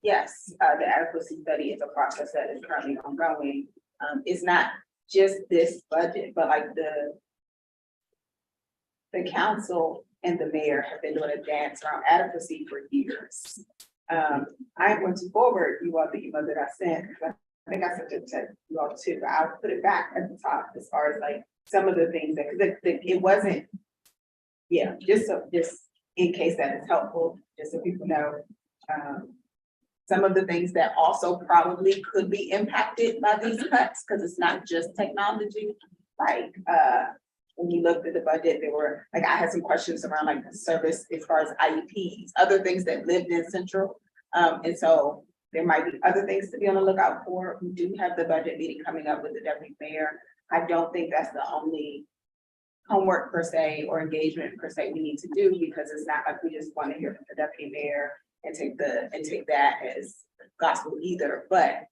yes, the adequacy study is a process that is currently ongoing. It's not just this budget, but like the council and the mayor have been doing a dance around adequacy for years. I am going to forward you all the email that I sent, 'cause I think I sent it to you all too, but I'll put it back at the top as far as like some of the things that, because it wasn't. Yeah, just in case that is helpful, just so people know. Some of the things that also probably could be impacted by these cuts, because it's not just technology. Like, when we looked at the budget, there were, like, I had some questions around like the service as far as IEPs, other things that lived in Central. And so there might be other things to be on the lookout for. We do have the budget meeting coming up with the deputy mayor. I don't think that's the only homework per se or engagement per se we need to do, because it's not like we just want to hear from the deputy mayor and take that as gospel either, but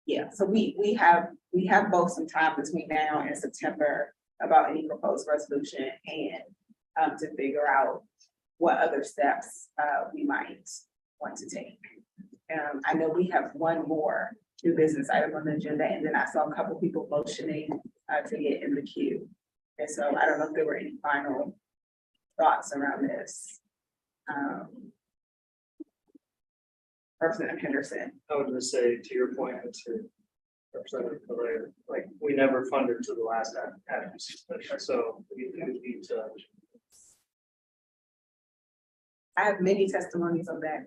yeah, so we have both some time between now and September about any proposed resolution and to figure out what other steps we might want to take. I know we have one more new business item on the agenda, and then I saw a couple people motioning to get in the queue. And so I don't know if there were any final thoughts around this. Representative Henderson. I would just say, to your point, to Representative Correa, like, we never funded to the last adequacy study, so we need to. I have many testimonies on that.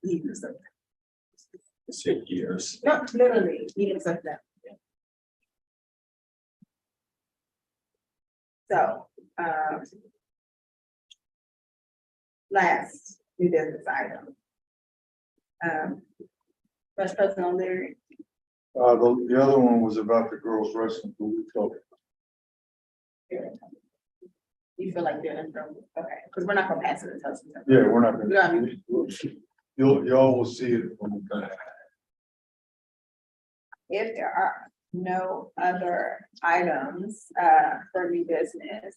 Years of that. 6 years. No, literally, years of that. So, last new business item. Vice President O'Leary. The other one was about the girls wrestling pool. So You feel like they're in trouble, okay, because we're not gonna pass it until September. yeah, we're not Yeah, I gonna, mean- y'all will see it when we come back. If there are no other items for new business,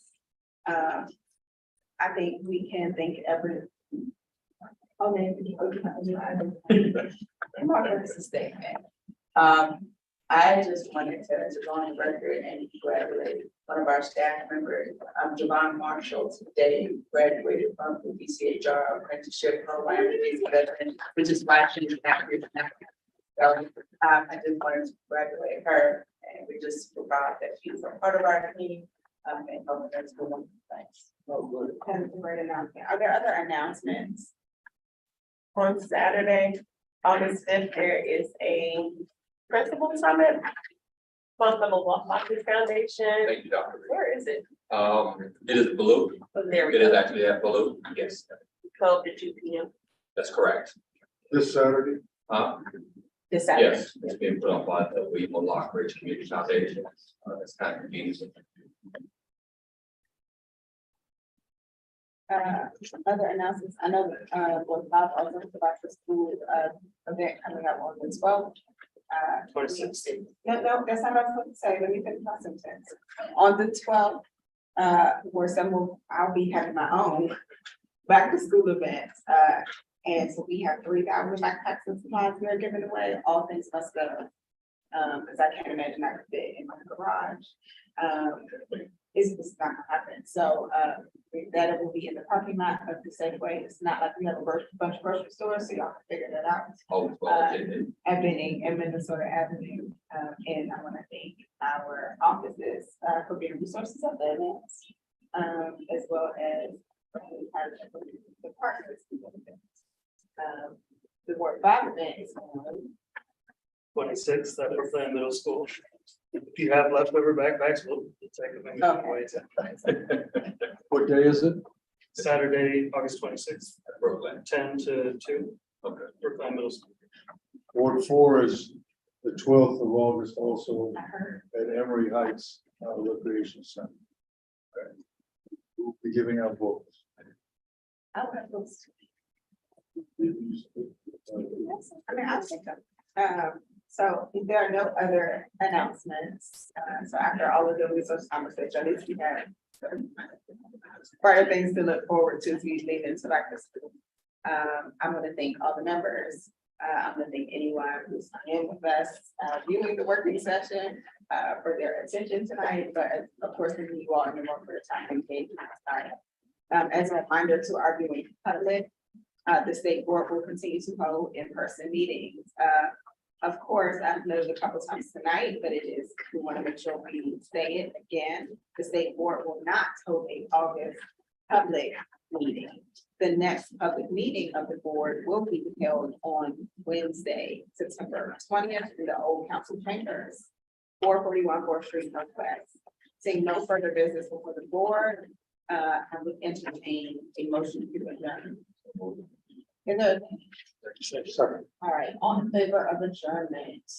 I think we can thank every. Oh, man. I'm not going to statement. I just wanted to go on the record and congratulate one of our staff members, Javon Marshall, today graduated from the BCHR apprenticeship program, which is why she's not here tonight. So, I just wanted to congratulate her, and we just proud that she's a part of our team, and hope that's good. Thanks. That's a great announcement. Are there other announcements? On Saturday, August 5th, there is a principal summit. From the Milwaukee Foundation. Thank you, Dr. Where is it? It is blue. Oh, there we It is go. actually at blue. Yes, 12 to 2 p.m. that's correct. This Saturday, This Saturday? Yes, it's being put up by the Weevil Lock Ridge Community Foundation. It's kind of convenient. Other announcements, I know, was Bob also about the school, event coming up on the 12th. 2016. No, that's not what I was going to say, let me finish my sentence. On the 12th, where I'll be having my own back to school event, and so we have 3,000 backpacks and supplies we are giving away, all things must go. Because I can't imagine I could fit in my garage. It's not gonna happen, so, that will be in the parking lot of the Safeway. It's not like we have a bunch of grocery stores, so y'all can figure that out. Oh, well, it- At Benning and Minnesota Avenue, and I want to thank our offices, for being resources of the events, as well as the partners. The Ward 5 event is on 26th at Brooklyn Middle School. If you have leftover backpacks, we'll take them and give them away. what day is it? Saturday, August 26th, Brooklyn. 10 to 2, Okay. Brooklyn Middle School. Ward 4 is the 12th of August, also I heard. at Emory Heights Recreation Center. Okay. We'll be giving out books. I'll have those. I mean, I'll take them. So if there are no other announcements, so after all of the resource conversation, at least we had further things to look forward to as we lead into back to school. I want to thank all the members. I want to thank anyone who's in with us, viewing the working session, for their attention tonight, but of course, thank you all in the room for the time and engagement. As a reminder to our viewing public, the state board will continue to hold in-person meetings. Of course, I've noted a couple times tonight, but we want to make sure we say it again. The state board will not hold a August public meeting. The next public meeting of the board will be held on Wednesday, September 20th in the old council chambers, 441 4th Street Northwest. Seeing no further business before the board, I would entertain a motion to adjourn. All right, all in favor of adjournment?